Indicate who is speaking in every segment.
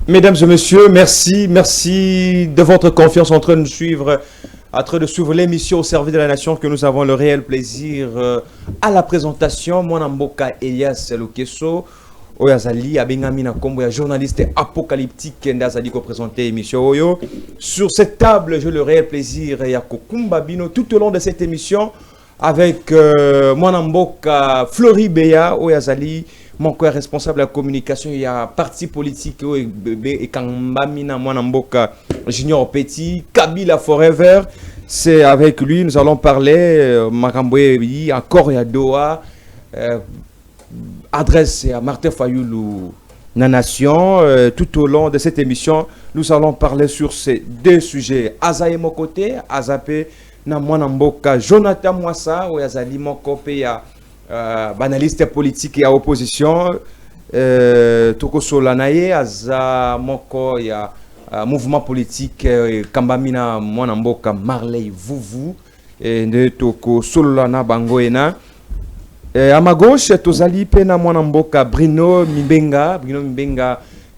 Speaker 1: Mesdames et messieurs, merci de votre confiance en train de suivre, l'émission au service de la nation que nous avons le réel plaisir à la présentation. Moi, Namboka Elias Lukeso, Oyazali, Abengamina Kombo, journaliste apocalyptique, Ndazali qui présente l'émission Oyo. Sur cette table, j'ai le réel plaisir et Yakokumba Bino tout au long de cette émission avec moi, Namboka Floribeya, Oyazali. Mon co responsable de la communication, il y a parti politique et Kambamina Mwanamboka Junior Petit, Kabila Forever. C'est avec lui, nous allons parler Makamboué, encore à Doha, adresse à Martin Fayoulou, la nation. Tout au long de cette émission, nous allons parler sur ces deux sujets. Azaye Mokote, Azapé, Mwanamboka Jonathan Mwassa, ou Azali Mokope, analyste politique et à opposition, Toko Solanaye, Aza Moko, il y a mouvement politique, Kambamina Mwanamboka Marley Vuvu, et Toko Solana Bangoena. À ma gauche, Tozali Pena Mwanamboka Bruno Mbenga,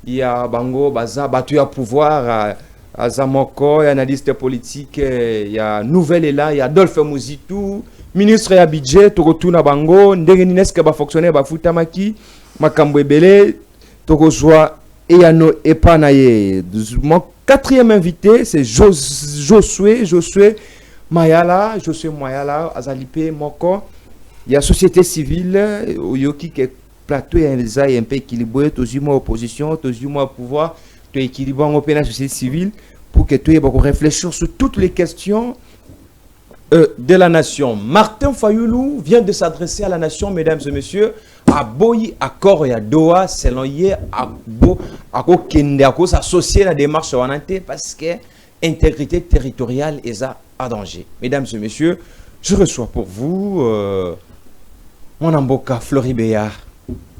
Speaker 1: il y a Bango, Baza, battu à pouvoir, Azamoko, analyste politique, il y a Nouvelle Ela, il y a Adolphe Mouzitou, ministre ya budget, Tokotuna Bango, Ndengenineske ba fonctionnaire ba futamaki, Makambo Ebele, Tokozwa Eyano Epanaye. Mon quatrième invité, c'est Josué Mayala, Azalipe Moko. Il y a société civile, Oyoki qui est plateau et un peu équilibré, toujours opposition, toujours pouvoir, tu équilibré en la société civile pour que tu aies réfléchir sur toutes les questions de la nation. Martin Fayoulou vient de s'adresser à la nation, mesdames et messieurs, à Boyi, à Kor et à Doha, selon hier, à Kende, à s'associer à la démarche wanante parce que l'intégrité territoriale est à danger. Mesdames et messieurs, je reçois pour vous mon amboka Floribeya.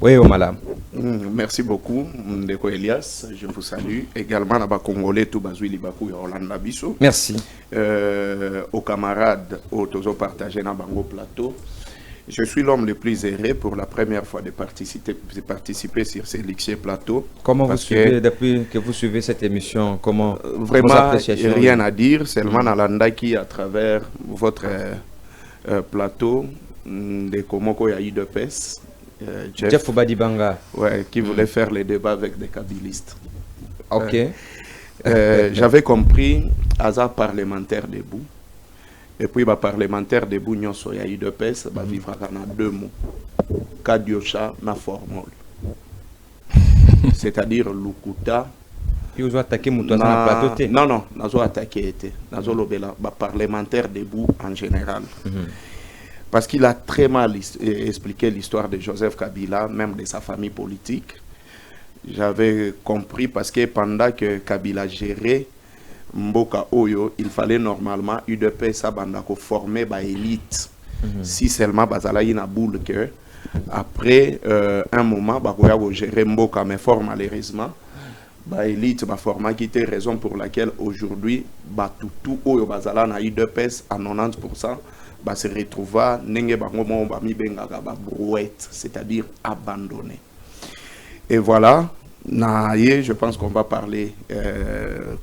Speaker 1: Oui, au malam.
Speaker 2: Merci beaucoup, Ndeko Elias. Je vous salue. Également, à Congolais, tout Bazoui Libakou et Orlando Bisso.
Speaker 1: Merci.
Speaker 2: Aux camarades, aux Tozo partagés dans Bango Plateau. Je suis l'homme le plus erré pour la première fois de participer sur ces Lixier Plateau.
Speaker 1: Comment vous suivez, depuis que vous suivez cette émission, comment
Speaker 2: vraiment, rien à dire, seulement à l'Andaki à travers votre plateau de Komoko Yaï de Pes.
Speaker 1: Jeff Badibanga,
Speaker 2: ouais, qui voulait faire les débats avec des kabylistes.
Speaker 1: Ok.
Speaker 2: J'avais compris hasard parlementaire debout. Et puis, parlementaire debout, nous sommes de pes, vivre dans deux mots. Kadiocha na formol. C'est-à-dire Lukuta.
Speaker 1: Puis vous avez attaqué mon plateau.
Speaker 2: Non, nous avons attaqué. Nous avons parlementaire debout en général. Parce qu'il a très mal expliqué l'histoire de Joseph Kabila, même de sa famille politique. J'avais compris parce que pendant que Kabila gérait Mboka Oyo, il fallait normalement UDPS Bandako former par élite. Si seulement Bazala y a boule que après un moment, Bakoya gérer Mboka, mais fort malheureusement, élite ba format qui était raison pour laquelle aujourd'hui, tout Oyo Bazala na UDPS à 90%. Se retrouva c'est-à-dire abandonné. Et voilà, je pense qu'on va parler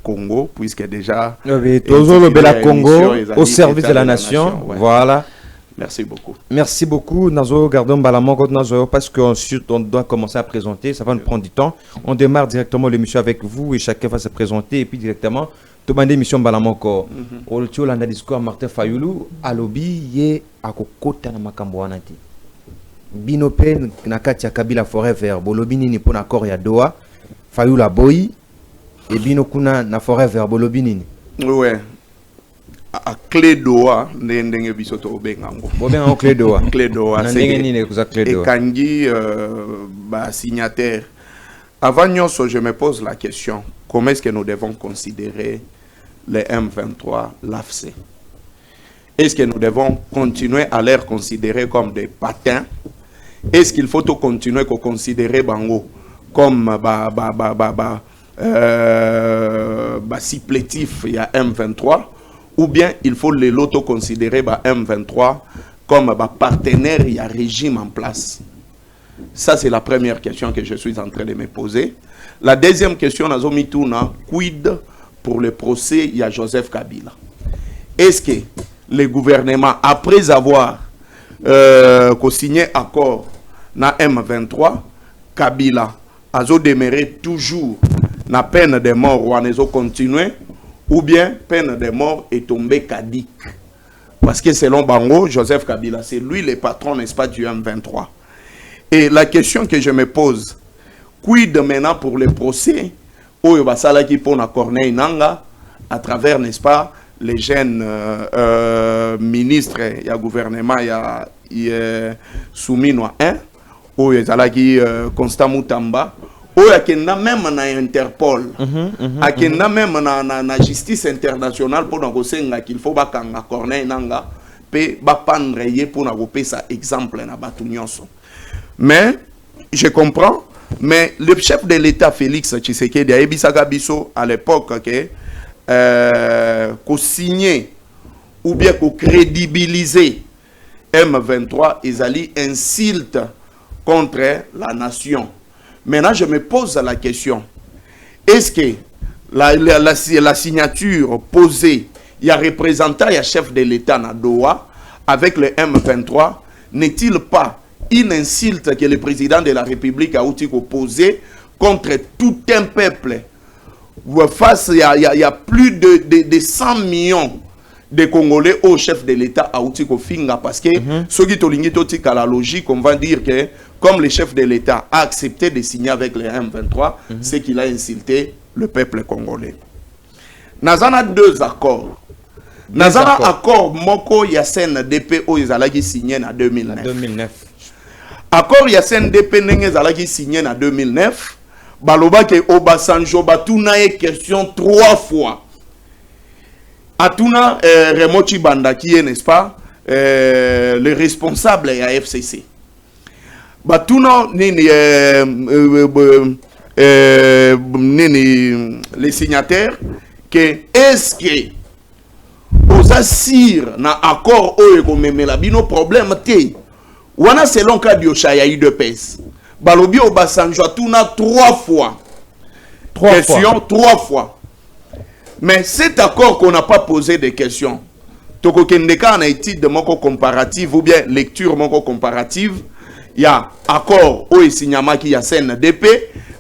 Speaker 2: Congo, puisque déjà
Speaker 1: toujours le Bela Congo au service de la nation.
Speaker 2: Ouais.
Speaker 1: Voilà.
Speaker 2: Merci beaucoup.
Speaker 1: Merci beaucoup, Nazo Gardon Balamoko Nazo, parce qu'ensuite on doit commencer à présenter, ça va nous prendre du temps. On démarre directement l'émission avec vous et chacun va se présenter et puis directement demandez mission Balamoko. Au Tcholanda discours Martin Fayoulou, alobi ye akokota na makambo wanati. Binope na kati ya Kabila Forever, bolobi nini pona Kor ya Doha, Fayoula boyi, et bino kuna na Forever bolobi nini.
Speaker 2: Ouais. À clé Doha, ndenge bisoto obengango.
Speaker 1: Bobengango clé Doha.
Speaker 2: Clé Doha.
Speaker 1: Ndenge nini kuza clé Doha.
Speaker 2: Et kangi signataire. Avant nyonso, je me pose la question, comment est-ce que nous devons considérer les M23, l'AFC? Est-ce que nous devons continuer à les considérer comme des patins? Est-ce qu'il faut continuer à considérer Bango comme supplétif, il y a M23? Ou bien il faut l'auto-considérer M23 comme partenaire, il y a régime en place? Ça, c'est la première question que je suis en train de me poser. La deuxième question, quid pour le procès, il y a Joseph Kabila. Est-ce que le gouvernement, après avoir signé accord na M23, Kabila a demeuré toujours na peine de mort ou a continué, ou bien peine de mort est tombée caduque? Parce que selon Bango, Joseph Kabila, c'est lui le patron, n'est-ce pas, du M23. Et la question que je me pose, quid maintenant pour le procès, où il va s'alaki pour na Corneille Nanga, à travers, n'est-ce pas, les jeunes ministres, il y a gouvernement, il y a Soumino 1, où il y a Constant Moutamba, où il y a même na Interpol, il y a même na justice internationale pour nous dire qu'il faut que Corneille Nanga peut prendre pour nous faire ça exemple na Batunyonso. Mais je comprends, mais le chef de l'État Félix Tshisekedi a dit à l'époque que qu'on signer ou bien qu'on crédibiliser M23, ils allaient insulte contre la nation. Maintenant, je me pose la question, est-ce que la signature posée, il y a représentant, il y a chef de l'État na Doha avec le M23, n'est-il pas une insulte que le président de la République a posée contre tout un peuple? Face, il y a plus de 100 millions de Congolais au chef de l'État à Finga, parce que ceux qui ont la logique, on va dire que comme le chef de l'État a accepté de signer avec le M23, c'est qu'il a insulté le peuple congolais. Nazana deux accords. Nazana accord Moko Yassen DP au Izalagi signé en 2009. Accord Yassen DP Nenge Zalagi signé en 2009. Baloba ke Obasanjo batuna e question 3 fois. Atuna Remochi Banda qui est, n'est-ce pas, le responsable à FCC. Batuna nini les signataires que est-ce que aux assir na accord oyo komemela bino problème te. Wana selon cas d'Yoshaya UDPS. Balobi Obasanjo atuna 3 fois. 3 fois. Mais cet accord qu'on n'a pas posé de questions, Toko Kendeka en étude de moko comparative ou bien lecture moko comparative, il y a accord o signama qui y a CNDP,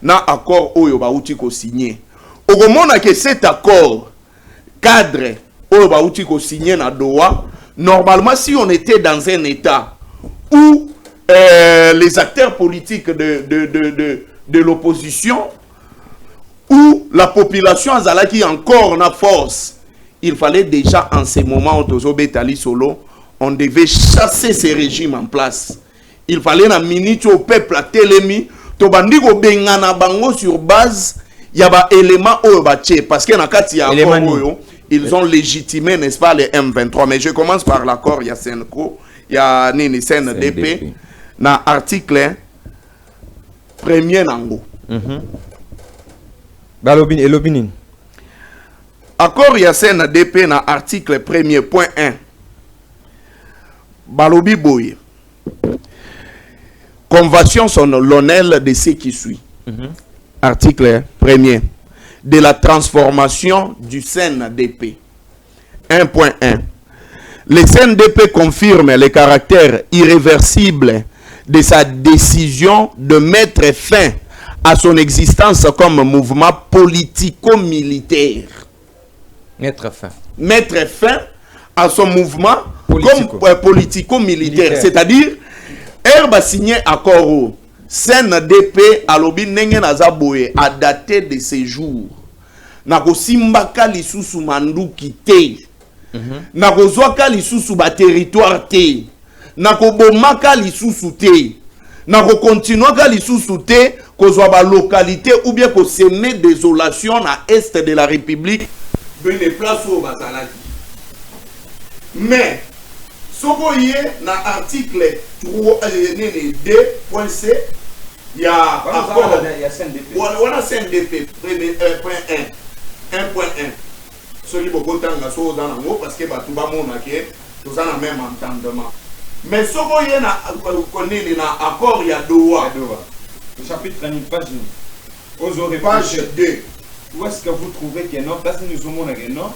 Speaker 2: na accord o yobauti ko signé. Okomona que cet accord cadre o yobauti ko signé na Doha, normalement si on était dans un état où les acteurs politiques de l'opposition, où la population azalaki encore na force, il fallait déjà en ce moment Otozobetali Solo, on devait chasser ces régimes en place. Il fallait na minute au peuple à Telemi, tobandi ko bengana bango sur base ya ba élément o baché parce que na kati ya accord ils ont légitimé, n'est-ce pas, les M23. Mais je commence par l'accord, il y a Senko, il y a Nini CNDP, na article 1er nango.
Speaker 1: Balobin et Lobinin.
Speaker 2: Accord Yassine DP na article 1er point 1. Balobi Boye. Convention solennelle de ce qui suit. Article 1er. De la transformation du CNDP. 1.1. Le CNDP confirme le caractère irréversible de sa décision de mettre fin à son existence comme mouvement politico-militaire.
Speaker 1: Mettre fin.
Speaker 2: Mettre fin à son mouvement comme politico-militaire. C'est-à-dire, Herbe a signé accord. CNDP alobi nenge nazaboye a daté de ses jours. Nako simbaka lisusu manduki te. Nako zwaka lisusu ba territoire te. Nako bomaka lisusu te. Nako continuaka lisusu te. Kozwa ba localité ou bien ko semer désolation à est de la République de les places au bazalaki. Mais soko yé na article 2.c il y a accord voilà CNDP point 1 1.1 celui beaucoup tanga so dans la mot parce que batuba mona ke tous en même entendement Mais ce qu'on y a na accord, il y a Doha.
Speaker 1: Le chapitre 1, page 2.
Speaker 2: Page 2.
Speaker 1: Où est-ce que vous trouvez que non? Parce que nous sommes non.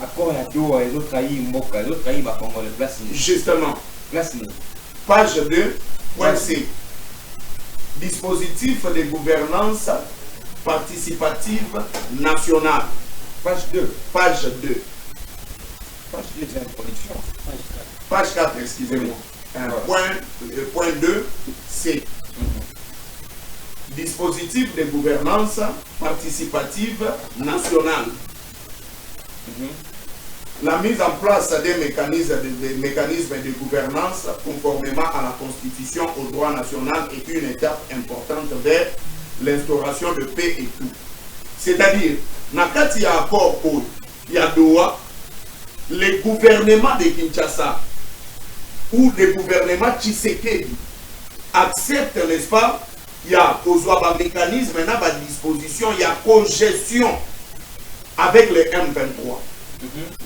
Speaker 1: Accord, il y a Doha, les autres trahi Mboka, les autres trahi Bakongo, les places.
Speaker 2: Justement. Page 2, point C. Dispositif de gouvernance participative nationale.
Speaker 1: Page 2.
Speaker 2: Page 2.
Speaker 1: Page 2, c'est l'introduction.
Speaker 2: Page 4, excusez-moi. Point 2, C. Dispositif de gouvernance participative nationale. La mise en place des mécanismes de gouvernance conformément à la Constitution, au droit national est une étape importante vers l'instauration de paix et tout. C'est-à-dire, quand il y a accord, il y a Doha, le gouvernement de Kinshasa ou le gouvernement Tshisekedi accepte, n'est-ce pas, il y a un mécanisme, maintenant, à disposition, il y a congestion avec les M23.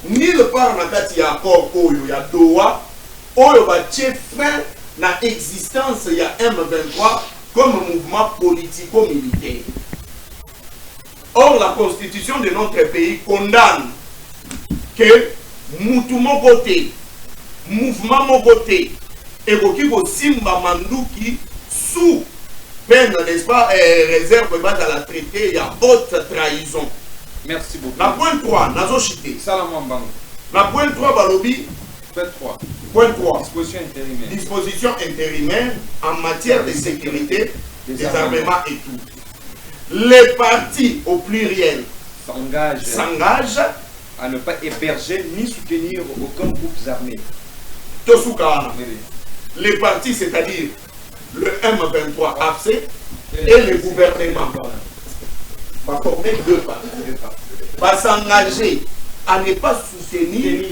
Speaker 2: Nulle part dans il y a accord, il y a Doha, il y a frein dans l'existence, il y a M23 comme mouvement politico-militaire. Or, la constitution de notre pays condamne que Moutoumon côté, mouvement mon côté, et que Simba Mandouki sous peine, n'est-ce pas, réserve dans la traité, il y a haute trahison.
Speaker 1: Merci beaucoup.
Speaker 2: La point 3, Nazo Chité.
Speaker 1: Salamambang.
Speaker 2: La point 3, Balobi.
Speaker 1: Point 3.
Speaker 2: Point 3.
Speaker 1: Disposition intérimaire.
Speaker 2: Disposition intérimaire en matière de sécurité, des armements et tout. Les partis au pluriel s'engagent
Speaker 1: à ne pas héberger ni soutenir aucun groupe armé.
Speaker 2: Tosuka. Les partis, c'est-à-dire le M23 AFC et le gouvernement. Va former deux partis. Va s'engager à ne pas soutenir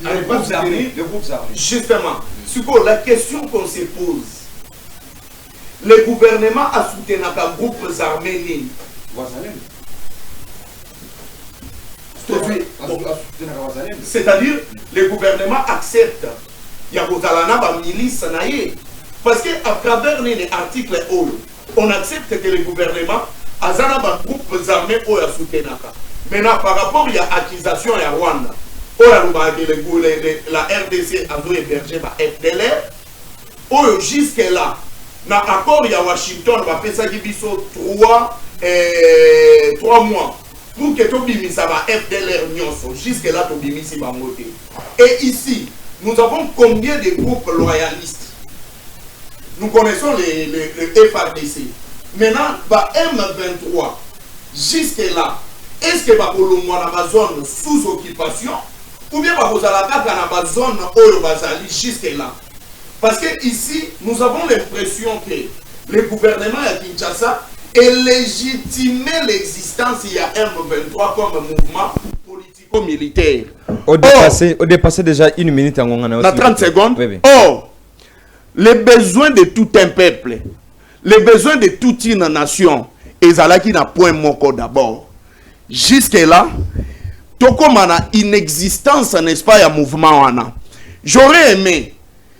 Speaker 1: les groupes armés.
Speaker 2: Justement, sur la question qu'on se pose, le gouvernement a soutenu les groupes armés. C'est-à-dire, le gouvernement accepte. Il y a des milices. Parce qu'à travers les articles on accepte que le gouvernement a des groupes armés qui ont soutenu. Maintenant, par rapport à l'accusation à Rwanda, la RDC a hébergé la FDLR, jusque-là, dans l'accord de Washington, on va faire ça 3 mois pour que tu bimis la FDLR nyonso. Jusque-là, tu bimis la moté. Et ici, nous avons combien de groupes loyalistes? Nous connaissons le FRDC. Maintenant, M23, jusque-là, est-ce que vous avez une zone sous occupation ou bien vous avez une zone où jusque-là? Parce que ici, nous avons l'impression que le gouvernement à Kinshasa est légitimé l'existence il y a M23 comme mouvement politico-militaire.
Speaker 1: Au dépassé déjà 1 minute en
Speaker 2: 30 secondes.
Speaker 1: Oui.
Speaker 2: Or, les besoins de tout un peuple, les besoins de toute une nation, et ça qui n'a point moko d'abord. Jusque-là, tokomana inexistence, n'est-ce pas, un mouvement. J'aurais aimé,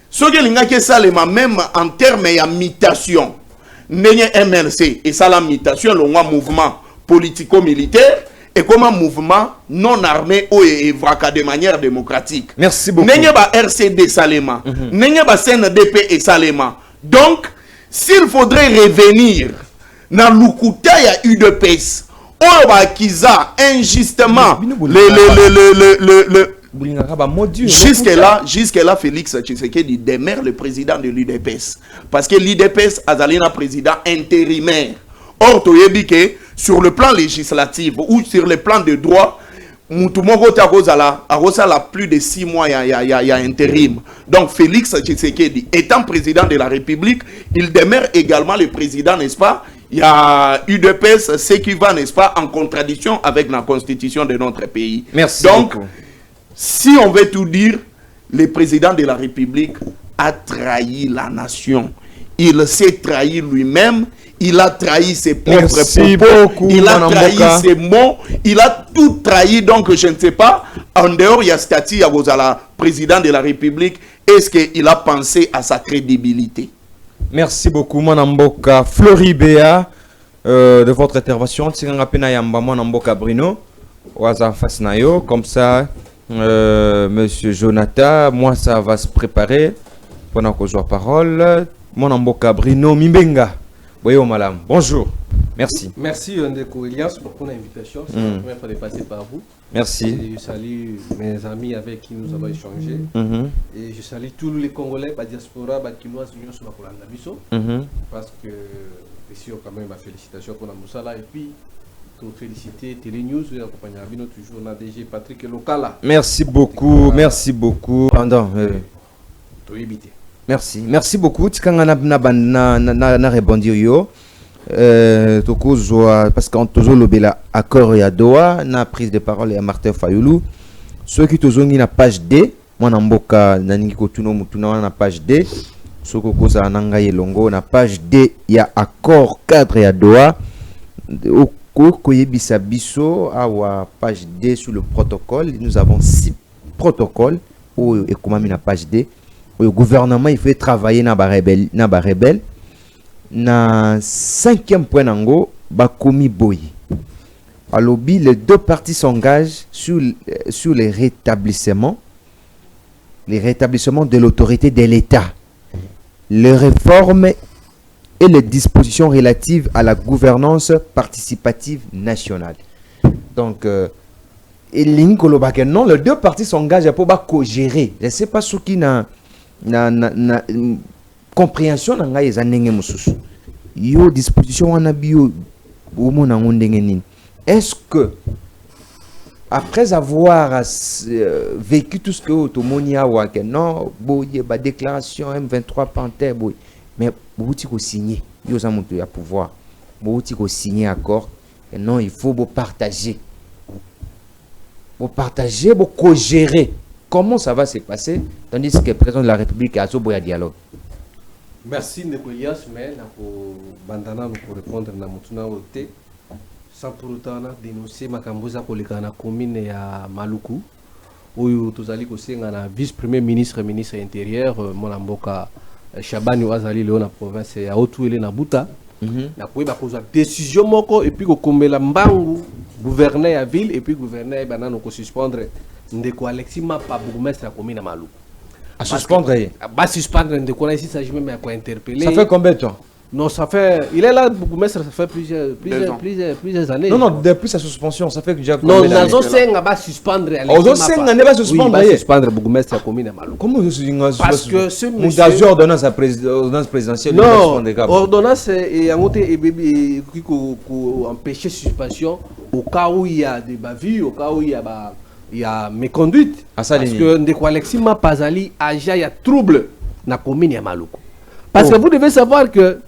Speaker 2: ce que ça même en termes de mutation, MLC, et ça la mutation, le mouvement politico-militaire, et comme un mouvement non armé ou de manière démocratique.
Speaker 1: Merci beaucoup.
Speaker 2: N'est pas RCD Salema, n'est pas CNDP et Salema. Donc, s'il faudrait revenir dans l'Ukuta, il y a eu de PES. Kiza injustement jusque-là, Félix Tshisekedi demeure le président de l'UDPS. Parce que l'UDPS a un président intérimaire. Or, tu as dit que sur le plan législatif ou sur le plan de droit, Moutoumoko a plus de 6 mois, il y a intérim. Donc, Félix Tshisekedi, étant président de la République, il demeure également le président, n'est-ce pas? Il y a UDPS, ce qui va, n'est-ce pas, en contradiction avec la constitution de notre pays.
Speaker 1: Merci.
Speaker 2: Donc,
Speaker 1: beaucoup.
Speaker 2: Si on veut tout dire, le président de la République a trahi la nation. Il s'est trahi lui-même il a trahi ses propres
Speaker 1: Merci
Speaker 2: propos,
Speaker 1: beaucoup,
Speaker 2: il a
Speaker 1: Mwana
Speaker 2: trahi
Speaker 1: Mboka.
Speaker 2: ses mots, il a tout trahi. Donc, je ne sais pas, en dehors, il y a Stati Yagozala, président de la République, est-ce qu'il a pensé à sa crédibilité?
Speaker 1: Merci beaucoup, Manamboka Floribea, de votre intervention. Tsingapena Yamba Manamboka Bruno, Waza Fasnayo, comme ça, Monsieur Jonathan, moi ça va se préparer pendant que je vois parole. Manamboka Bruno Mimbenga, Boyo Malam, bonjour, merci.
Speaker 3: Merci Ndeko Elias pour l'invitation, c'est la première fois de passer par vous.
Speaker 1: Merci.
Speaker 3: Et je salue mes amis avec qui nous avons échangé. Et je salue tous les Congolais, la diaspora, qui nous ont sur la Bisso. Parce que, ici, quand même, félicitations pour la Moussala. Et puis, pour féliciter Télé News, et accompagner toujours la DG Patrick Lokala.
Speaker 1: Merci beaucoup, merci beaucoup. Pendant. Merci, merci beaucoup. Tikanga na rebondi yo. Parce qu'on toujours le bela accord et à Doha, na prise de parole et à Martin Fayoulou. Ceux qui toujours na page D, moi namboka naningi kotuno mutuna na page D. Ceux qui koza nanga yelongo na page D, il y a accord cadre et à Doha. Au koyebisa biso à page D sur le protocole, nous avons 6 protocoles ou et comment na page D. Le gouvernement il fait travailler na ba rebelle. Na 5e point nango bakomi boy. Alors les deux parties s'engagent sur les rétablissements de l'autorité de l'État, les réformes et les dispositions relatives à la gouvernance participative nationale. Donc et non, les deux parties s'engagent pour co-gérer. Je ne sais pas ce qui na compréhension nanga eza ndenge mususu yo disposition wana bio omona ndenge nini. Est-ce que après avoir vécu tout ce que automoni awa que non boye ba déclaration M23 Panther boy mais bouti ko signer yo za moto ya pouvoir bouti ko signer accord et non il faut partager co-gérer. Comment ça va se passer tandis que le président de la République a un dialogue?
Speaker 3: Merci Ndeko Elias, mais bandana pour répondre na mutuna ote sans pour autant dénoncer makamboza koleka na commune ya Maluku oyo tozali kosenga na vice-premier ministre intérieur Molamboka Shabani Wazali Léon na province ya Otuele na Buta na koyeba kozwa décision moko et puis kokombela mbangu gouverneur ya ville et puis gouverneur banano ko suspendre Ndeko Alexis Mapa bourgmestre ya commune ya Maluku.
Speaker 1: À suspendre.
Speaker 3: À suspendre, il s'agit même à quoi interpeller.
Speaker 1: Ça fait combien de temps?
Speaker 3: Non, ça fait. Il est là, bourgmestre, ça fait plusieurs années.
Speaker 1: Non, depuis sa suspension, ça fait que déjà.
Speaker 3: Non, Nazo Senga va suspendre.
Speaker 1: Nazo Senga ne va suspendre.
Speaker 3: Va suspendre bourgmestre à commune à Malou.
Speaker 1: Comment vous dites?
Speaker 3: Parce que ce
Speaker 1: monsieur. Ordonnance présidentielle.
Speaker 3: Non, ordonnance et en côté qui empêcher suspension au cas où il y a des bavures, au cas où il y a méconduite. Parce que Ndeko Alexis Mapazali il y a trouble dans la commune de Maluku. Parce que vous devez savoir que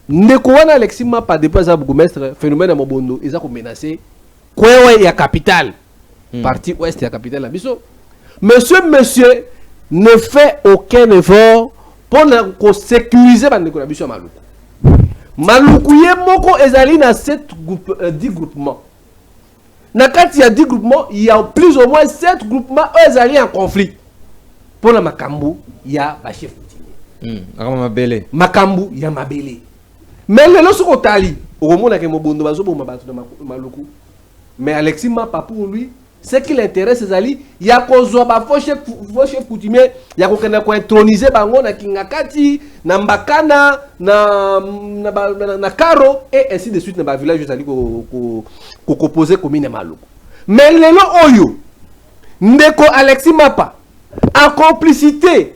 Speaker 3: Ndeko Alexis Mapa dépasse à bourgmestre phénomène à Mobondo, ils ont menacé quoi il y a capitale. Partie ouest il y a capitale à Bisso. Mais ce monsieur ne fait aucun effort pour sécuriser Ndeko Bisso à Maluku. Maluku yé moko ezali na 10 groupements. Quand il y a 10 groupements, il y a plus ou moins 7 groupements, eux alliés en conflit. Pour le Makambu, il y a Bachef Koutini. Makambu, il y a Mabele. Mais les lois sont au Tali. Au moment où mais Alexis Mapa pour lui, ce qui l'intéresse, c'est qu'il y a un chef coutumier, il y a un introniser Bango, na Kingakati, na Mbakana, na Karo, et ainsi de suite, dans le village qui composé commune Maluku. Mais les lois Oyo, Ndeko Alexis Mapa, en complicité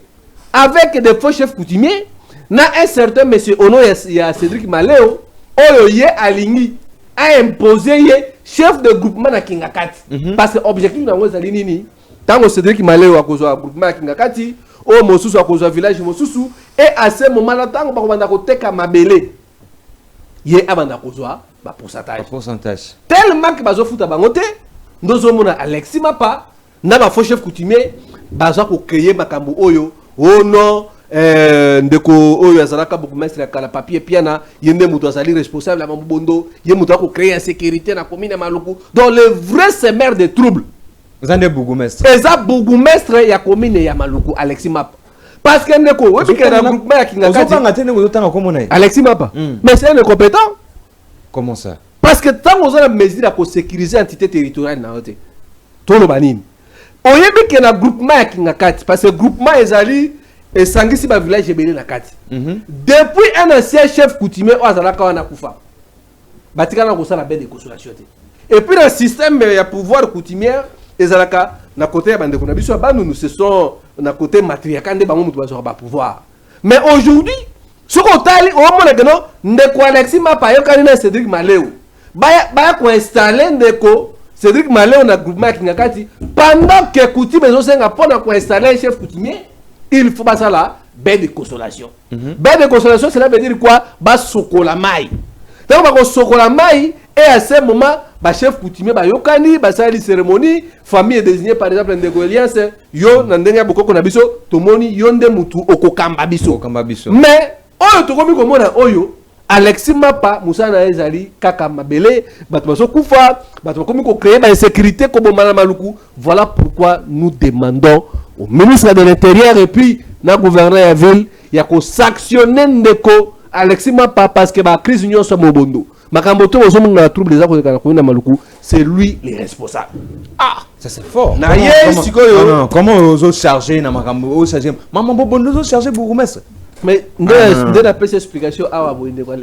Speaker 3: avec des faux chefs coutumiers, na un certain monsieur Ono, il y a Cédric Maléo, Oyo Ye Alingi, a imposé chef de groupement na Kingakati. Parce que l'objectif dans les lignes, tant que Cédric Maléo a causé un groupement à Kingakati, au Mosusu a causé un village Mosusu, et à ce moment-là, tant que Teka Mabele, il y a un pourcentage. Tellement que Bazo Fouta Bangote, nous avons Alexis Mapa, n'a pas faux chef coutumier, Bazo pour créer Makambu Oyo, oh non, ndeko oyo azalaka bourgmestre ya kala papier piana yende muto azali responsable ya Mabondo ye muto ko créer insécurité na commune Maluku donc le vrai semer de troubles
Speaker 1: Zande bourgmestre
Speaker 3: eza bourgmestre ya commune ya Maluku Alexis Mapa parce que ndeko webi que na groupement ya Kingakati Alexis Mapa mais c'est un incompétent.
Speaker 1: Comment ça?
Speaker 3: Parce que tant qu'on a mesure pour sécuriser l'entité territoriale na ote tout le banine oyebi que na groupement ya Kingakati parce que groupement ezali et sangisi ba village ebele na kati depuis un ancien chef coutumier o azalaka wana kufa batika na kosala bain de consolation et puis le système ya pouvoir coutumier ezalaka na côté ya bande ko na biso ba nous ce sont na côté matriarcal nde bango mutu bazora ba pouvoir mais aujourd'hui ce qu'on tali o mona que non ndeko Alexis Mapa yokani na Cédric Maleu baya ko installer ndeko Cédric Maleu na groupement ya Kingakati pendant que coutume ezosenga pona ko installer chef coutumier il faut pas ça là, bain de consolation. Bain de consolation, cela veut dire quoi? Bas sokola mai. Donc, bas sokola mai, et à ce moment, bas chef coutumier, bas yokani, bas sali cérémonie, famille est désignée par exemple en alliance, yo, nandenga boko konabiso, tomoni, yonde mutu, okokamba biso. Mais, oyo, tokomi komona, oyo, Alexis Mapa, Moussa na ezali, kaka mabele, batmaso kufa, batmakomi ko créer, insécurité, comme Maluku. Voilà pourquoi nous demandons au ministre de l'Intérieur et puis na gouverneur de la ville, il y a qu'on sanctionner ndeko Alexis Mapa parce que la crise union soit Mobondo. Makamboto aux hommes na trouble des accords de la Maluku, c'est lui le responsable.
Speaker 1: Ah, ça c'est fort.
Speaker 3: Comment
Speaker 1: os autres charger na makambo os charger. Maman Mobondo os charger bourgmestre.
Speaker 3: Mais de la petite explication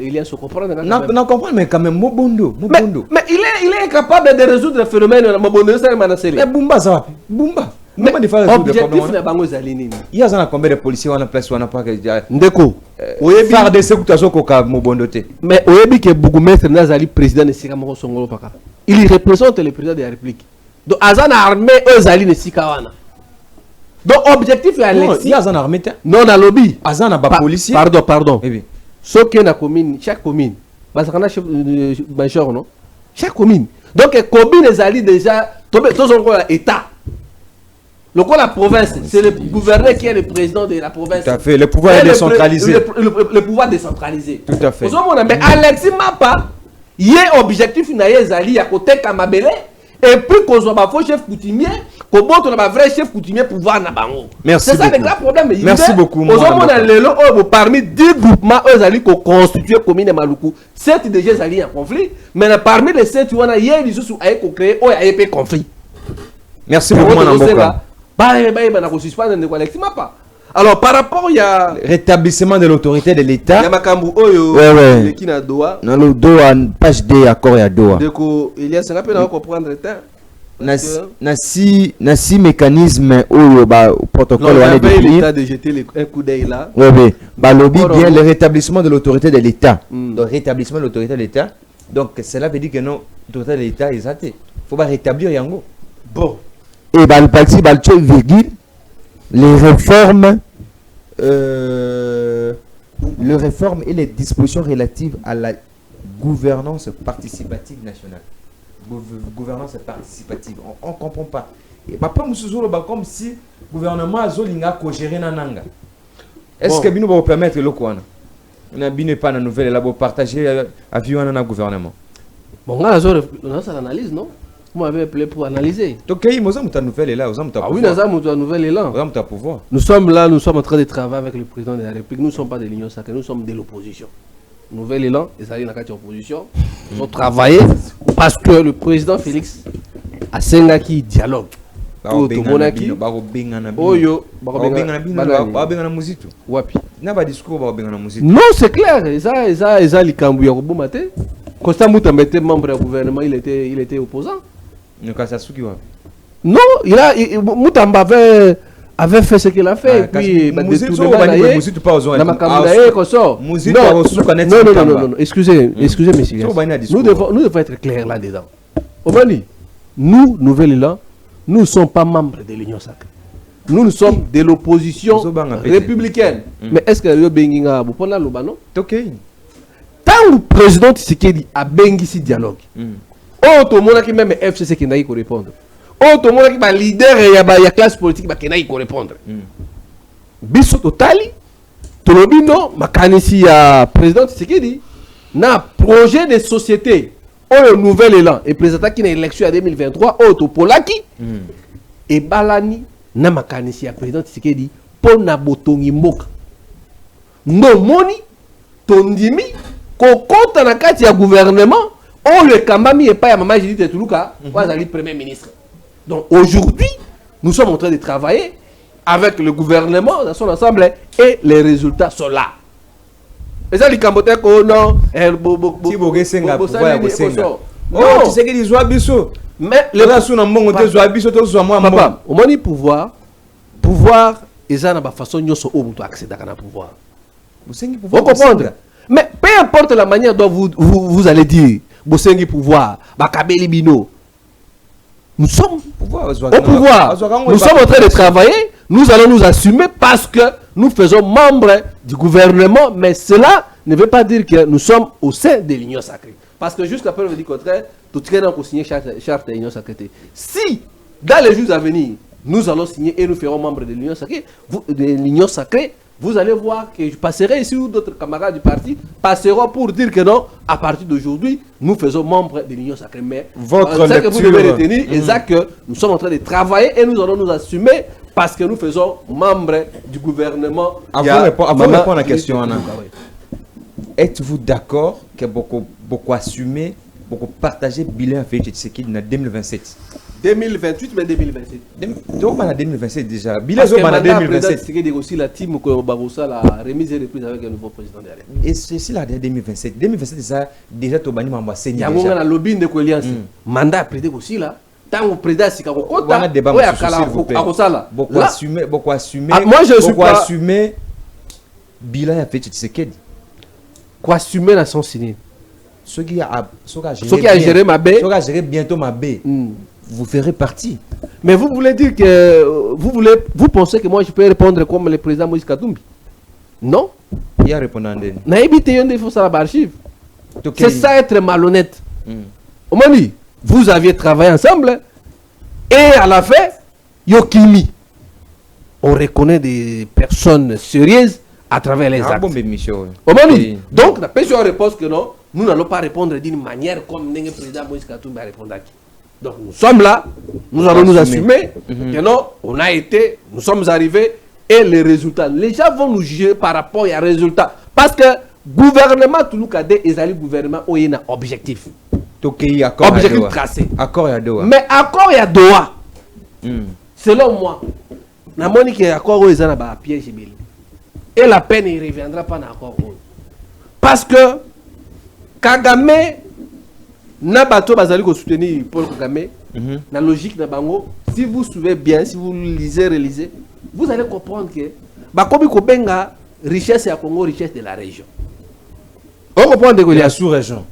Speaker 3: il y a se comprendre
Speaker 1: non comprendre mais quand même Mobondo.
Speaker 3: Mais il est incapable de résoudre le phénomène de Mobondo ça manaseli.
Speaker 1: Mais Bumba ça va. Bumba.
Speaker 3: Mais objectif na bango ezali nini?
Speaker 1: Il y a combien de policiers on a place on a pas que
Speaker 3: ndeko
Speaker 1: oyebi faire des sécutations koka Mobondo te.
Speaker 3: Mais oyebi que bourgmestre nazali président de Sika Moko Songolo paka. Il représente le président de la République. Donc azana armée ezali ne Sika wana. Donc objectif est Alexis.
Speaker 1: Il y a un armée
Speaker 3: non na lobby.
Speaker 1: Azana ba policier.
Speaker 3: Pardon. Eh bien. Ce qui est na commune, chaque commune. Parce qu'on a chef major non. Chaque commune. Donc commune ezali déjà tous encore état. La province, c'est le gouverneur qui est le président de la province.
Speaker 1: Tout à fait, le pouvoir est décentralisé.
Speaker 3: Le pouvoir décentralisé.
Speaker 1: Tout à fait.
Speaker 3: Mais Alexis Mapa, il y a objectif à côté Kamabele, et puis qu'on soit pas faux chef coutumier, qu'on montre un vrai chef coutumier pouvoir na bango.
Speaker 1: Merci.
Speaker 3: C'est ça le grand problème.
Speaker 1: Merci beaucoup.
Speaker 3: Parmi 10 groupements, eux allaient constituer commune de Maluku. 7 déjà allaient en conflit, mais parmi les 7, il y a des choses qui ont créé un conflit.
Speaker 1: Merci beaucoup, Manamboka.
Speaker 3: Alors par rapport il y a
Speaker 1: rétablissement de l'autorité de l'État.
Speaker 3: Il y a Makambu Oyo qui na Doha.
Speaker 1: Dans le Doha page D accord ya Doha.
Speaker 3: Donc il y a ça peut comprendre temps.
Speaker 1: Nasi mécanisme Oyo ba protocole wana de
Speaker 3: l'État de jeter un coup d'œil là.
Speaker 1: Oui. Ba lobby bien le rétablissement de l'autorité de l'État. Donc rétablissement de l'autorité de l'État. Donc cela veut dire que non l'autorité de l'État est zatée. Faut pas rétablir yango.
Speaker 3: Bon.
Speaker 1: Et bah le parti virgule les réformes et les dispositions relatives à la gouvernance participative nationale. Gouvernance participative, on ne comprend pas. Et papa Moussouzo comme si le gouvernement a zolinga ko gérer nananga. Est-ce que nous va permettre le quoi? On a bien pas la nouvelle là pour partager à vivre dans le gouvernement.
Speaker 3: Bon, on a l'analyse non? Vous m'avez appelé pour analyser.
Speaker 1: Donc, il y a une nouvelle là.
Speaker 3: Oui, une nouvelle là. Nous sommes là, nous sommes en train de travailler avec le président de la République. Nous ne sommes pas de l'Union sacrée, nous sommes de l'opposition. Nouvelle élan, ils allaient dans la opposition. Ils ont travaillé parce que le président Félix a signé qui dialogue. Non, c'est clair. Ils ont les Constant Mouta était membre du gouvernement, il était opposant. Non, Moutamba avait fait ce qu'il a fait. Et puis, non, excusez, messieurs. Nous devons être clairs là-dedans. Nous, Nouvelle Élan, nous ne sommes pas membres de l'Union sacrée. Nous sommes de l'opposition républicaine. Mais est-ce que le Benginga, vous prenez le banon? Tant le président Tshisekedi a bengi si dialogue. Oh, tout le monde qui même FCC qui n'a pas répondre. Oh, tout le monde qui est leader et la classe politique qui n'a pas répondre. Biso totali, Tolobino, Makanisi a président Tshisekedi, na projet de société, au nouvel élan, et président qui n'a élection en 2023, au Topolaki, et Balani, na Makanisi a président Tshisekedi, pour na botongi mboka. Non moni, tondimi, kokota na kati ya gouvernement, on le kambami et pas ya maman Judith Etuluka, on a premier ministre. Donc aujourd'hui, nous sommes en train de travailler avec le gouvernement dans son ensemble et les résultats sont là. Et ça, les Cambodgiens, non,
Speaker 1: non, tu sais qu'ils jouent à Bissot.
Speaker 3: Mais les gens sont en bon côté, jouent à Bissot, tous sont moins papa. Au moins, pouvoir, ils ont la façon dont ils ont accéder à pouvoir. Vous comprenez? Mais peu importe la manière dont vous allez dire, vous avez pouvoir, Bakabeli Bino. Nous sommes au pouvoir. Nous sommes en train de travailler. Nous allons nous assumer parce que nous faisons membre du gouvernement. Mais cela ne veut pas dire que nous sommes au sein de l'Union sacrée. Parce que jusqu'à présent, on dit contraire, tout le monde a signé charte de l'Union sacrée. Si, dans les jours à venir, nous allons signer et nous ferons membre de l'Union sacrée, vous allez voir que je passerai ici ou d'autres camarades du parti passeront pour dire que non, à partir d'aujourd'hui, nous faisons membre de l'Union sacrée. Mais
Speaker 1: votre
Speaker 3: ça que vous devez retenir, c'est ça que nous sommes en train de travailler et nous allons nous assumer parce que nous faisons membre du gouvernement.
Speaker 1: Avant de répondre à la question, Anna, êtes-vous d'accord que beaucoup assumer, beaucoup partager le bilan fait Tshisekedi en 2027?
Speaker 3: 2028 mais 2027.
Speaker 1: Donc en 2027 déjà. Bilan en 2027.
Speaker 3: C'est aussi la team que Barossa la remise et reprise avec un nouveau président derrière.
Speaker 1: Et c'est là 2027. 2027 déjà Tobani m'a envoyé.
Speaker 3: Il y a un lobby de coalition. Mandat président aussi là. Tant au président si kako kota.
Speaker 1: Ouais à beaucoup assumer.
Speaker 3: Moi je suis pas
Speaker 1: assumer bilan fait Tshisekedi.
Speaker 3: Quoi assumer la son signé.
Speaker 1: Ceux qui a
Speaker 3: géré ma baie.
Speaker 1: Ceux qui a géré bientôt ma baie. Vous ferez partie.
Speaker 3: Mais vous voulez dire que vous pensez que moi je peux répondre comme le président Moïse Katumbi? Non.
Speaker 1: Il a répondu en deux.
Speaker 3: C'est ça être malhonnête. Au moment dit, vous aviez travaillé ensemble et à la fin, Yokimi. On reconnaît des personnes sérieuses à travers les actes. Au moment dit, donc la personne réponse que non, nous n'allons pas répondre d'une manière comme le président Moïse Katumbi a répondu. Donc nous sommes là, nous allons nous assumer que non, on a été, nous sommes arrivés et les résultats. Les gens vont nous juger par rapport aux résultats. Parce que le gouvernement, tout le monde est un gouvernement où il y a un objectif. Objectif tracé. Mais accord il y a Doha. Selon moi, je pense que l'accord où il y a un piège. Et la peine ne reviendra pas dans l'accord. Parce que Kagame na bato bazali ko soutenir Paul Kagame na logique na bango, si vous suivez bien, si vous relisez, vous allez comprendre que bakobi ko benga richesse ya Congo, richesse de la région. On comprend de la
Speaker 1: sous-région.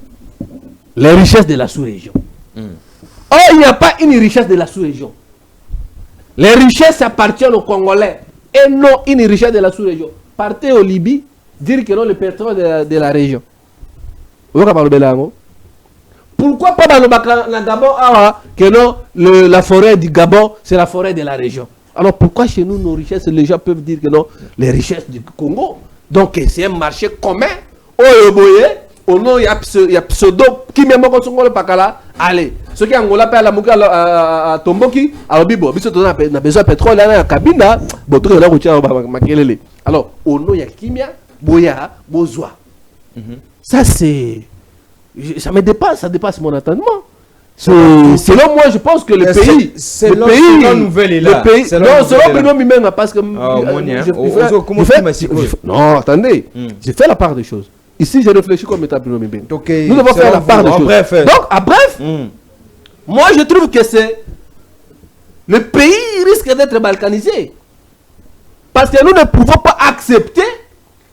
Speaker 3: Les richesses de la sous-région. Or il n'y a pas une richesse de la sous-région. Les richesses appartiennent aux Congolais et non une richesse de la sous-région. Partez au Libye, dire que non le pétrole de la région. Vous comprenez bien? Pourquoi pas dans le Gabon que non, la forêt du Gabon, c'est la forêt de la région. Alors pourquoi chez nous, nos richesses, les gens peuvent dire que non, les richesses du Congo, donc c'est un marché commun. Au nom, il y a pseudo, qui même quand on le pakala, allez, ceux qui ont la paix à la mouka à Tomboki, à Obibo, on a besoin de pétrole, à la cabine, alors, au nom, il y a Kimia, Boya, Bozoa. Ça, c'est. Ça me dépasse, ça dépasse mon entendement. Selon moi, je pense que le pays.
Speaker 1: Selon
Speaker 3: Bruno Mimena, parce que. Non, attendez, j'ai fait la part des choses. Ici, je réfléchis comme état Bruno Mimena. Nous devons faire la part des choses. Donc, à bref, moi, je trouve que c'est. Le pays risque d'être balkanisé. Parce que nous ne pouvons pas accepter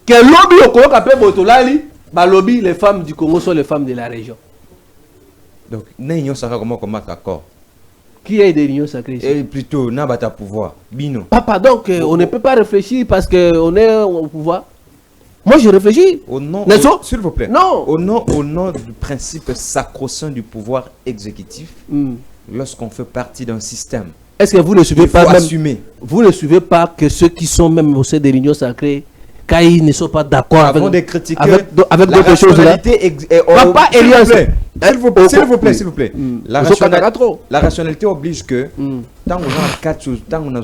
Speaker 3: que lobby au Congo appelle Botolali. Lobby, les femmes du Congo sont les femmes de la région.
Speaker 1: Donc, l'Union sacrée comment d'accord?
Speaker 3: Qui est de l'Union sacrée ici?
Speaker 1: Et plutôt, n'a pas ta pouvoir. Bino.
Speaker 3: Papa, donc, on ne peut pas réfléchir parce qu'on est au pouvoir. Moi, je réfléchis.
Speaker 1: S'il vous plaît.
Speaker 3: Non.
Speaker 1: Au nom du principe sacro-saint du pouvoir exécutif, lorsqu'on fait partie d'un système,
Speaker 3: est-ce que vous ne suivez pas
Speaker 1: assumer.
Speaker 3: Vous ne suivez pas que ceux qui sont même au sein de l'Union sacrée quand ils ne sont pas d'accord
Speaker 1: avant de critiquer
Speaker 3: avec d'autres choses là.
Speaker 1: Papa Elias, s'il vous plaît. La rationalité oblige que tant qu'on a 4 choses, tant qu'on a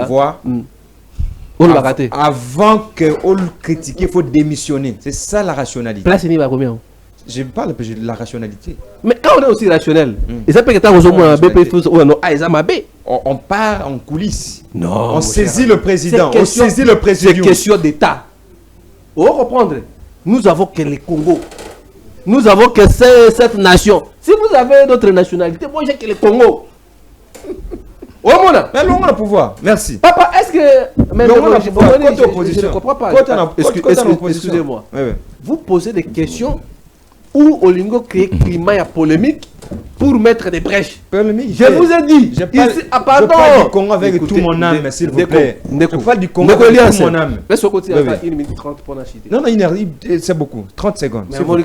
Speaker 1: pouvoir, avant que on critique, il faut démissionner. C'est ça la rationalité.
Speaker 3: Place n'est pas combien?
Speaker 1: Je parle de la rationalité.
Speaker 3: Mais quand on est aussi rationnel, et ça peut être
Speaker 1: on part en coulisses.
Speaker 3: Non.
Speaker 1: On saisit le président. On saisit le président.
Speaker 3: C'est question d'État. On va reprendre. Nous avons que les Congo. Nous avons que cette nation. Si vous avez d'autres nationalités, moi j'ai que les Congo. Oh mon âme.
Speaker 1: Mais l'on a le pouvoir. Merci.
Speaker 3: Papa, est-ce que. Mais
Speaker 1: l'on a le pouvoir.
Speaker 3: Je ne comprends pas. Excusez-moi. Vous posez des questions où Olingo crée climat et polémique pour mettre des brèches. Je vous ai dit.
Speaker 1: Je parle du Congo avec tout mon âme, s'il vous plaît. Je parle du Congo avec tout mon âme.
Speaker 3: Laisse-moi continuer à 1 minute 30 pour la citer.
Speaker 1: Non, c'est beaucoup. 30 secondes.
Speaker 3: Mais vous avez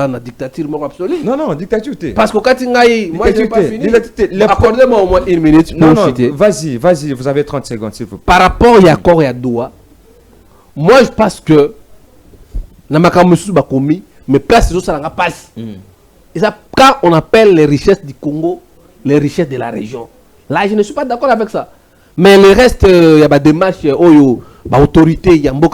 Speaker 3: une dictature absolue.
Speaker 1: Non, dictature.
Speaker 3: Parce que quand moi je n'ai pas fini. Accordez-moi au moins 1 minute pour citer.
Speaker 1: Vas-y, vous avez 30 secondes, s'il vous plaît.
Speaker 3: Par rapport à Yakor et à Doha, moi je pense que Namakamusu Bakomi, mais place les autres, ça n'a pas passe. Et ça, quand on appelle les richesses du Congo, les richesses de la région, là, je ne suis pas d'accord avec ça. Mais le reste, il y a des démarches, autorité, il y a moi,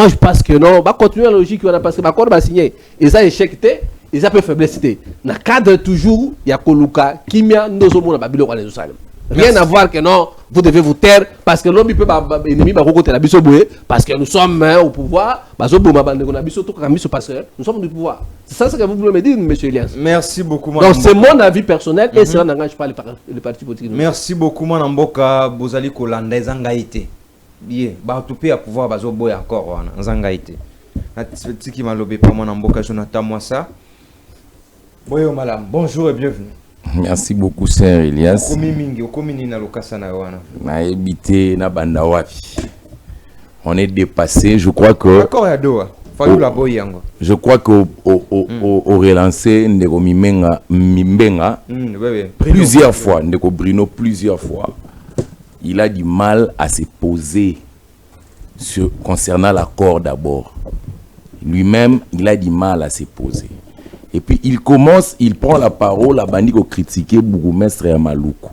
Speaker 3: je pense que non, on va continuer la logique, on a passé, on va signer. Et ça, échec, et ça peut faiblesse. Dans le cadre toujours, il y a Koluka, Kimia, nous sommes à Babylone, les autres. Rien à voir que non, vous devez vous taire parce que l'homme peut pas ennemi parce que nous sommes au pouvoir, nous sommes du pouvoir. C'est ça que vous voulez me dire, monsieur Elias.
Speaker 1: Merci beaucoup.
Speaker 3: Donc c'est mon avis personnel et cela n'engage pas les partis politiques.
Speaker 1: Merci beaucoup, mon Mboka, Bozali Kolanda, Zangaïté. Bien, tu peux pouvoir bazoboy encore en Zangaïté. Ce qui m'a lobé pas mon Mboka, Jonathan Mwassa. Bonjour et bienvenue.
Speaker 4: Merci beaucoup, Sir Elias. On est dépassé. Je crois que. Je crois qu'au relancer Ndeko Mimbenga plusieurs fois, Ndeko Bruno plusieurs fois, il a du mal à se poser concernant l'accord d'abord. Lui-même, il a du mal à se poser. Et puis il prend la parole à Bandiko critiquer Bourgmestre et Maluku.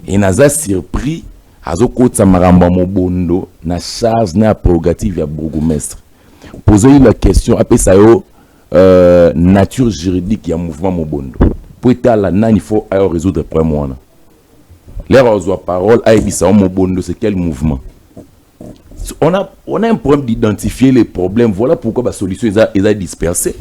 Speaker 4: Et Naza surpris, Azoko Tsamaramba Mobondo, na charge, na prérogative à Bourgmestre. Posez la question, après ça, nature juridique, il y a un mouvement Mobondo. Pour être là, il faut résoudre le problème. L'air à parole, Mobondo, c'est quel mouvement? On a un problème d'identifier les problèmes. Voilà pourquoi la solution est dispersée.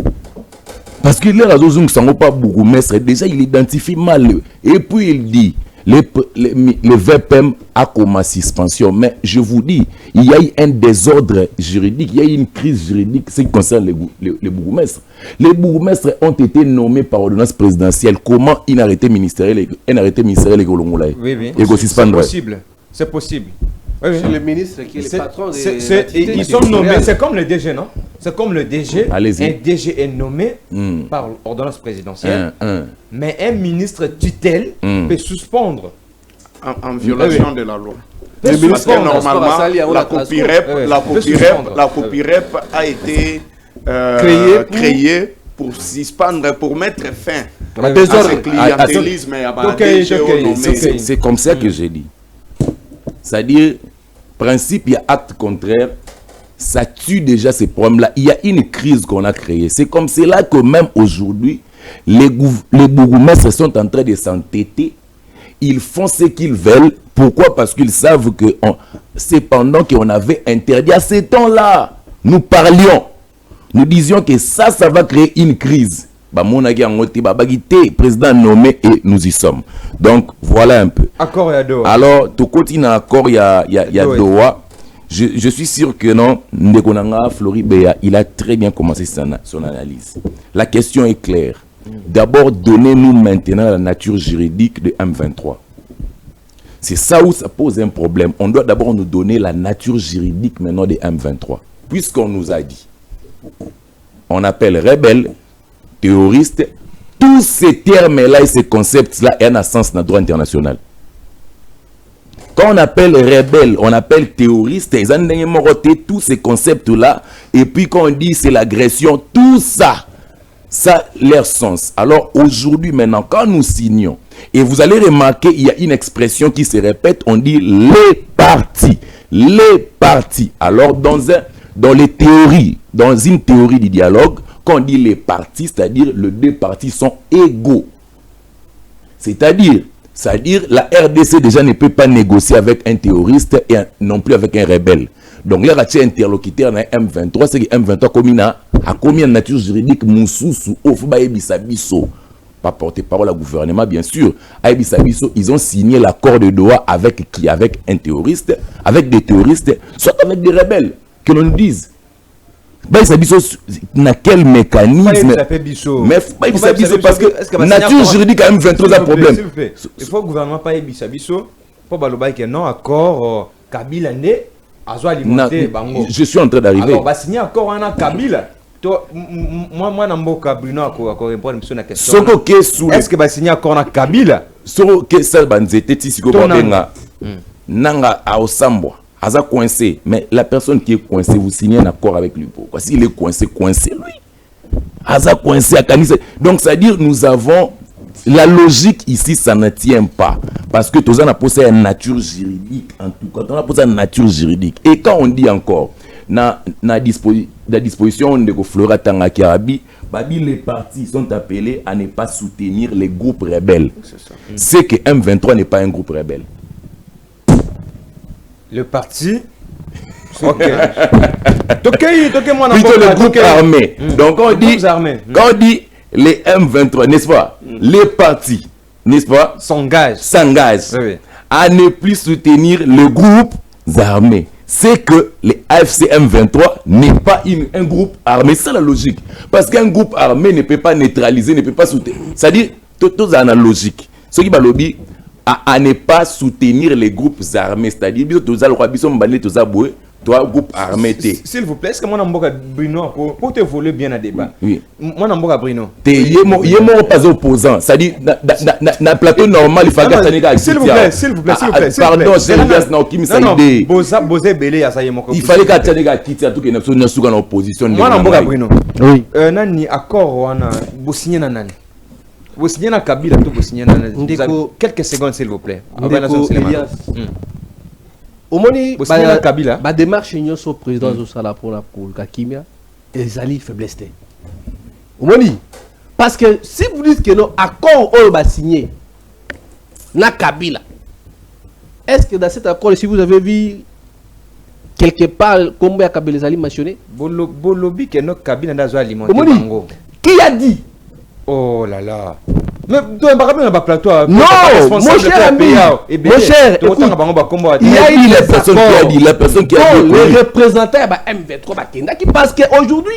Speaker 4: Parce que les réseaux ne sont pas beaucoup maîtres. Déjà, il identifie mal. Et puis, il dit, le VPM a comme suspension. Mais je vous dis, il y a eu un désordre juridique, il y a eu une crise juridique, ce qui concerne les bourgmestres. Les bourgmestres ont été nommés par ordonnance présidentielle. Comment un arrêté ministériel est Golongolaï?
Speaker 1: Oui. C'est possible. C'est possible. Oui.
Speaker 3: C'est le ministre qui est le patron
Speaker 1: ils sont nommés, c'est comme le DG, non? C'est comme le DG.
Speaker 4: Allez-y.
Speaker 1: Un DG est nommé par ordonnance présidentielle, mais un ministre tutelle peut suspendre.
Speaker 2: En violation de la loi.
Speaker 1: Parce
Speaker 2: que normalement, la copyrep a été créée pour suspendre, pour mettre fin à ce clientélisme et à
Speaker 4: c'est comme ça que j'ai dit. C'est-à-dire, principe, il y a acte contraire, ça tue déjà ces problèmes-là. Il y a une crise qu'on a créée. C'est comme cela que même aujourd'hui, les bourgmestres sont en train de s'entêter. Ils font ce qu'ils veulent. Pourquoi? Parce qu'ils savent que c'est pendant qu'on avait interdit à ces temps-là. Nous parlions. Nous disions que ça va créer une crise. Président nommé et nous y sommes. Donc voilà un peu.
Speaker 1: Accord à Doha.
Speaker 4: Alors, tout côté dans l'accord, il y a Doha. Je suis sûr que non, Ndekonanga Floribéa, il a très bien commencé son analyse. La question est claire. D'abord, donnez-nous maintenant la nature juridique de M23. C'est ça où ça pose un problème. On doit d'abord nous donner la nature juridique maintenant de M23. Puisqu'on nous a dit, on appelle rebelle, terroriste, tous ces termes-là et ces concepts-là ont un sens dans le droit international. Quand on appelle rebelle, on appelle terroriste, ils ont tous ces concepts-là. Et puis quand on dit c'est l'agression, tout ça, ça a leur sens. Alors aujourd'hui, maintenant, quand nous signons, et vous allez remarquer, il y a une expression qui se répète, on dit les partis. Les partis. Alors dans les théories, dans une théorie du dialogue, quand on dit les partis, c'est-à-dire les deux partis sont égaux. C'est-à-dire la RDC déjà ne peut pas négocier avec un terroriste et non plus avec un rebelle. Donc là, il y a un interlocuteur dans M23, c'est que M23 a commis une nature juridique moussoussou, pas porter parole au gouvernement, bien sûr. Ils ont signé l'accord de Doha avec qui? Avec un terroriste, avec des terroristes, soit avec des rebelles, que l'on nous dise. Dans quel mécanisme? Mais parce que la nature juridique a M23 un problème.
Speaker 1: Il faut que le gouvernement pas biso pour que non accord Kabila né alimenter bango.
Speaker 4: Je suis en train d'arriver.
Speaker 1: Alors signer accord en Kabila. Moi namboka Bruno ko répondre sur la question. Est-ce que signer accord en Kabila?
Speaker 4: Soko que ça banzete tisiko babenga. Nanga a Osambwa. Aza coincé, mais la personne qui est coincée, vous signez un accord avec lui. Pourquoi? S'il est coincé lui. Aza coincé à Kanise. Donc, c'est-à-dire, nous avons la logique ici, ça ne tient pas. Parce que tout ça, on a posé une nature juridique. En tout cas, on a posé une nature juridique. Et quand on dit encore, la disposition de Flora Tangakirabi, les partis sont appelés à ne pas soutenir les groupes rebelles. C'est que M23 n'est pas un groupe rebelle.
Speaker 1: Le parti. Ok. Moi,
Speaker 4: plutôt le groupe armé. Donc quand on dit les M23, n'est-ce pas? Les partis, n'est-ce pas? S'engagent à ne plus soutenir le groupe armé. C'est que les AFC M23 n'est pas un groupe armé. C'est la logique. Parce qu'un groupe armé ne peut pas neutraliser, ne peut pas soutenir. C'est-à-dire, tout ça a la logique. Ce qui va lobby à ne pas soutenir les groupes armés, c'est-à-dire toi groupe armé.
Speaker 1: S'il vous plaît, est-ce que moi n'amboka Bruno pour te voler bien à débat?
Speaker 4: Oui.
Speaker 1: Moi n'amboka Bruno.
Speaker 4: Yémo pas opposant, c'est-à-dire na plateau normal il faut que
Speaker 1: s'il vous plaît.
Speaker 4: Pardon, c'est Elias na Kim Saïdé.
Speaker 1: Bosé belé à ça yémoko.
Speaker 4: Il fallait que Tchanega quitte tout que nous sommes en opposition.
Speaker 1: Moi n'amboka Bruno.
Speaker 3: Oui.
Speaker 1: Nani accord wana bo signer na nani? Vous signez dans Kabila, vous signez dans quelques secondes, s'il vous plaît.
Speaker 3: Au Kabila, la démarche au président Zosala pour la Kakimia, et Ali faiblesse. Parce que si vous dites que non, accord va signé na Kabila, est-ce que dans cet accord, si vous avez vu quelque part combien Kabila Ali mentionné?
Speaker 1: Bolobi que non Kabila n'a alimenté.
Speaker 3: Qui a dit?
Speaker 1: Oh là là. Mais toi, pas plateau.
Speaker 3: Non, mon cher ami, mon cher, il y a eu
Speaker 4: la personne qui a dit, la personne qui a dit.
Speaker 3: Les représentants M23 qui parce qu'aujourd'hui,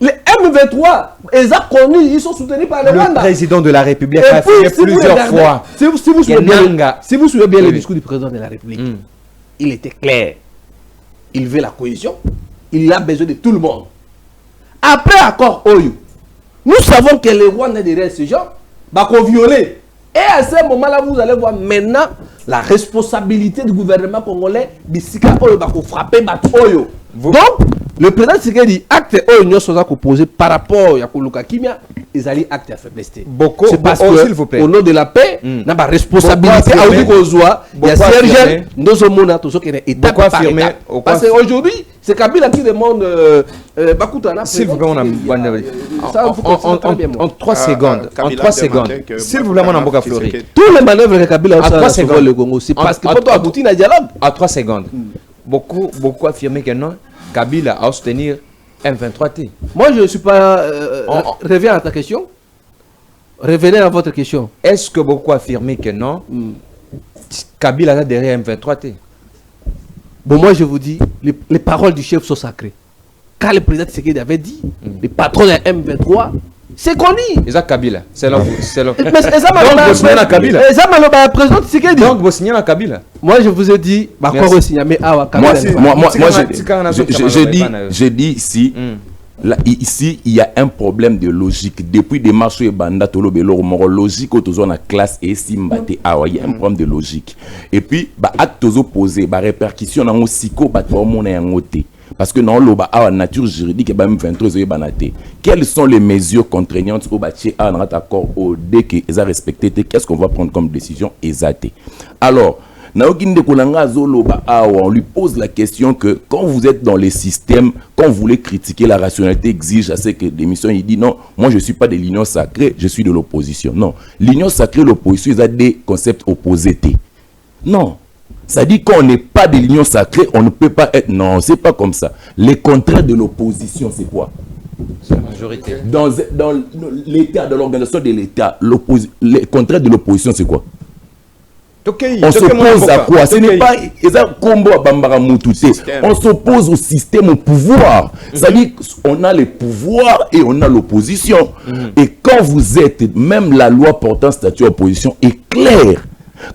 Speaker 3: les M23, ils ont connu, ils sont soutenus par le Rwanda.
Speaker 1: Le président de la République a fait plusieurs fois.
Speaker 3: Si vous suivez bien le discours du président de la République, il était clair. Il veut la cohésion, il a besoin de tout le monde. Après accord Oyo, nous savons que les Rwandais derrière ces gens vont violer. Et à ce moment-là, vous allez voir maintenant la responsabilité du gouvernement congolais de frapper Oyo. Donc, le président Tshisekedi acte Oyo sont posé par rapport à Koluka Kimia, ils allaient acte à faiblesse. C'est parce que, au nom de la paix, n'a pas responsabilité à Ouzoukozoa, il y a Sergel, nous sommes tous ceux qui sont étape par étape. Parce qu'aujourd'hui, c'est Kabila qui demande Bakutana.
Speaker 1: S'il vous plaît, en 3 secondes. S'il vous plaît, mon amboka Flori.
Speaker 3: Tous les manœuvres de Kabila à 3 secondes le Congo, c'est parce que quand on aboutit à dialogue.
Speaker 1: À 3 secondes. Beaucoup affirment que non, Kabila a soutenir M23T.
Speaker 3: Moi, je ne suis pas. Reviens à ta question. Revenez à votre question.
Speaker 1: Est-ce que beaucoup affirment que non, Kabila a derrière M23T?
Speaker 3: Bon, moi, je vous dis, les paroles du chef sont sacrées. Quand le président Tshisekedi avait dit, les patrons de M23, c'est connu.
Speaker 1: Et ça, Kabila. C'est là.
Speaker 3: Mais ça m'a Kabila. Et ça m'a président Tshisekedi.
Speaker 1: Donc, vous signez la Kabila.
Speaker 3: Moi, je vous ai dit,
Speaker 1: moi,
Speaker 4: je dis ici, Là, ici, il y a un problème de logique. Depuis des marches et banda, tolo belo moro logique autour de la classe et simbate awa, il y a un problème de logique. Et puis, bah actes opposés, bah répercussion dans le psycho, bah tout le monde est en côté. Parce que dans la nature juridique, bah même 23 banaté. Quelles sont les mesures contraignantes au bâti à notre accord au dès que ils ont respecté, qu'est-ce qu'on va prendre comme décision exacte. Alors, on lui pose la question que quand vous êtes dans les systèmes, quand vous voulez critiquer, la rationalité exige à ce que l'émission, il dit non, moi je ne suis pas de l'union sacrée, je suis de l'opposition. Non, l'union sacrée et l'opposition, ils ont des concepts opposés. Non, ça dit qu'on n'est pas de l'union sacrée, on ne peut pas être. Non, c'est pas comme ça. Les contraires de l'opposition, c'est quoi?
Speaker 1: C'est la majorité.
Speaker 4: Dans l'État, dans l'organisation de l'État, les contraires de l'opposition, c'est quoi? On s'oppose à quoi? Ce n'est pas on s'oppose au système, au pouvoir. C'est-à-dire qu'on a les pouvoirs et on a l'opposition. Et quand vous êtes, même la loi portant statut d'opposition est claire.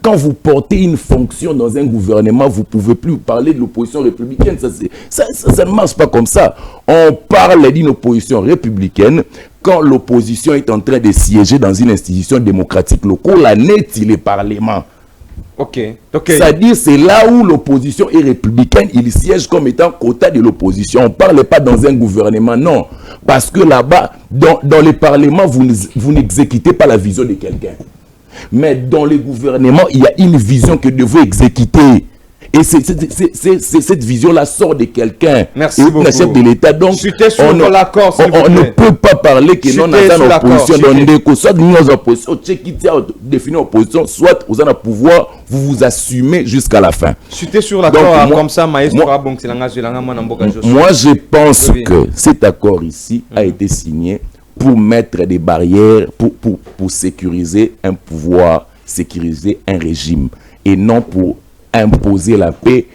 Speaker 4: Quand vous portez une fonction dans un gouvernement, vous ne pouvez plus parler de l'opposition républicaine. Ça ne marche pas comme ça. On parle d'une opposition républicaine quand l'opposition est en train de siéger dans une institution démocratique locale, la net, il est parlement.
Speaker 1: Ok.
Speaker 4: C'est-à-dire, c'est là où l'opposition est républicaine, il siège comme étant quota de l'opposition. On ne parle pas dans un gouvernement, non. Parce que là-bas, dans les parlements, vous n'exécutez pas la vision de quelqu'un. Mais dans les gouvernements, il y a une vision que vous exécuter. Et cette vision-là sort de quelqu'un.
Speaker 1: Merci beaucoup.
Speaker 4: Le chef de l'État. Donc, on ne peut pas parler que non, dans l'opposition, soit nous opposition, définir l'opposition, soit vous avez le pouvoir, vous vous assumez jusqu'à la fin.
Speaker 1: C'était sur l'accord comme ça,
Speaker 4: moi je pense que cet accord ici a été signé pour mettre des barrières, pour sécuriser un pouvoir, sécuriser un régime, et non pour imposer la paix,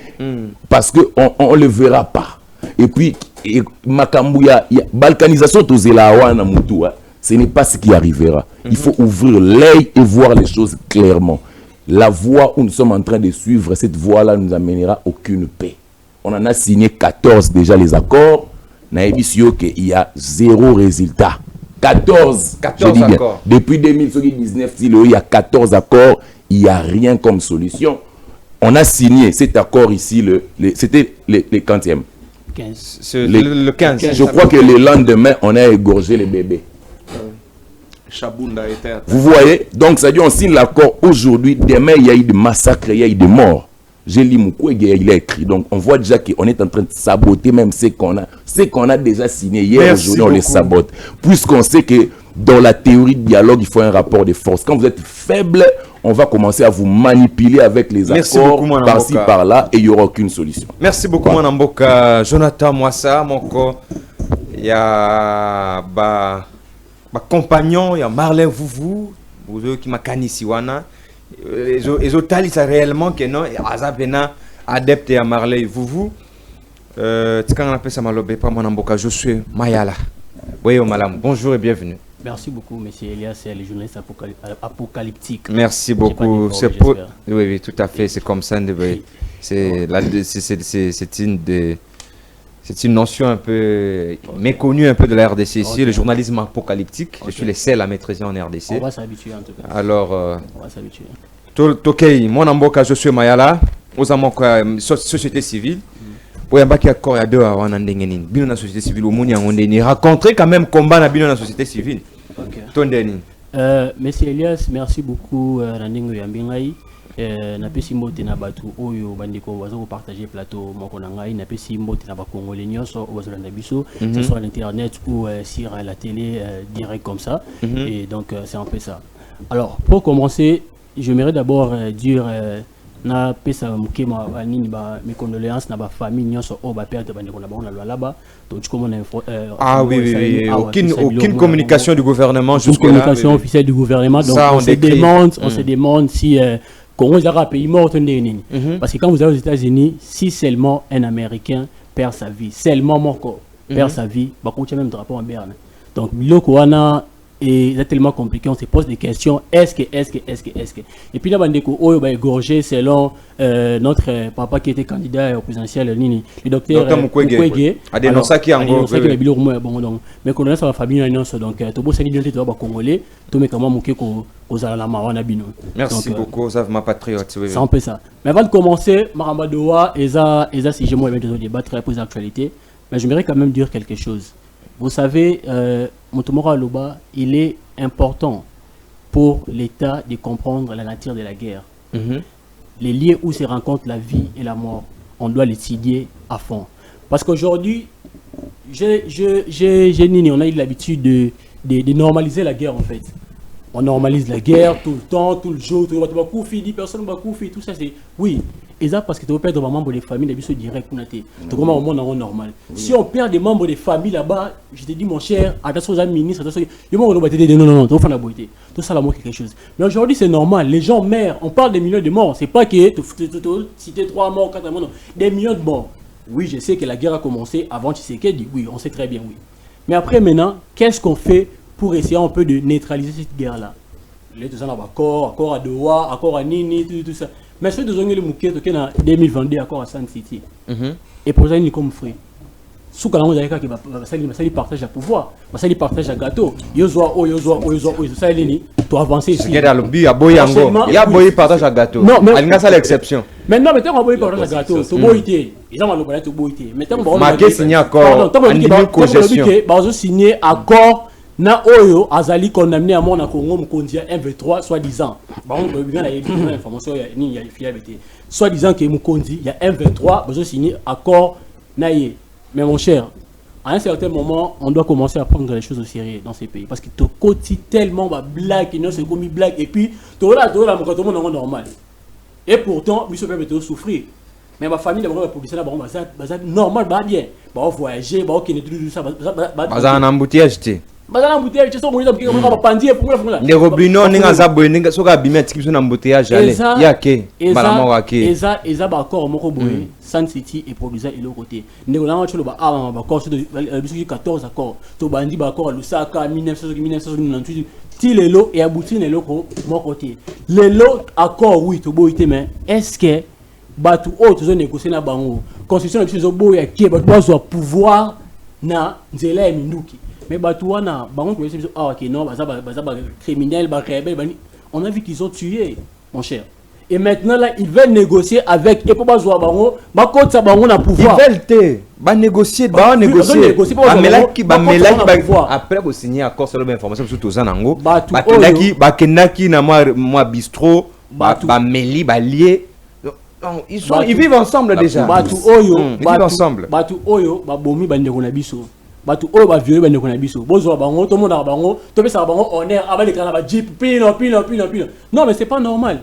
Speaker 4: parce qu'on ne le verra pas. Et puis, Makambouya, balkanisation, ce n'est pas ce qui arrivera. Il faut ouvrir l'œil et voir les choses clairement. La voie où nous sommes en train de suivre, cette voie-là ne nous amènera aucune paix. On en a signé 14 déjà les accords. Il y a 0 résultat. 14 accords. Depuis 2019, il y a 14 accords, il n'y a rien comme solution. On a signé cet accord ici, c'était le 15e.
Speaker 1: Le 15.
Speaker 4: Je crois que le lendemain, on a égorgé les bébés. Vous voyez? Donc, ça dit, on signe l'accord aujourd'hui. Demain, il y a eu des massacres, il y a eu des morts. J'ai lu Mukwege, il a écrit. Donc, on voit déjà qu'on est en train de saboter même ce qu'on a déjà signé hier. Aujourd'hui, on les sabote. Puisqu'on sait que dans la théorie de dialogue, il faut un rapport de force. Quand vous êtes faible, on va commencer à vous manipuler avec les accords par-ci, par-là, et il n'y aura aucune solution.
Speaker 1: Merci beaucoup, mon Mboka. Jonathan Mwassa, Moko. Il y a ma compagnon, il y a Marlin Vouvou, vous qui m'a canisiwana. Les hôtels, ils savent réellement que non, Azapena adepte à Marlin Vouvou. Tu quand on appelle ça Malobé, pas mon Mboka, je suis Mayala. Oui, Malam, bonjour et bienvenue.
Speaker 5: Merci beaucoup, monsieur Elias, les journalistes apocalyptiques.
Speaker 1: Merci beaucoup. Oui, tout à fait, c'est comme ça. C'est une notion un peu méconnue un peu de la RDC ici, le journalisme apocalyptique. Je suis le seul à maîtriser en RDC.
Speaker 5: On va s'habituer en tout cas.
Speaker 1: Alors,
Speaker 5: on va s'habituer.
Speaker 1: Tokei, mon Amboka, je suis Mayala, aux Amoka, société civile. Pour y avoir accord à deux avant d'endengenin, bien la société civile au monde y rencontrer quand même combat na bien la société civile.
Speaker 5: Monsieur Elias, merci beaucoup Randingo Yambingai. Napesi mbote na batu oyo bandiko wazo partager plateau moko na ngai napesi mbote na ba congolais nyonso wazo landa biso que ce soit à l'internet ou sur la télé direct comme ça. Et donc c'est un peu ça. Alors pour commencer, j'aimerais d'abord dire na pesa mukema nini ba mes condoléances na ba famille nyonso o ba perte bandeko na ba na là-bas donc comme
Speaker 1: oui, aucune communication du gouvernement jusqu'à là.
Speaker 5: Communication officielle du gouvernement, donc ça, on se demande si Congo est un pays mort parce que quand vous allez aux États-Unis, si seulement un Américain perd sa vie, seulement Moko perd sa vie, bah quand même drapeau en berne. Donc Biloko wana et c'est tellement compliqué, on se pose des questions, est-ce que. Et puis là, Bandeko, on va égorger selon notre papa qui était candidat au présidentiel, le docteur Mukwege. Mais qu'on a sa famille, donc, tout le monde congolais, tout le monde
Speaker 1: merci beaucoup, vous avez ma patriote.
Speaker 5: C'est un peu ça. Mais avant de commencer, Marambadoa, si je vais débattre pour les actualités, mais j'aimerais quand même dire quelque chose. Vous savez, Motomora Aloba, il est important pour l'État de comprendre la nature de la guerre. Les lieux où se rencontrent la vie et la mort, on doit les étudier à fond. Parce qu'aujourd'hui, on a eu l'habitude de normaliser la guerre en fait. On normalise la guerre tout le temps, tout le jour, tout le monde dit personne va couper, tout ça c'est... Oui, et ça parce que tu peux perdre des membres de famille, les bisous directs, tu comment au monde normal. Si on perd des membres de famille là-bas, je te dis mon cher, attention aux ministres, attention, non, tu vas faire la beauté. Tout ça, là, quelque chose. Mais aujourd'hui, c'est normal, les gens meurent, on parle des millions de morts, c'est pas que tu citais 3 morts, 4 morts, non, des millions de morts. Oui, je sais que la guerre a commencé avant Tshisekedi, oui, on sait très bien, oui. Mais après maintenant, qu'est-ce qu'on fait pour essayer un peu de neutraliser cette guerre-là? Les deux ans accord à Doha, accord à Nini, tout ça. Mais ceux deux ans, les mouquets, en 2022, accord à Sun City. Et pour ça, ils sont comme frères. Sous quand on a dit partage le pouvoir, ça il partage le gâteau. Yozoa, ça il est tu avancer ici.
Speaker 1: Il y a boy partage le gâteau. Non, mais il y a l'exception.
Speaker 5: Maintenant, on va partage le gâteau. Tu boité. Ils ont le tu boité. Maintenant, on
Speaker 1: va signer accord.
Speaker 5: On va signer accord. Na oyo azali condamné à mon Congo Mukondia M23 soi-disant. Bon, il y a une information il y a fiabilité. Soi-disant que Mukondi il y a M23 besoin signer accord naïe. Mais mon cher, à un certain moment, on doit commencer à prendre les choses au sérieux dans ces pays parce que tu côté tellement blague, non c'est comme blague et puis tout là tout le monde normal. Et pourtant, lui se permet de souffrir. Mais ma famille d'abord la publicité là normal va bien. Bah voyager, bah OK, tout ça
Speaker 1: bah en embouteillage.
Speaker 5: Les
Speaker 1: robinons n'enga boye soka bimia tikibso na embouteillage allez yake balama wake
Speaker 5: eza ba accord moko boye Sun City et produisa et l'autre côté ndeko na cholo ba aba ba accord sur 14 accords to bandi ba accord Lusaka 1998 ti lelo et abouti na loko mon côté lelo accord oui to boyité mais est-ce que batu autres ont négocié na bango constitution de zo boya ke ba doit pouvoir na nzela ya minduki. Mais Batouana, criminel, on a vu qu'ils ont tué, mon cher. Et maintenant là, ils veulent négocier avec et pour pouvoir.
Speaker 1: Ils veulent négocier, après vous signer accord sur l'information sur tout ça nango. Bakenaki na moi bistrot, meli balié. Ils vivent ensemble déjà. Ils vivent ensemble.
Speaker 5: Batu oyo babomi bandeko na biso. Batu oyo ba violé bandeko na biso. Bozo bango to mona bango, to pesa bango honneur avec les ba jeep pino. Non mais c'est pas normal.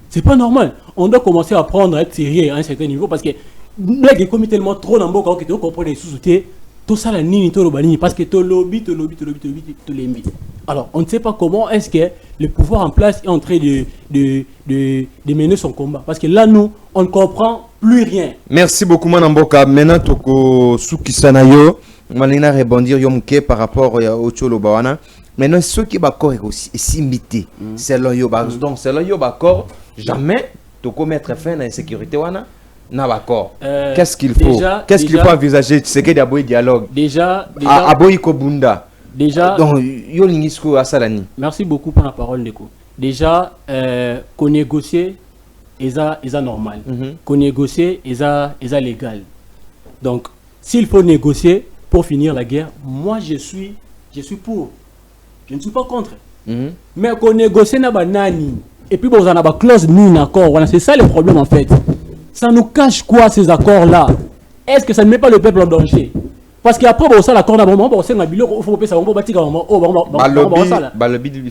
Speaker 5: C'est pas normal. On doit commencer à prendre à être sérieux à un certain niveau parce que blague est commis tellement trop dans beaucoup que tu comprends les sous-soutés. Tout ça la nini to lobani parce que to lobby to lembi. Alors, on ne sait pas comment est-ce que le pouvoir en place est en train de mener son combat. Parce que là, nous, on ne comprend plus rien.
Speaker 1: Merci beaucoup, Manamboka. Maintenant, Toko Soukisanayo, Malina rebondir Yomke par rapport au Tcholo Bawana. Maintenant, ceux qui bakor aussi, c'est imité. C'est là, donc, c'est là, bakor, jamais Toko mettre fin à l'insécurité. Qu'est-ce qu'il faut? Qu'est-ce qu'il faut envisager? C'est qu'il y a un dialogue.
Speaker 5: Déjà.
Speaker 1: Aboyi Kobunda.
Speaker 5: Déjà,
Speaker 1: donc,
Speaker 5: merci beaucoup pour la parole, Neko. Déjà, qu'on négocie, c'est normal. Qu'on négocie, c'est légal. Donc, s'il faut négocier pour finir la guerre, moi je suis pour. Je ne suis pas contre. Mais qu'on négocie, et puis, on a une clause non-accord. Voilà, c'est ça le problème en fait. Ça nous cache quoi ces accords-là? Est-ce que ça ne met pas le peuple en danger? Parce qu'après, on l'accord d'un moment, il faut que ça
Speaker 1: il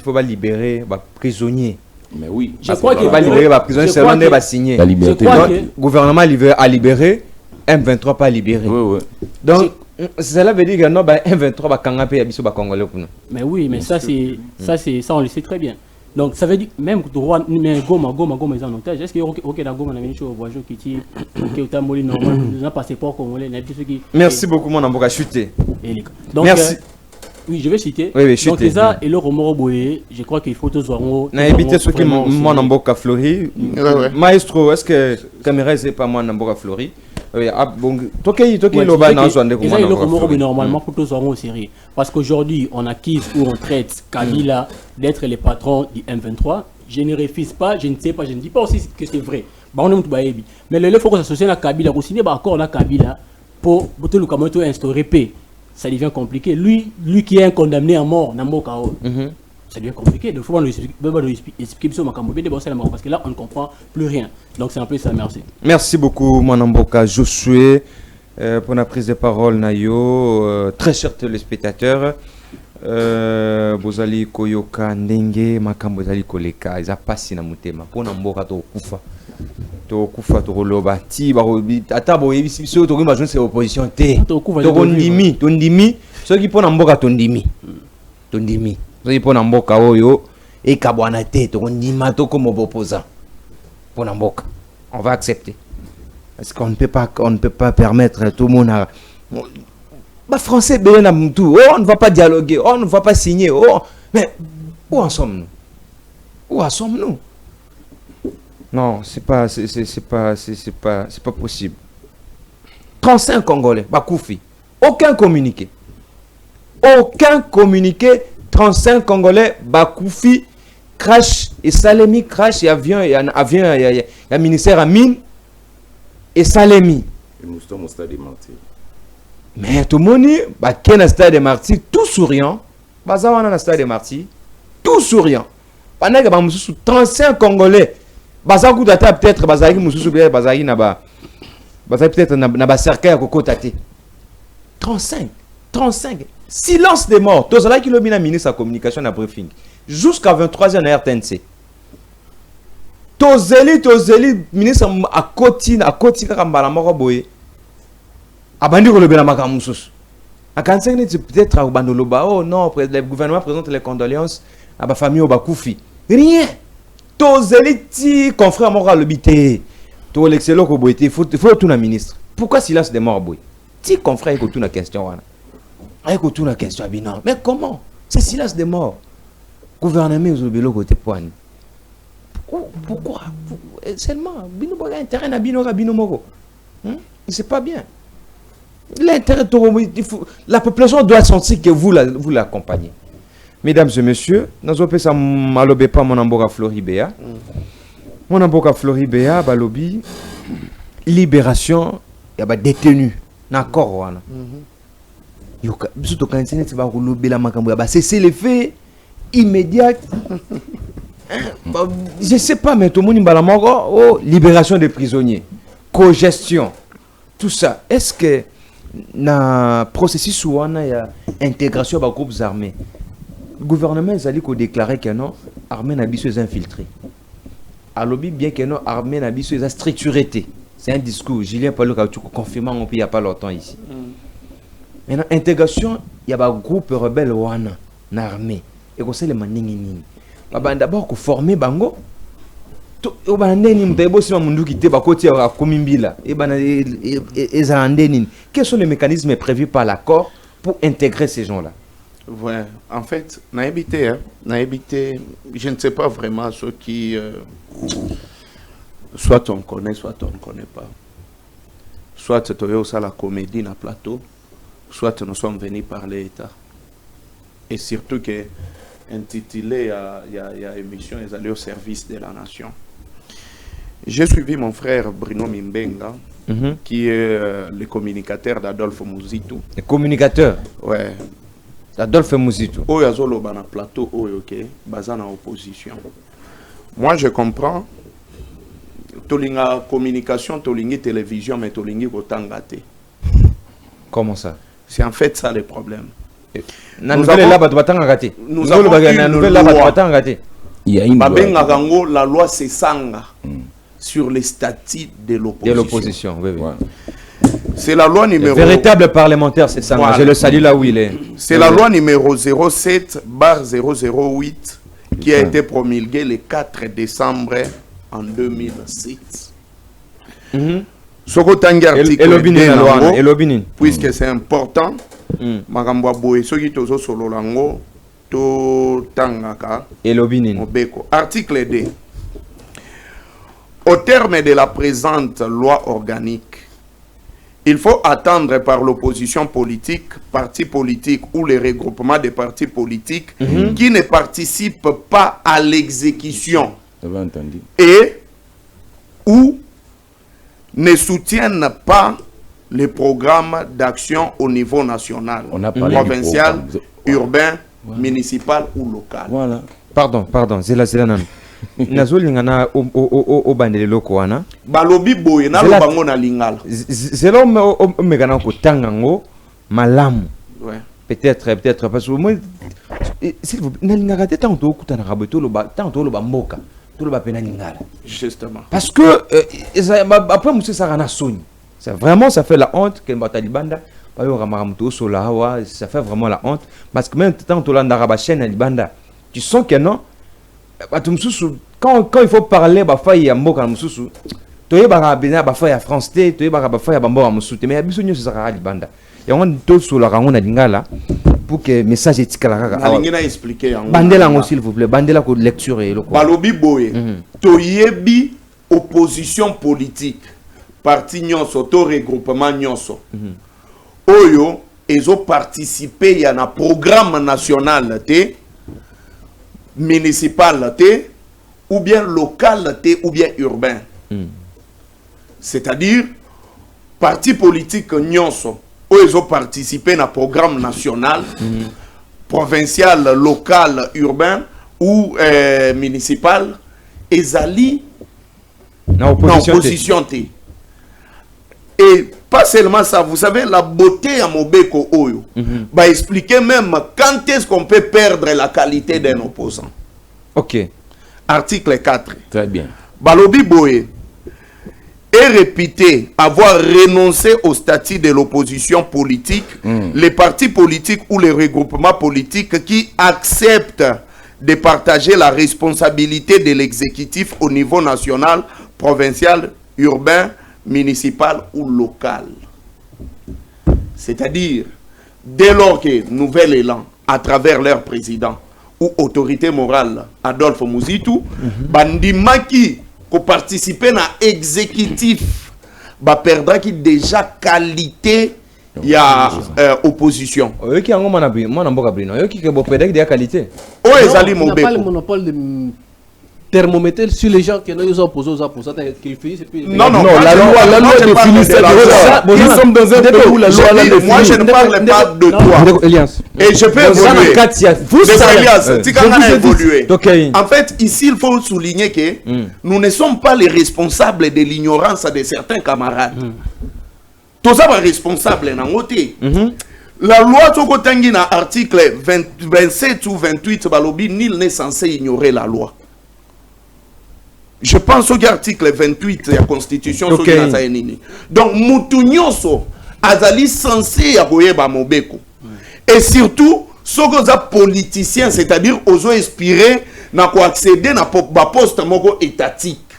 Speaker 1: faut libérer les prisonniers.
Speaker 4: Mais oui.
Speaker 1: Je crois qu'il va libérer les prisonniers, c'est l'on va signer.
Speaker 4: La liberté.
Speaker 1: Le gouvernement a libéré, M23 pas libéré.
Speaker 4: Oui.
Speaker 1: Donc, cela veut dire que non, M23 va cangaper les Congolais.
Speaker 5: Mais oui, mais ça, on le sait très bien. Donc ça veut dire même que Goma est en otage. Est-ce que OK dans Goma on a venu au voyage qui est moli normal, un passeport congolais,
Speaker 1: merci beaucoup mon amboka chuté.
Speaker 5: Donc
Speaker 1: merci.
Speaker 5: Oui, je vais citer.
Speaker 1: Oui,
Speaker 5: donc, ça, et le Romoroboé, je crois qu'il faut tous voir.
Speaker 1: On a évité ce qui moi Namboka Flori. Maestro, est-ce que caméra c'est pas moi Namboka Flori? Oui, bon, toqué le bas dans son
Speaker 5: découvert. Le Romoroboé normalement pour tous voir au série. Parce qu'aujourd'hui, on accuse ou on traite Kabila d'être le patron du M23. Je ne refuse pas, je ne sais pas, je ne dis pas aussi que c'est vrai. Mais le faut que ça s'associe à Kabila, aussi n'est pas encore à Kabila pour tout le Kamoto instaurer paix. Ça devient compliqué. Lui qui est un condamné à mort, Namokao, ça devient compliqué. Il faut expliquer parce que là, on ne comprend plus rien. Donc, c'est un peu ça. Merci.
Speaker 1: Merci beaucoup, Manamboka Josué, pour la prise de parole, Nayo. Très chers téléspectateurs, Bozali Koyoka Ndenge, Makambozali Koleka, ils ont passé dans mon thème. Pour Namboka Tokufa. Tokufa Toroloba, Tibarobi, Atabo, Ebiso, Torima, je sais, opposition T. Tondimi, ceux qui prennent en boca Tondimi. Tondimi, ceux qui prennent en boca Oyo, et Kabouanate, Tondima, comme opposant. Pour en boca. On va accepter. Parce qu'on ne peut pas permettre tout le monde à. Bah, français, on ne va pas dialoguer, on ne va pas signer. Mais où en sommes-nous? Où en sommes-nous? Non, c'est pas possible. 35 Congolais, Bakoufi. Aucun communiqué. 35 Congolais, Bakoufi, crash et Salemi, crash et avion, il y a ministère à mine et Salemi.
Speaker 4: Et nous sommes au stade des martyrs.
Speaker 1: Mais tout le monde, qui est au stade des martyrs, tout souriant. Bazawana au stade des martyrs, tout souriant. Pendant que 35 Congolais. Bazakou data peut-être bazaki mususu bazaki naba peut-être naba cercle à Koko Tate. 35 silence des morts. Tous là qui le mina ministre sa communication na briefing jusqu'à 23h na RTNC. Tozeli ministre à Koti kaka mbala moko boye. Abandi ko lobela maka mususu. A 45 minutes peut-être au bandoloba non, le gouvernement présente les condoléances à ba famille au Bakoufi. Rien. Tozeli confrère moral l'obité. To l'excellent ko boité, faut tout na ministre. Pourquoi silence des morts boy? Ti confrère ko tout na question wana. Ay ko tout na question binan. Mais comment? C'est silence des morts. Gouvernement uzobelo côté poigne. Pourquoi? Seulement bino ba intérêt na bino moko. C'est pas bien. L'intérêt la population doit sentir que vous l'accompagnez. Mesdames et messieurs, nous avons fait malobe pas mon amboka Floribéa. Mon amboka Floribéa, balobi, libération, il y a des détenus. D'accord, c'est l'effet immédiat. Je ne sais pas, mais tout le monde libération des prisonniers, cogestion, tout ça. Est-ce que dans le processus où il y a intégration des groupes armés, le gouvernement a déclaré que non, l'armée n'a pas infiltré. Alors, bien que non, l'armée n'a pas structuré. C'est un discours. Julien Paulo a confirmé il n'y a pas longtemps ici. Maintenant, intégration, il y a des groupes rebelles dans l'armée. Et qu'on sait les maningini. D'abord, qu'on forme bango. Quels sont les mécanismes prévus par l'accord pour intégrer ces gens-là?
Speaker 2: Ouais, en fait, je ne sais pas vraiment ceux qui... soit on connaît, soit on ne connaît pas. Soit c'est aussi la comédie dans le plateau, soit nous sommes venus par l'État. Et surtout que intitulé, il y a émission, ils allaient au service de la nation. J'ai suivi mon frère Bruno Mimbenga, qui est le communicateur d'Adolphe Muzitu.
Speaker 1: Le communicateur?
Speaker 2: Ouais.
Speaker 1: Adolphe Muzitu.
Speaker 2: Oyo azolo bana plateau oyo ke baza na opposition. Moi je comprends tolinga communication, tolingi télévision mais tolingi kotanga te.
Speaker 1: Comment ça?
Speaker 2: C'est en fait ça le problème.
Speaker 1: Nous avons la
Speaker 2: loi Sesanga sur les statuts de l'opposition.
Speaker 1: Oui, oui. Ouais.
Speaker 2: C'est la loi numéro...
Speaker 1: Le véritable parlementaire, c'est ça. Voilà. Je le salue là où il est.
Speaker 2: C'est la loi numéro 07/008 qui a été promulguée le 4 décembre en 2006. Puisque c'est important, makambo boye soki tozo solo lango to tangaka Mobeko. Article 2. Au terme de la présente loi organique, il faut attendre par l'opposition politique, partis politiques ou les regroupements de partis politiques qui ne participent pas à l'exécution et ou ne soutiennent pas les programmes d'action au niveau national, provincial, urbain, municipal ou local.
Speaker 1: Voilà. Pardon, c'est là. Nazolingana o bandele lokoana
Speaker 2: balobi boye na lobango na lingala
Speaker 1: zelo o megana ko tangango malamu peut-être parce que moi s'il vous plaît nalingaka te tant to kutana rabeto lo ba tant to lo ba mboka to lo ba pena lingala
Speaker 2: justement
Speaker 1: parce que après monsieur sarana soni c'est vraiment ça fait la honte que Batalibanda bayo ramaramto solawa ça fait vraiment la honte parce que même tant to landa ba chaîne libanda tu sens que non. Quand il faut parler il y a mboka mususu to yeba bina bafa ya France te to yeba bafa ya bambo mususu mais biso nyoso saka libanda ya on to solo rango na lingala pour que message etikala kaka
Speaker 2: alingina expliquer yango
Speaker 1: bandela ngo s'il vous plaît bandela ko lecture et loko
Speaker 2: balobi boye to yebi opposition politique parti nyonso to regroupement nyonso oyo ezo participer ya na programme national te municipal té ou bien local té ou bien urbain. C'est-à-dire parti politique nyonso où ils ont participé à un programme national, provincial, local, urbain ou municipal et ali
Speaker 1: na opposition té.
Speaker 2: Et pas seulement ça, vous savez, la beauté à Mobeko Oyo va expliquer même quand est-ce qu'on peut perdre la qualité d'un opposant.
Speaker 1: Ok.
Speaker 2: Article 4.
Speaker 4: Très bien.
Speaker 2: Balobi Boye est réputé avoir renoncé au statut de l'opposition politique, les partis politiques ou les regroupements politiques qui acceptent de partager la responsabilité de l'exécutif au niveau national, provincial, urbain, municipal ou local. C'est-à-dire, dès lors que Nouvel Élan, à travers leur président ou autorité morale, Adolphe Mouzitou, bandimaki ko participer à l'exécutif, perdra qui déjà qualité il y a opposition.
Speaker 1: Oyo ki yango mwana mboka brino. Oyo ki ke bo pedek de qualité.
Speaker 2: O ezali
Speaker 3: Mobeko. On n'a pas le monopole de thermomètre sur les gens qui nous opposent aux opposants qu'ils finissent.
Speaker 2: Non,
Speaker 4: la loi définit ça. Nous sommes dans un pays où la loi la définit.
Speaker 2: Moi, je ne parle pas de toi. Et je peux évoluer. En fait, ici, il faut souligner que nous ne sommes pas les responsables de l'ignorance de certains camarades. Tous les responsables dans côté. La loi Tokotangi na article 27 ou 28 balobi, nul n'est censé ignorer la loi. Je pense au article 28 de la Constitution. Donc, Moutounyoso azali censé aboyeba Mobeko. Et surtout, sogoza politicien, c'est-à-dire ozo inspiré na ko accéder na poste moko étatique.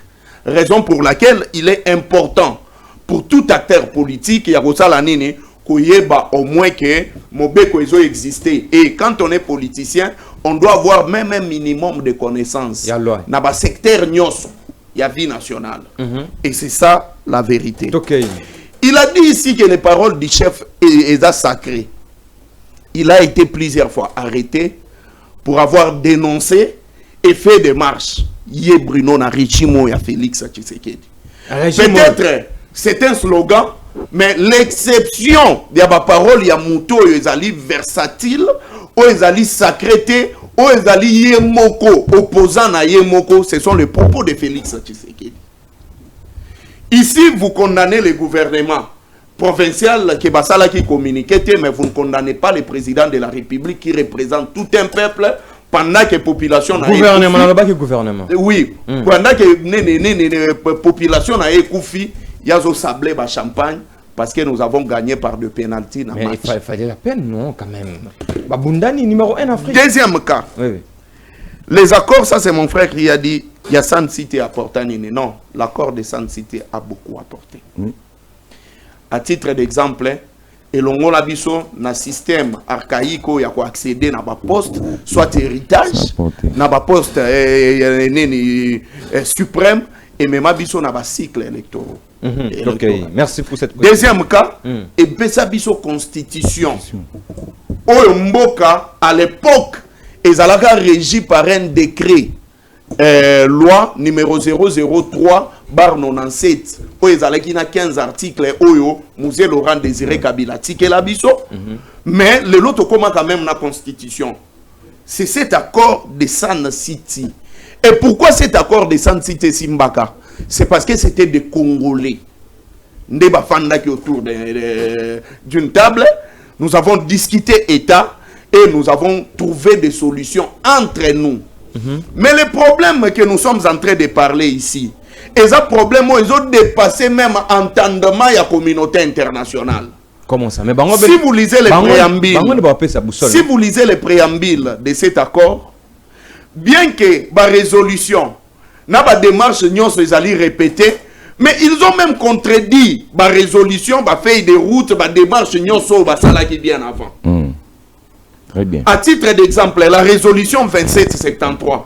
Speaker 2: Raison pour laquelle il est important pour tout acteur politique ya kosala nini koyeba au moins que Mobeko ezo exister. Et quand on est politicien, on doit avoir même un minimum de connaissances. Dans le secteur nyonso, il y a vie nationale. Et c'est ça la vérité. Il a dit ici que les paroles du chef est sacrées. Il a été plusieurs fois arrêté pour avoir dénoncé et fait des marches. Yé Bruno na Richimo ya Félix Tshisekedi. Peut-être c'est un slogan, mais l'exception de la parole ya Mouto ezali versatile, ou ezali sacré, ou ezali yemoko, opposant à yemoko, ce sont les propos de Félix Tshisekedi. Ici, vous condamnez le gouvernement provincial qui communique, mais vous ne condamnez pas le président de la République qui représente tout un peuple pendant que la population a
Speaker 1: gouvernement.
Speaker 2: Oui, pendant que la population a écoufi, il y a sablé ba champagne parce que nous avons gagné par deux pénaltys.
Speaker 1: Mais il fallait la peine, non, quand même. Babundani numéro 1 en Afrique.
Speaker 2: Deuxième cas. Oui. Les accords, ça c'est mon frère qui a dit, il y a San City à porter. Non, l'accord de San City a beaucoup apporté. À titre d'exemple, et l'on a biso na système archaïque où il y a quoi accéder na ba poste soit héritage na ba poste suprême et même biso na ba cycle électoral.
Speaker 1: Ok, merci pour cette
Speaker 2: deuxième cas et besa biso constitution oyo mboka à l'époque ezalaka régi par un décret loi numéro 003/97 oyo ezalaki na 15 articles oyo Musée Laurent Désiré Kabila tikela biso mais le lot okoma quand même na constitution. C'est cet accord de San City. Et pourquoi cet accord de San City Simbaka? C'est parce que c'était des Congolais. Ndeba fandaki autour d'une table, nous avons discuté État et nous avons trouvé des solutions entre nous. Mais le problème que nous sommes en train de parler ici, et ce problème, ils ont dépassé même entendement de la communauté internationale.
Speaker 1: Comment ça? Mais
Speaker 2: si vous lisez les préambules, si vous lisez les préambules de cet accord, bien que la résolution, la démarche, ils allaient répéter, mais ils ont même contredit la résolution, la feuille de route, la démarche, qui bien avant.
Speaker 4: Très bien.
Speaker 2: À titre d'exemple, la résolution 2773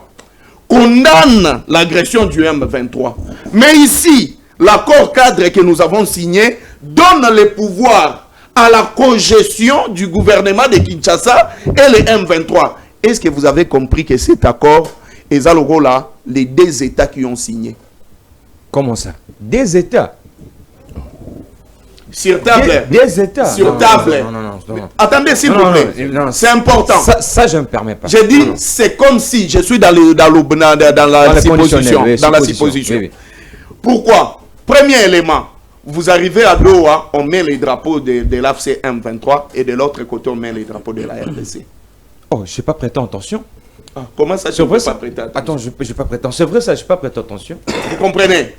Speaker 2: condamne l'agression du M23. Mais ici, l'accord cadre que nous avons signé donne le pouvoir à la cogestion du gouvernement de Kinshasa et le M23. Est-ce que vous avez compris que cet accord est à là les deux États qui ont signé?
Speaker 1: Comment ça? Des États?
Speaker 2: Sur table.
Speaker 1: Des États.
Speaker 2: Sur table.
Speaker 1: Non.
Speaker 2: Attendez, s'il vous plaît. C'est important.
Speaker 1: Ça, je ne me permets pas.
Speaker 2: J'ai dit, c'est comme si je suis dans la supposition. Dans la supposition. Oui. Pourquoi? Premier élément, vous arrivez à Doha, on met les drapeaux de l'AFC M23 et de l'autre côté, on met les drapeaux de la RDC.
Speaker 1: Oh, je n'ai pas prêté attention.
Speaker 2: Ah, comment ça,
Speaker 1: je n'ai pas prêté attention? Attends, je n'ai pas prêté attention. C'est vrai ça, je n'ai pas prêté attention.
Speaker 2: Vous comprenez?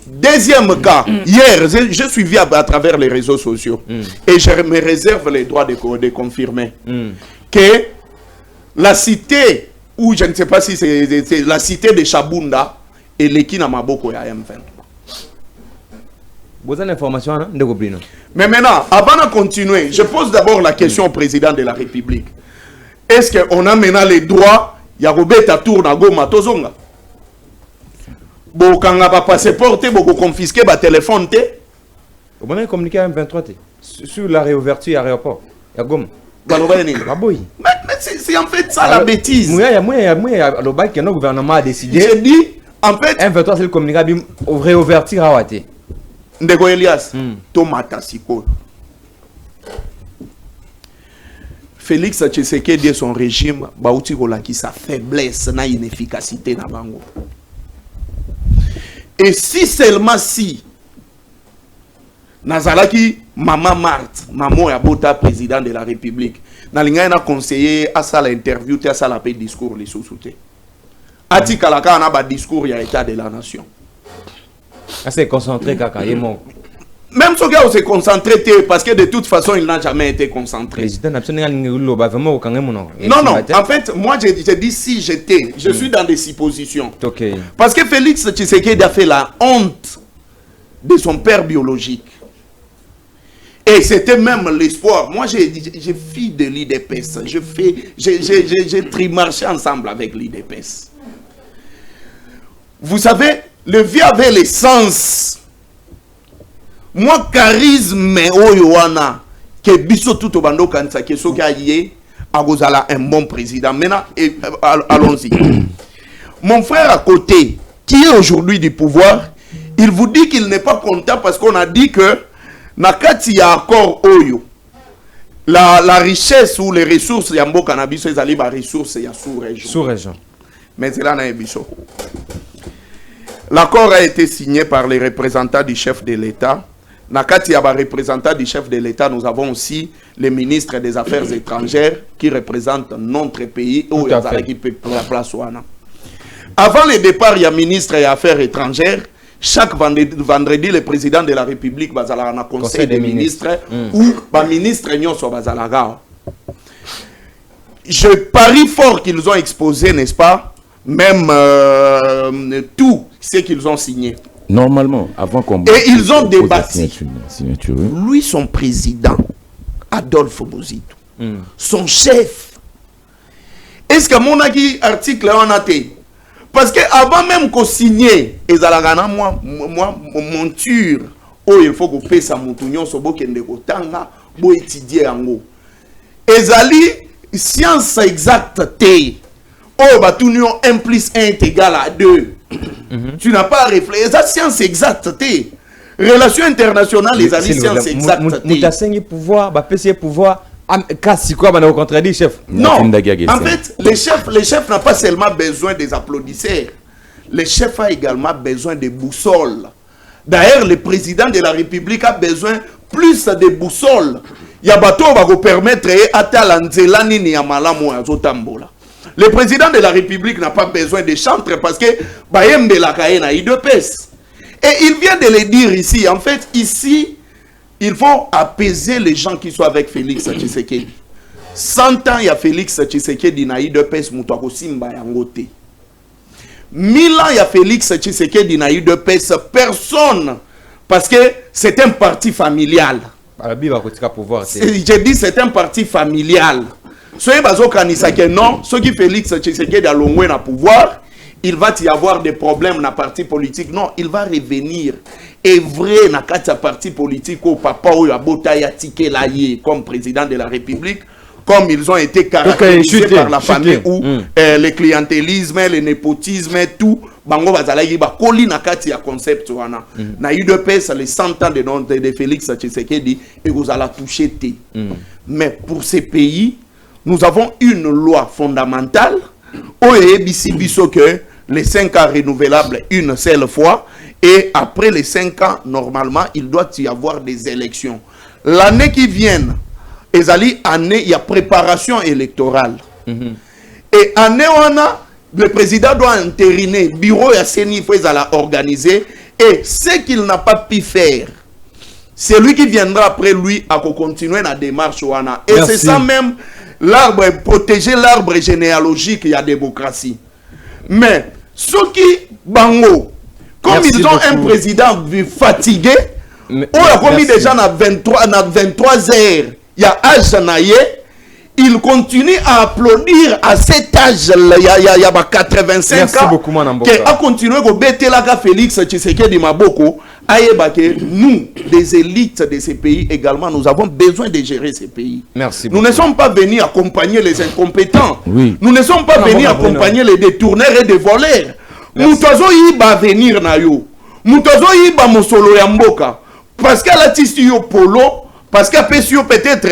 Speaker 2: Deuxième cas, hier, je suivi à travers les réseaux sociaux et je me réserve les droits de confirmer que la cité, ou je ne sais pas si c'est la cité de Chabunda, et l'équipe Maboko à M23.
Speaker 1: Vous avez l'information, hein?
Speaker 2: Mais maintenant, avant de continuer, je pose d'abord la question au président de la République. Est-ce qu'on a maintenant les droits, Yarobeta Tourna Goma Tozonga? Quand on a passeport, on a confisqué le téléphone.
Speaker 1: On a communiqué à M23 sur la réouverture à l'aéroport.
Speaker 2: Mais c'est en fait ça la bêtise.
Speaker 1: Le gouvernement a décidé.
Speaker 2: J'ai dit, en fait,
Speaker 1: M23 c'est le communiqué à réouverture à Wate.
Speaker 2: Ndeko Elias, Tomata Siko. Félix Tshisekedi et son régime, Baouti Rolaki, sa faiblesse, na inefficacité na bango. Et si seulement si Nazalaki, Maman Marthe, Maman Yabota, président de la République, Nalinga a conseillé à ça l'interview, à ça la paix discours, les sous-soutés. Ati Kalaka a un discours, il y a l'état de la nation.
Speaker 1: C'est concentré, Kaka,
Speaker 2: même ce gars s'est concentré parce que de toute façon il n'a jamais été concentré. Non, en fait, moi j'ai dit si j'étais, je suis dans des suppositions.
Speaker 1: Okay.
Speaker 2: Parce que Félix Tshisekedi a fait la honte de son père biologique. Et c'était même l'espoir. Moi j'ai fait de l'IDPS, j'ai trimarché ensemble avec l'IDPS. Vous savez, le vieux avait l'essence. Moi, charisme, oyoana, que biso tout au bando kansa, que so gaillé, agozala un bon président. Maintenant, allons-y. Mon frère à côté, qui est aujourd'hui du pouvoir, il vous dit qu'il n'est pas content parce qu'on a dit que nakati ya accord oyo, la richesse ou les ressources ya mbo cannabis, ils allaient les ressources ya sous-région.
Speaker 1: Sous-région.
Speaker 2: Mais c'est là na ebiso. L'accord a été signé par les représentants du chef de l'État. Nakati Yaba, représentant du chef de l'État, nous avons aussi les ministres des Affaires étrangères qui représentent notre pays. Avant le départ, il y a ministre des Affaires étrangères. Chaque vendredi, le président de la République va à un conseil des ministres ou le ministre Bazalaga. Je parie fort qu'ils ont exposé, n'est-ce pas, même tout ce qu'ils ont signé.
Speaker 4: Normalement, avant qu'on...
Speaker 2: Et ils ont débattu.
Speaker 4: Signature.
Speaker 2: Lui, son président, Adolphe Bozito, son chef. Est-ce que mon article en a été? Parce que avant même qu'on signe, moi, monture, il faut qu'on paye sa monture, so bo kende ko tanga, bo étudier ango. Ezali science exacte T. Oh, bah, tout nous 1 plus 1 est égal à 2. Tu n'as pas réfléchi. C'est science exacte T. Relations internationales, les amis, science exacte T.
Speaker 1: Moutasengi pouvoir, bah, PC pouvoir. Kasi quoi, bah, au contraire, chef.
Speaker 2: Non, en fait, les chefs n'ont pas seulement besoin des applaudisseurs. Les chefs ont également besoin des boussoles. D'ailleurs, le président de la République a besoin plus de boussoles. Il y a bateau va vous permettre le président de la République n'a pas besoin de chantres parce que Bayem de la Kaena il de pèse. Et il vient de le dire ici. En fait, ici, il faut apaiser les gens qui sont avec Félix Tshisekedi. 100 ans, il y a Félix Tshisekedi na de pèse Moutouako Simba Yangote. 1000 ans, il y a Félix Tshisekedi na de pèse personne. Parce que c'est un parti familial. J'ai dit c'est un parti familial. Soyez bazo kanisa que non, ceux qui Félix Tshisekedi a l'ongoué na pouvoir, il va y avoir des problèmes dans le parti politique. Non, il va revenir. Et vrai, dans le parti politique, au papa ou à Botaya Tike Laye comme président de la République, comme ils ont été caractérisés par la famille où le clientélisme, le népotisme, tout, bango bazalayi ba koli na kati ya concept wana. Na UDPS les 100 ans de Félix Tshisekedi et vous allez toucher T. Mais pour ces pays, nous avons une loi fondamentale où que les 5 ans renouvelables une seule fois et après les 5 ans, normalement, il doit y avoir des élections. L'année qui vient, année, il y a préparation électorale. Et année on a, le président doit entériner, bureau et CENI organiser et ce qu'il n'a pas pu faire, c'est lui qui viendra après lui à continuer la démarche. Et c'est ça même. L'arbre, protéger l'arbre généalogique, il y a démocratie. Mais ceux qui, bango, comme ils ont un président fatigué, on a commis déjà à 23 heures, il y a âge naïe, il continue à applaudir à cet âge-là, il y a 85 ans, qui a continué à bêter la Félix Tshisekedi Maboko. Nous, les élites de ces pays également, nous avons besoin de gérer ces pays.
Speaker 1: Merci
Speaker 2: nous ne sommes pas venus accompagner les incompétents. Oui. Nous ne sommes pas venus accompagner les détourneurs et les voleurs. Nous devons venir na yo. Nous devons mosolo ya mboka. Parce qu'elle a tissu yo polo, parce qu'elle a peut-être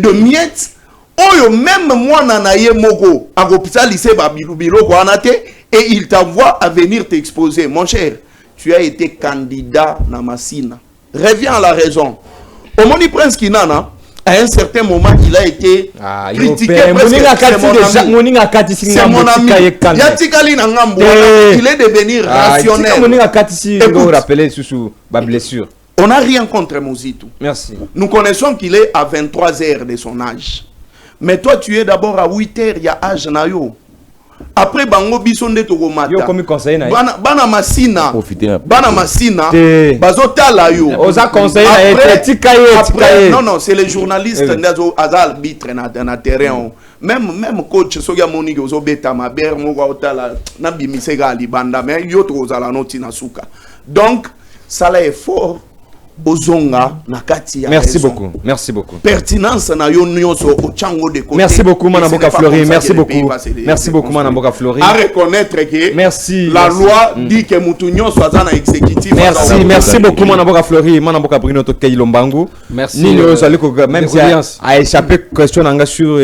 Speaker 2: de miettes. Oyo même moi nanaye mogo à l'hôpital lycée babilubilo kwanate et il t'envoie à venir t'exposer, mon cher. Tu as été candidat na Massina. Reviens à la raison. Au Moni Prince Kinana, à un certain moment, il a été critiqué. C'est mon ami. Il est devenu rationnel. On n'a rien contre Mozito.
Speaker 1: Merci.
Speaker 2: Nous connaissons qu'il est à 23 heures de son âge. Mais toi, tu es d'abord à 8 heures, il y a âge nayo. Après bango bisonde tokomata
Speaker 1: yo komi conseiller na
Speaker 2: bana masina bazotala yo
Speaker 1: oza conseiller na été tikaye
Speaker 2: non c'est les journalistes ndazo azal arbitre na terrain même coach soga monique ozo beta maber moko otala na bimisega libanda mais yo tozala noti na suka donc ça là est fort Ozonga nakati ya
Speaker 1: merci beaucoup
Speaker 2: pertinence na yo nyonso ochango de côté
Speaker 1: merci beaucoup Manamboka Fleury merci beaucoup Manamboka Fleury
Speaker 2: à reconnaître que la loi dit que mutu nyonso azana exécutif
Speaker 1: merci beaucoup Manamboka Fleury Manamboka Bruno to Keilombangu
Speaker 3: merci
Speaker 1: ni le sali ko même si a échappé question nanga sur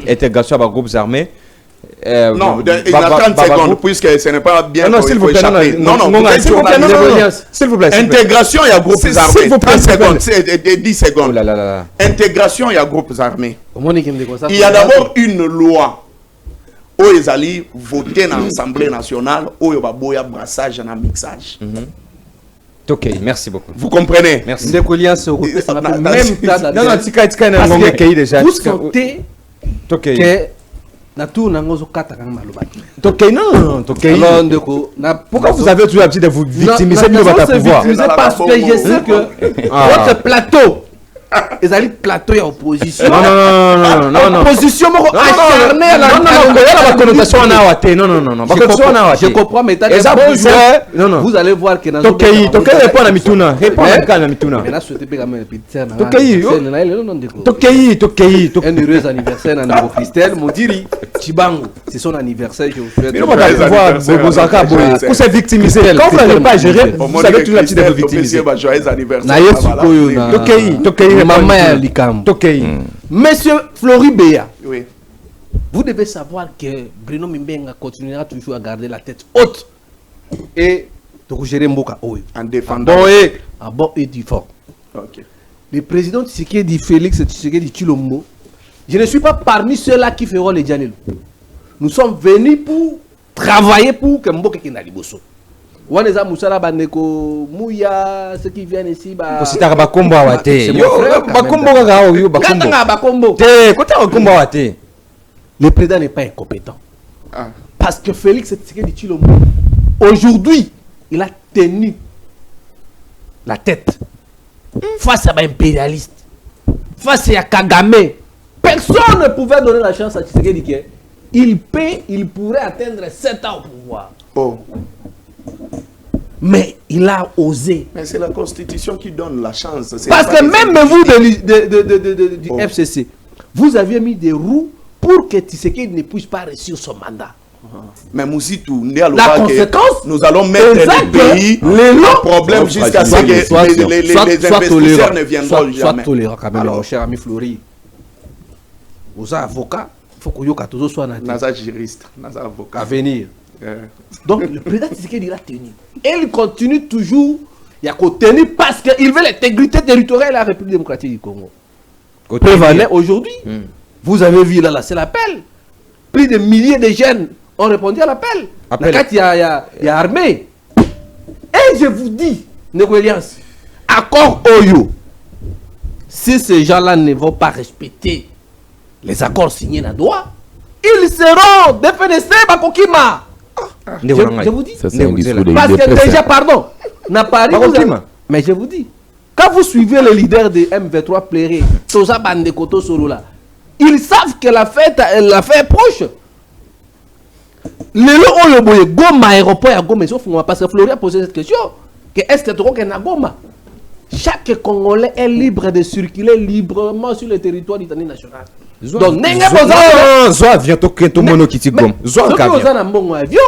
Speaker 1: intégration par groupes armés.
Speaker 2: Non, il y a 30 secondes, puisque ce n'est pas bien.
Speaker 1: Non, s'il vous plaît, s'il vous plaît.
Speaker 2: Intégration, il y a groupes armés. 30 secondes, 10 secondes. Intégration, il y a groupes armés. Il y a d'abord une loi où ils allaient voter dans l'Assemblée nationale, où il y a un brassage et un mixage.
Speaker 1: Ok, merci beaucoup.
Speaker 2: Vous comprenez?
Speaker 1: Merci. Pourquoi vous avez toujours l'habitude de vous victimiser de votre pouvoir?
Speaker 3: Parce que je sais que votre plateau, ils allaient plateau et opposition.
Speaker 1: Non.
Speaker 3: Opposition acharnée à la
Speaker 1: connotation.
Speaker 3: Je comprends, mais vous allez voir que un heureux anniversaire à Nabo Christelle, Moudiri, Chibango, c'est son anniversaire, je vous souhaite.
Speaker 1: Vous êtes victimisé. Quand vous n'avez pas géré, vous savez toujours l'habitude de vous victimiser.
Speaker 2: Joyeux anniversaire.
Speaker 3: Monsieur Flori Béa, vous devez savoir que Bruno Mimbenga continuera toujours à garder la tête haute et de gérer Mboka
Speaker 2: en défendant
Speaker 3: en bon et du fort. Le président Tshisekedi Félix Tshisekedi Tshilombo, je ne suis pas parmi ceux-là qui feront les Djanel. Nous sommes venus pour travailler pour que Mboka Kina Liboso. Waneza Moussala Bandeko Mouya, ceux qui viennent ici,
Speaker 1: c'est
Speaker 3: le président n'est pas incompétent. Parce que Félix Tshisekedi Tshilombo, aujourd'hui, il a tenu la tête face à l'impérialiste, face à Kagame. Personne ne pouvait donner la chance à Tshisekedi qu'il pourrait atteindre 7 ans au pouvoir. Mais il a osé.
Speaker 2: Mais c'est la constitution qui donne la chance.
Speaker 3: Parce que même vous du FCC, vous aviez mis des roues pour que Tshisekedi ne puisse pas réussir son mandat.
Speaker 2: Mais Moussitou,
Speaker 3: la conséquence,
Speaker 2: nous allons mettre le pays en problème jusqu'à ce que les investisseurs ne viendront jamais.
Speaker 3: Soit tolérant quand même, mon cher ami Flori. Vous êtes avocat, il faut que vous soyez
Speaker 2: juriste, avocat.
Speaker 3: À venir. Donc le président Tshisekedi il a tenu. Et il continue toujours à tenir parce qu'il veut l'intégrité territoriale de la République démocratique du Congo. Prévalait aujourd'hui. Vous avez vu là, c'est l'appel. Plus de milliers de jeunes ont répondu à l'appel. Il y a armée. Et je vous dis, Négoéliance, accord Oyo, si ces gens-là ne vont pas respecter les accords signés à Doha, ils seront défenestrés par Kokima. Je vous dis. Parce que déjà, pardon, n'a pas mais je vous dis, quand vous suivez le leader de M23 Pléré, Toza Bandekoto Solola, ils savent que la fête est proche. Le lot où Goma aéroport à Goma, parce que Flori a posé cette question, que est-ce que tu crois qu'il y a Goma? Chaque Congolais est libre de circuler librement sur le territoire d'Italie nationale. Donc,
Speaker 1: Zoa vient toquer tout le monde qui Goma. Zoa
Speaker 3: vient. Zoa na mon avion,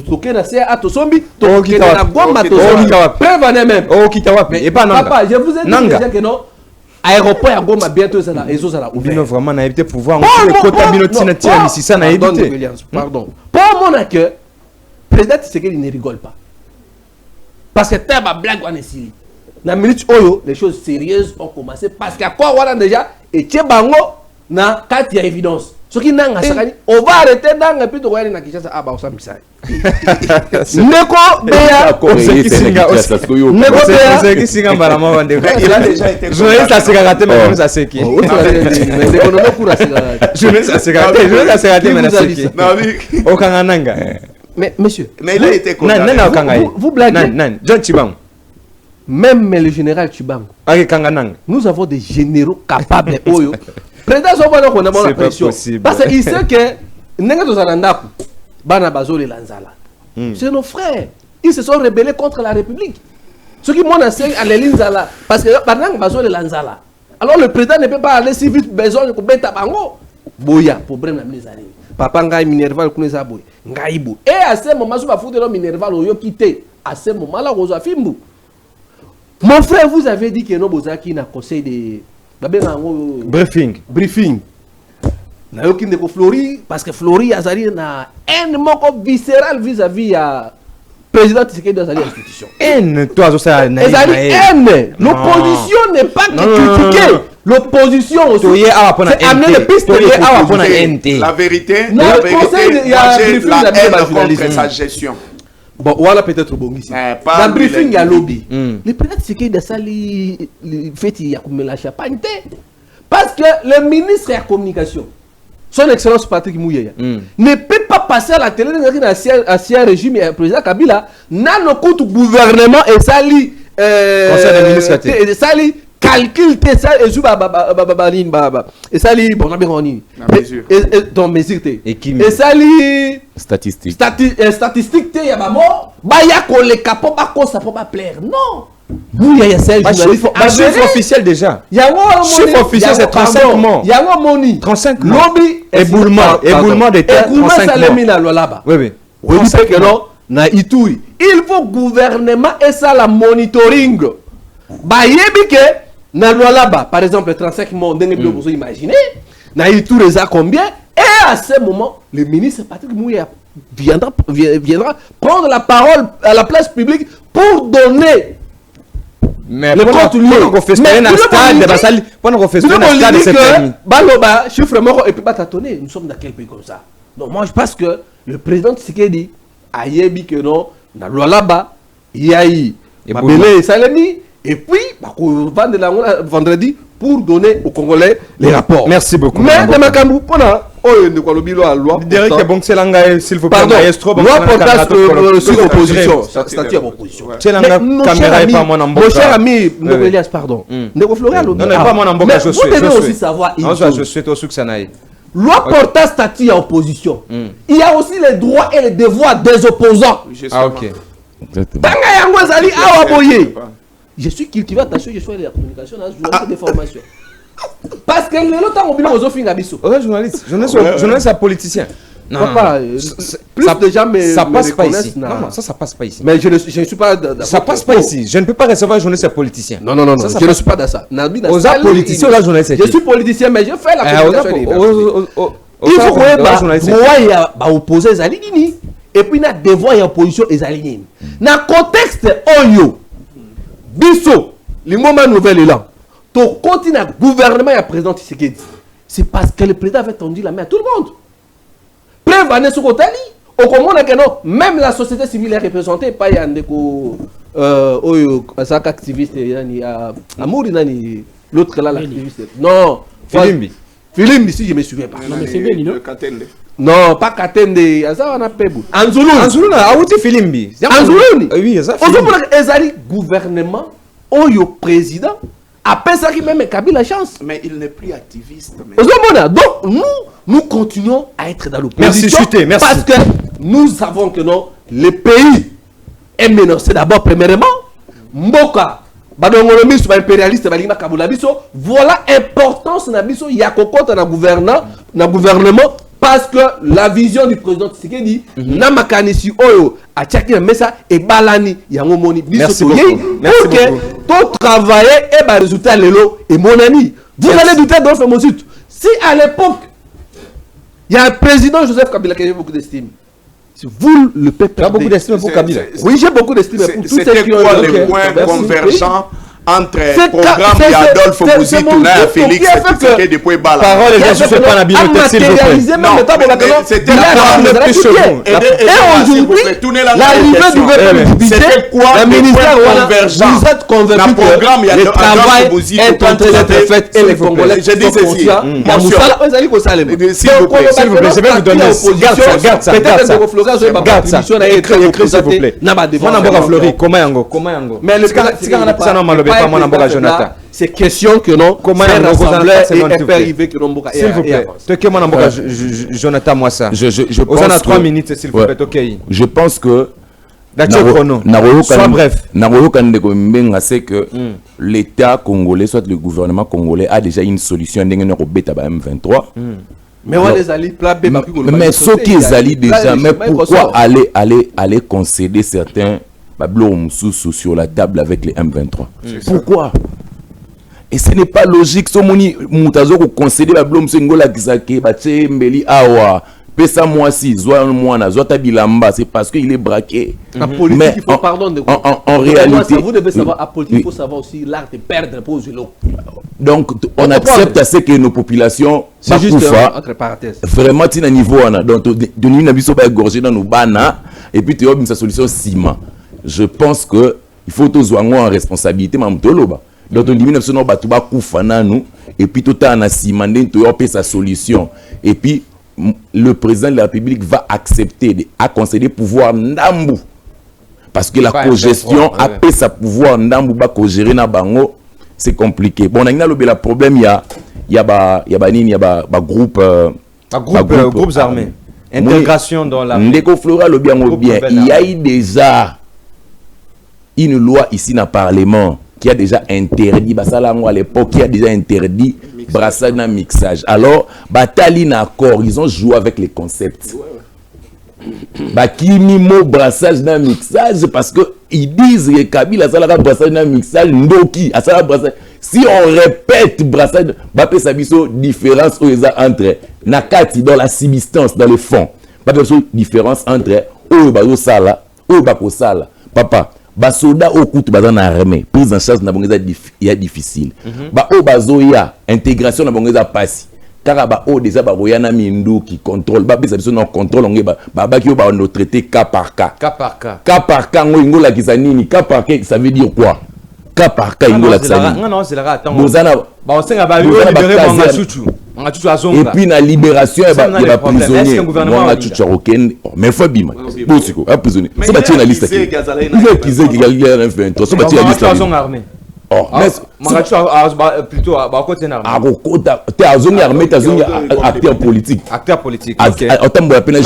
Speaker 3: toquer na CA to sombi, toquer na Goma to sombi. Prévenez même. Papa, je vous ai dit déjà que non. Aéroport à Goma bientôt ça là, et ça là ouvert.
Speaker 1: Vraiment na éviter pouvoir le quota binotina tina ici ça na éviter.
Speaker 3: Pardon. Pour mon accueil, président Tshisekedi ne rigole pas. Parce que taba blague on est ici. Dans minute oyo, les choses sérieuses ont commencé parce qu'à quoi voilà déjà et Tchebango na carte ya évidence. Ce qui n'a pas on va arrêter dans et puis to na Kinshasa ah ba osam bisai. Neko Béa
Speaker 1: c'est qui singa malama vande. Il a déjà été journaliste à Ségarate mais ça c'est qui.
Speaker 3: Mais monsieur,
Speaker 2: mais il a été condamné.
Speaker 3: Vous blaguez.
Speaker 1: John Chibango.
Speaker 3: Même le général Chibango. Nous avons des généraux capables. Président Zobano qu'on a bonne pression. Parce qu'il sait que c'est nos frères. Ils se sont rebellés contre la République. Ceux qui m'ont enseigné à l'Elinzala. Parce que alors le président ne peut pas aller si vite besoin de mettre à Bango. Boya, problème à mes années. Papa Ngai Minerval Kuneza Boy. Ngaïbou. Et à ce moment, je vais foutre le Minerval au Yokite. À ce moment-là, Rosa Fimbu. Mon frère, vous avez dit que Nobozaki n'a conseil de. Briefing. Na yoki ndeko Flori parce que Flori azali na haine moko viscérale vis-à-vis à président Tshisekedi azali institution.
Speaker 1: Haine toi ça na
Speaker 3: haine. L'opposition n'est pas critiquée. L'opposition aussi c'est amener les pistes de
Speaker 2: la vérité.
Speaker 3: Il y a
Speaker 2: la haine contre sa gestion.
Speaker 3: Bon, voilà peut-être bon ici. Dans le briefing, il y a lobby. Le président Tshisekedi fait il y a comme la champagne. Parce que le ministre de la communication, son excellence Patrick Mouyeya, ne peut pas passer à la télé dans l'ancien régime et président Kabila, n'a le coup de gouvernement et ça lit
Speaker 1: conseil des ministres
Speaker 3: et ça lit calcul ça et ça lit bon dans mesure et ça lit
Speaker 4: statistique
Speaker 3: statistique il y a mort bah il y a qu'on les capable pas qu'on ça peut pas plaire non. Il y a
Speaker 1: chiffre officiel déjà.
Speaker 3: Il y a un
Speaker 1: chiffre officiel, c'est 35 mois.
Speaker 3: Il y a un moni.
Speaker 1: 35 mois.
Speaker 3: Lobby.
Speaker 1: Éboulement des terres. 35 mois.
Speaker 3: Oui. Il faut gouvernement et ça la monitoring. Bah yébike na là-bas. Par exemple 35 mois. Vous imaginez. Na Ituri les a combien? Et à ce moment, le ministre Patrick Mouyeya viendra prendre la parole à la place publique pour donner.
Speaker 1: Mais le compte lié, on fait un stade, on fait un stade de cette famille.
Speaker 3: Baloba, chiffre mort et puis pas tâtonner. Nous sommes dans quel pays comme ça? Donc moi je pense que le président Tshisekedi a dit que non, dans le là-bas, il y a eu Mabele et Salemi et puis vendredi pour donner aux Congolais les rapports.
Speaker 1: Merci beaucoup.
Speaker 3: Mais de Makambu, pendant
Speaker 1: Derek et Bonselanga, s'il vous plaît,
Speaker 3: maestro, loi portage sur opposition, statut à opposition. Mon cher ami, Elias, pardon.
Speaker 1: Non, pas mon amboka, je suis.
Speaker 3: Vous devez aussi savoir.
Speaker 1: Je suis au Suksanaï.
Speaker 3: Loi portage statut à opposition. Il y a aussi les droits et les devoirs des opposants.
Speaker 1: Ah, ok.
Speaker 3: Je suis cultivé, attention, je suis à la communication, journaliste de formation. Parce que le temps où on a fait un biseau.
Speaker 1: Journaliste à politicien. Non,
Speaker 3: plus de gens
Speaker 1: ça passe pas ici. Non, ça passe pas ici.
Speaker 3: Mais je ne suis pas.
Speaker 1: Ça passe pas ici. Je ne peux pas recevoir un journaliste à politicien.
Speaker 3: Non, je ne suis pas dans ça.
Speaker 1: Aux arts politiciens, la journaliste.
Speaker 3: Je suis politicien, mais je fais la communication. Il faut que les opposés les alignent. Et puis, il y a des voix et opposition les alignent. Dans le contexte, Oyo, Bisso, le moment nouvel est là. Ton continent, gouvernement et le président Tshisekedi, c'est parce que le président avait tendu la main à tout le monde. Prévenez ce côté-là. Au Congo, même la société civile est représentée par Yandeko, activiste, Amour, l'autre là, l'activiste. Non, Filimbi, si je ne me souviens pas.
Speaker 5: Non, mais c'est bien, non?
Speaker 3: Non, pas Katende, ça on a pebou.
Speaker 1: Anzulou, Aouti Filimbi.
Speaker 3: Anzulou,
Speaker 1: oui, ça.
Speaker 3: Ezali gouvernement, Oyo président. Après ça, il même Kabila la chance.
Speaker 2: Mais il n'est plus activiste.
Speaker 3: Donc, nous continuons à être dans l'opposition.
Speaker 1: Merci.
Speaker 3: Parce que nous savons que non, le pays est menacé d'abord, premièrement. Mboka, Badongolomi, sur impérialiste, voilà l'importance de Yakokota dans le gouvernement. Parce que la vision du président Tshisekedi, Namakanisi Oyo, a tchaki messa et balani yangomoni.
Speaker 1: Merci beaucoup.
Speaker 3: Pour que tout travailler et le résultat lelo et mon ami. Vous allez douter dans ce moment. Si à l'époque, il y a un président Joseph Kabila qui a beaucoup d'estime. Si vous le peuple.
Speaker 1: Tu as beaucoup d'estime pour Kabila?
Speaker 3: Oui, j'ai beaucoup d'estime pour tous ceux qui ont
Speaker 2: les points convergents entre le programme d'Adolphe Mouzitou et Félix Tshisekedi depuis Bala.
Speaker 1: Parole, je ne suis pas la bibliothèque, s'il vous plaît.
Speaker 2: Non, c'était la
Speaker 1: parole le plus second.
Speaker 3: Et aujourd'hui, l'arrivée du gouvernement,
Speaker 2: c'était quoi
Speaker 3: le ministère convergent. Vous êtes convaincu que le travail est en train d'être fait et les Congolais
Speaker 2: je dis ceci.
Speaker 1: S'il vous plaît, je vais vous donner. Garde ça. Écris, s'il vous plaît. Comment mais le cas,
Speaker 3: c'est question que non. Comment
Speaker 1: s'il vous plaît. Jonathan Mwassa.
Speaker 4: Je pense
Speaker 1: que 3 minutes s'il vous plaît. OK.
Speaker 4: Je pense que
Speaker 1: sois bref.
Speaker 4: C'est que l'État congolais, soit le gouvernement congolais, a déjà une solution M23. Mais ce qu'ils allaient déjà, mais pourquoi aller concéder certains sur la table avec les M23? Pourquoi? Et ce n'est pas logique. Ce moni mutazo ko concéder la blom sengola kisake bache mbeli awa pesa moisi zoa mwana zota bilamba, c'est parce qu'il est braqué.
Speaker 3: En politique, il faut pardon de
Speaker 4: en réalité,
Speaker 3: vous devez savoir à politique, il faut savoir aussi l'art de perdre pour l'eau.
Speaker 4: Donc on accepte à ce que nos populations
Speaker 3: c'est juste entre parenthèses.
Speaker 4: Vraiment à niveau donc de nous n'abisso pas égorger dans nos bana et puis tu as une solution ciment. Je pense que il faut tous en responsabilité mamtoloba. Donc on dit 1900 batuba kufana nous et puis tout en assimandé tu as sa solution et puis le président de la République va accepter à concéder pouvoir ndambu parce que la cogestion a fait sa pouvoir ndambu ba ko gérer na bango c'est compliqué. Bon, on a le problème il y a groupe
Speaker 1: groupes armés. Intégration dans la
Speaker 4: Ndeko Flora le bien il y a eu déjà une loi ici dans le Parlement qui a déjà interdit à l'époque qui a déjà interdit brassage dans mixage. Alors Batali n'a accord, ils ont joué avec les concepts. Bakini mo brassage dans mixage parce que ils disent que Kabila a brassage dans mixage ndoki a brassage. Si on répète brassage bapé sabiso différence entre nakati dans la substance dans le fond. Pas de différence entre bazo sala bako sala papa basoda okutu baza na armée prise en charge na bongeza ya difficile ba bazo ya intégration na bongeza passe car déjà royana mindu qui contrôle ba bisa biso non contrôle on ba ki ba on traité cas par cas ngola kizanini cas par cas ça veut dire quoi cas par cas ngola kizanini
Speaker 1: non c'est la attends
Speaker 4: bozana
Speaker 1: ba on senga ba libérer
Speaker 4: et puis la libération il y a prisonnier moi chuchu roken mais faut bima bosiko a prisonnier c'est pas la liste qui c'est qui a fait so ba la liste
Speaker 1: oh mais plutôt à côté na
Speaker 4: t'es acteur politique OK autant moi peine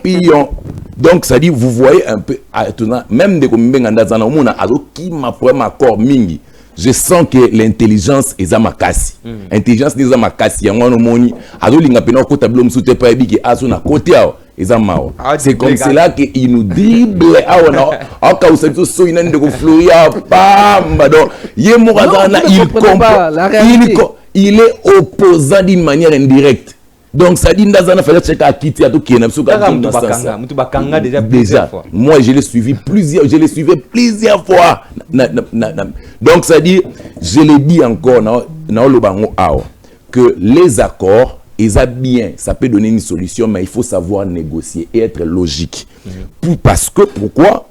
Speaker 4: pion donc ça dit vous voyez un peu même de comme benga zana mona azo ki ma problème accord mingi je sens que l'intelligence est à ma casse intelligence des à ma casse yango no moni azo linga pena ko tableau msute pa ebiki azo na côté c'est comme cela qu'il nous dribble ka usabiso so ina ndeko Floria pamba donc ye morazana il est opposant d'une manière indirecte. Donc ça dit ndazana fallait checker à quitter à tout qui est déjà moi je l'ai suivi plusieurs fois donc ça dit je l'ai dit encore na le bango que les accords ils a bien ça peut donner une solution mais il faut savoir négocier et être logique parce que pourquoi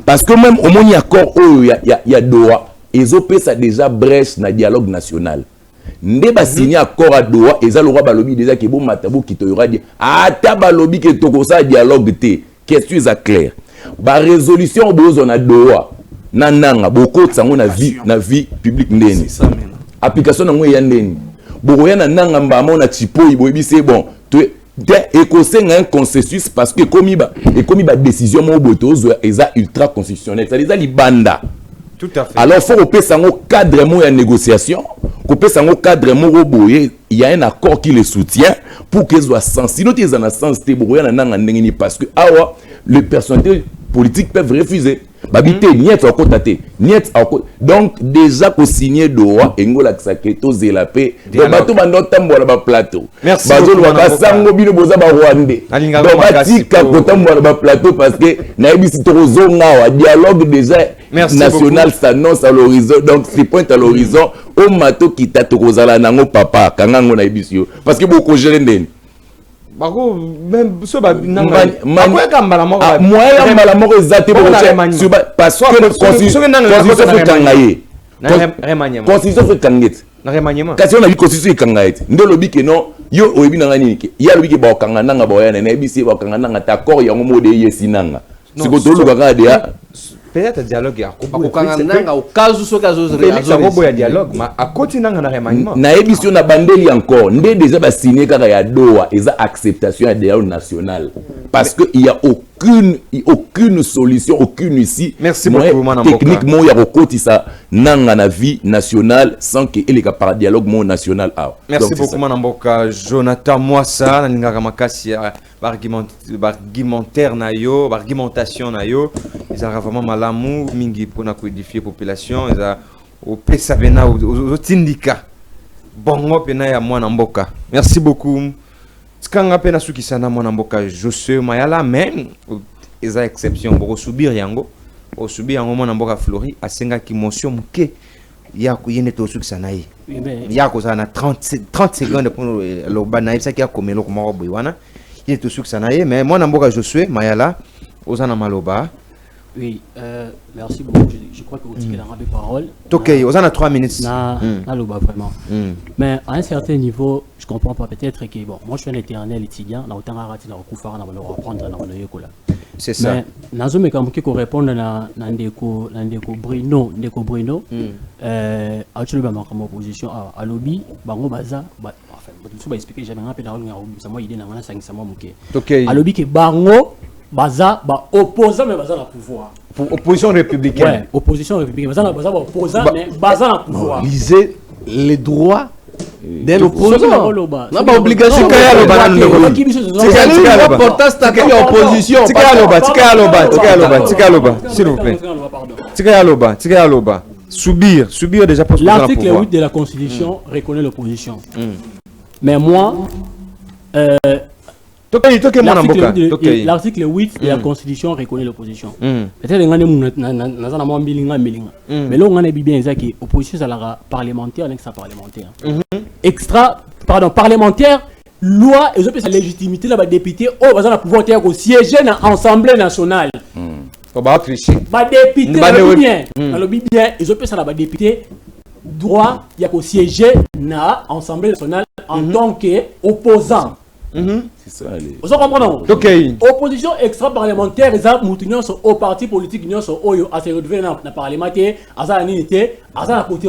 Speaker 4: parce que même au moins accord il y a Doha ils ont ça déjà brèche na dialogue national. Nde ba signé accord à Doha et ça le roi balobi déjà que bon matabu qui te aura dit ata balobi que to ko ça dialogue té question est clair ba résolution besoin na Doha nananga boko tsango na vie publique ndeni application na ngwe ya ndeni boko ya nanga mbama na tipo ibobi c'est bon et qu'on un consensus parce que comme ba décision mo boto eza ultra constitutionnel ça les libanda.
Speaker 1: Tout à fait.
Speaker 4: Alors, il faut que un cadre de négociation, un cadre de il y a un accord qui le soutient pour qu'ils soient sens. Sinon, ils ont un sens, parce que les personnalités politiques peuvent refuser. Donc, déjà, pour signer Doha, et nous avons signé la paix. Merci
Speaker 1: merci
Speaker 4: national s'annonce à l'horizon donc c'est pointe à l'horizon au mato qui t'a tozala nango papa kangango na ebisio parce que beaucoup gérer ndeni
Speaker 1: bako même so ba nanga
Speaker 4: moya mbala moko ezate parce que constitution fait kangaye constitution fait kangete
Speaker 1: na remaniement
Speaker 4: kasi on a vu constitution kangayete ndo lobi ke non yo oyebi nanga nini ke ya lobi ke ba kanga nanga ba yana na ebisi ba kanga nanga ta accord yango mode yesi nanga siko to luka dia
Speaker 1: peut-être dialogue ya
Speaker 3: kokanga au cas où so kazo
Speaker 1: ya dialogue ma a continanga na remaniement
Speaker 4: na émission na bandeli encore ndé déjà ba signé kaka ya Doha et ça acceptation ya dialogue national parce que il y a aucune solution aucune ici.
Speaker 1: Merci beaucoup Manamboka
Speaker 4: techniquement il y a rekotisa nanga na vie nationale sans que il y ait par dialogue mon national
Speaker 1: merci beaucoup Manamboka Jonathan Mwassa na ngaka makasi argumentaire na yo argumentation na yo ils ont vraiment malamu mingi pona ko édifier population ils a au pesa bena au tindika bongo pena ya Manamboka merci beaucoup skanga pena suki sana Manamboka José Mayala même ils a exception pour subir yango au subir yango Manamboka Flori asenga ki motion muke ya ko yene to suki sana yi ya ko sana 30 secondes pour le banaïf ça qui a comme le ko boywana il est tout suki sana yi mais Manamboka José Mayala ozana maloba
Speaker 5: Oui, merci beaucoup. Je crois que vous avez la parole.
Speaker 1: Ok, vous en avez 3 minutes.
Speaker 5: Vraiment. Mais à un certain niveau, je ne comprends pas. Peut-être que, bon, moi je suis un éternel étudiant, je suis reprendre.
Speaker 1: C'est ça.
Speaker 5: Mais je vais répondre à Ndeko Bruno. Actuellement, ma opposition à lobby, enfin, je vais expliquer, j'avais un peu de à lobby que Bango, Baza, opposant, mais Baza le pouvoir.
Speaker 1: Pour opposition républicaine.
Speaker 5: Ouais, opposition républicaine. Baza opposant, mais Baza le pouvoir.
Speaker 3: Lisez les droits d'un opposant.
Speaker 5: Non,
Speaker 3: pas obligation.
Speaker 1: C'est
Speaker 3: important statut opposition.
Speaker 1: S'il vous plaît. Subir déjà pour
Speaker 5: l'article 8 de la Constitution reconnaît l'opposition. Mais moi, l'article 8 de la Constitution reconnaît l'opposition. Peut-être que mais là, on a bien que l'opposition sera parlementaire, extra-parlementaire. Parlementaire, loi, et sa légitimité, là, député, on va pouvoir siéger dans l'Assemblée nationale. Député, bien, ils ont ça député, droit, il y a siéger dans l'Assemblée nationale en tant qu'opposant.
Speaker 4: C'est ça,
Speaker 5: vous comprenez? Opposition extra-parlementaire, ils ont au parti politique, ils ont à se retrouver dans le parlementaire, à sa unité, à sa côté.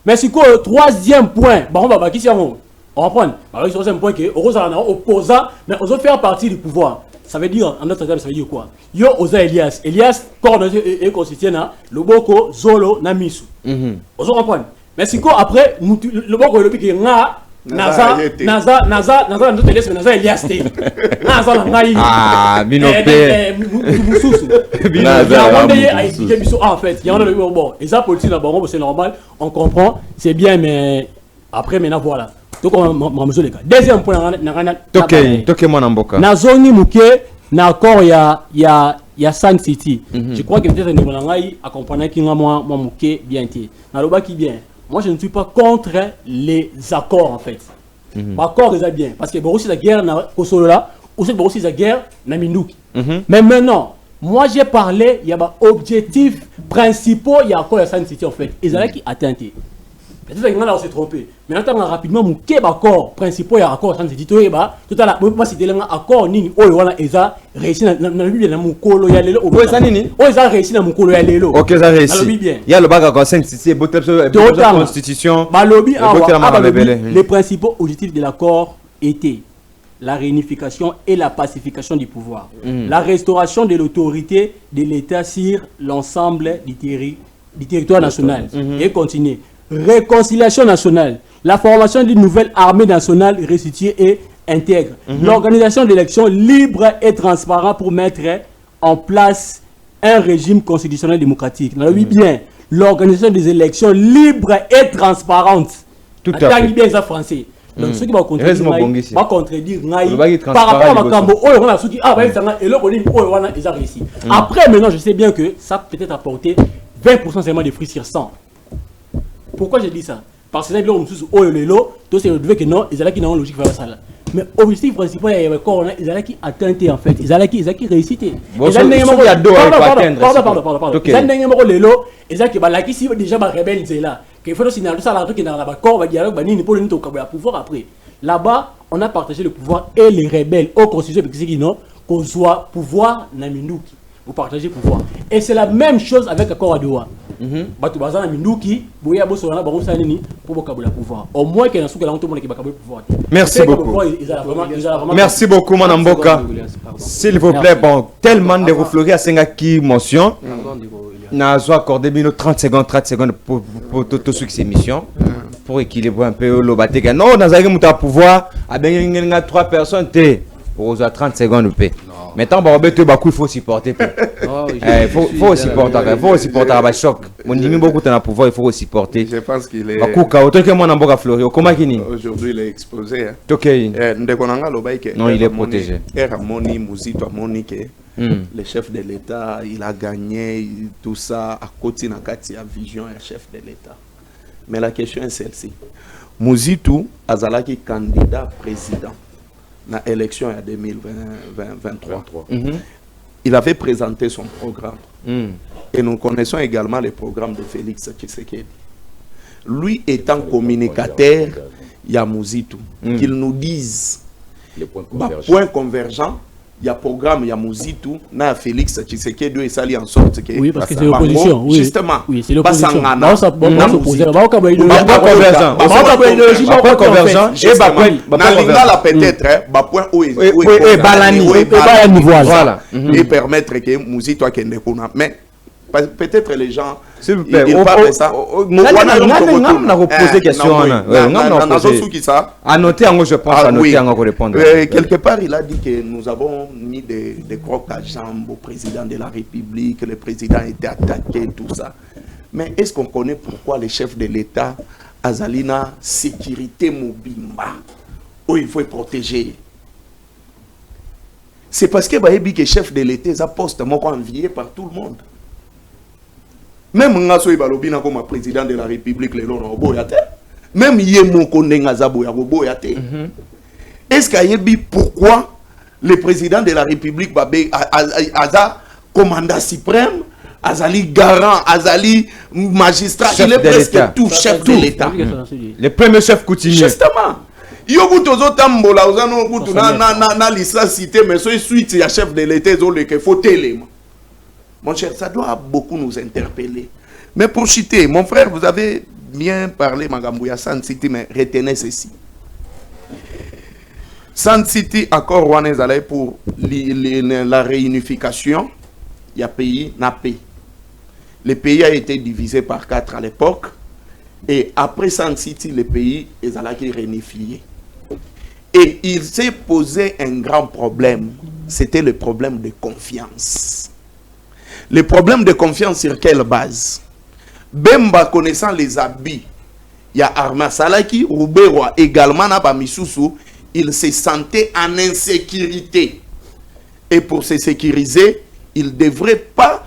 Speaker 5: Mais c'est quoi le troisième point? On va qui on reprend. Le troisième point que opposant, mais on veut faire partie du pouvoir. Ça veut dire, en d'autres termes, ça veut dire quoi? Yo osa Elias. Elias, coordonné et constitué na Loboko, Zolo, Namisu. On reprend. Mais c'est quoi après? Loboko et Lobiki, Naza, Elias.
Speaker 1: Ah, Binopé.
Speaker 5: En fait, il y en a bon, et ça, politique, c'est normal, on comprend, c'est bien, mais après, maintenant, voilà. Donc, on les gars. Deuxième point, na zone Mouké, na accord, il y a 5 City. Je crois que peut-être que nous accompagner qui moi Mouké bien été. Na loba qui bien. Moi, je ne suis pas contre les accords en fait. Accords, c'est bien. Parce que bon, aussi la guerre na Kosolo là, aussi la guerre na Minduki. Mais maintenant, moi j'ai parlé, il y a des objectifs principaux, il y a encore la 5 City en fait. Ils ont qui atteint. Peut-être qu'on s'est trompé. Mais maintenant, rapidement, mon accord principal, il y a accord sans City. Tout à l'heure, moi, c'était l'accord nini. Oh, voilà, ils ont réussi dans le but de mon colo. Il y a les lots. Oh, ils ont réussi dans mon colo. Il y a les lots.
Speaker 1: Ok, ils ont réussi. Il y a le bac à 5 City, la constitution.
Speaker 5: Les principaux objectifs de l'accord étaient la réunification et la pacification du pouvoir, la restauration de l'autorité de l'État sur l'ensemble du territoire national. Et continuer. Réconciliation nationale, la formation d'une nouvelle armée nationale restituée et intègre, l'organisation d'élections libres et transparentes pour mettre en place un régime constitutionnel démocratique. Bien, l'organisation des élections libres et transparentes.
Speaker 1: Tout à fait.
Speaker 5: Bien ça français. Donc ceux qui vont contredire par rapport à Makambo, ils ont réussi. Après, maintenant, je sais bien que ça peut être apporté 20% seulement de fruits sur 100. Pourquoi j'ai dit ça? Parce que les gens qui ont dit que non, ils ont une logique vers ça. Mais l'objectif principal, ils ont qui atteint en fait. Ils ont qui réussi. Ils ont qui déjà rebelle là. Il faut aussi ça qui dans la corps va dialogue pour le pouvoir après. Là-bas, on a partagé le pouvoir et les rebelles au constitution qu'on soit pouvoir na Minduki. Vous partagez le pouvoir. Et c'est la même chose avec l'accord à Doha.
Speaker 1: Merci beaucoup. Merci beaucoup, mon Mboka. S'il vous plaît, bon, tellement de refleurir à Sengaki motion. Nous accordé 30 secondes pour toute cette émission. Pour équilibrer un peu le bâtiment. Non, nous avons pouvoir. Il y a 3 personnes. Pour 30 secondes. Maintenant, il faut supporter. Il faut supporter. Il faut supporter le choc. Mon ami beaucoup de pouvoir, il faut supporter.
Speaker 2: Je pense qu'il est.
Speaker 1: Aujourd'hui,
Speaker 2: il est exposé.
Speaker 1: Non, il est protégé.
Speaker 2: Le chef de l'État, il a gagné tout ça à côté de la vision du chef de l'État. Mais la question est celle-ci. Mouzitou Azalaki candidat président. Dans l'élection en 2023. il avait présenté son programme. Et nous connaissons également les programmes de Félix Tshisekedi. Lui étant communicateur, il y a Mouzitou, qu'il nous dise les points convergents. Il y a programme, il y a Mouzitou, na Félix Tshisekedi et ça en sorte que
Speaker 5: oui, parce que c'est l'opposition. Oui.
Speaker 2: Justement.
Speaker 5: Oui, c'est l'opposition.
Speaker 2: Et permettre que Mouzitou akende kuna. Mais peut-être les gens
Speaker 1: s'il vous plaît, il parle de ça. On a posé question. Annoter, je pense, annoter, on va répondre.
Speaker 2: Quelque part, il a dit que nous avons mis des crocs à jambes au président de la République, le président a été attaqué, tout ça. Mais est-ce qu'on connaît pourquoi les chefs de l'État, Azalina, sécurité mobimba, où il faut protéger? C'est parce que les chefs de l'État, ils poste envié par tout le monde. Même Ngaso Ibalobina comme président de la République, même Yemo Kondengazabo Yaboyate. Est-ce qu'il y a pourquoi le président de la République Aza, commandant suprême, Azali garant, Azali magistrat, il est presque tout chef de l'État.
Speaker 1: Le premier chef coutumier.
Speaker 2: Justement. Yobu tozo tambola ozano kutu na lisa cité mais so suite ya chef de l'État zo le que faut télément. Mon cher, ça doit beaucoup nous interpeller. Mais pour citer, mon frère, vous avez bien parlé, Magambouya, San City, mais retenez ceci. San City, accord Rwanda pour la réunification, il y a pays, n'a pays. Le pays a été divisé par 4 à l'époque. Et après San City, le pays est réunifié. Et il s'est posé un grand problème. C'était le problème de confiance. Le problème de confiance sur quelle base? Bemba connaissant les habits, il y a Arma Salaki, Rouberoa également, il se sentait en insécurité. Et pour se sécuriser, il ne devrait pas.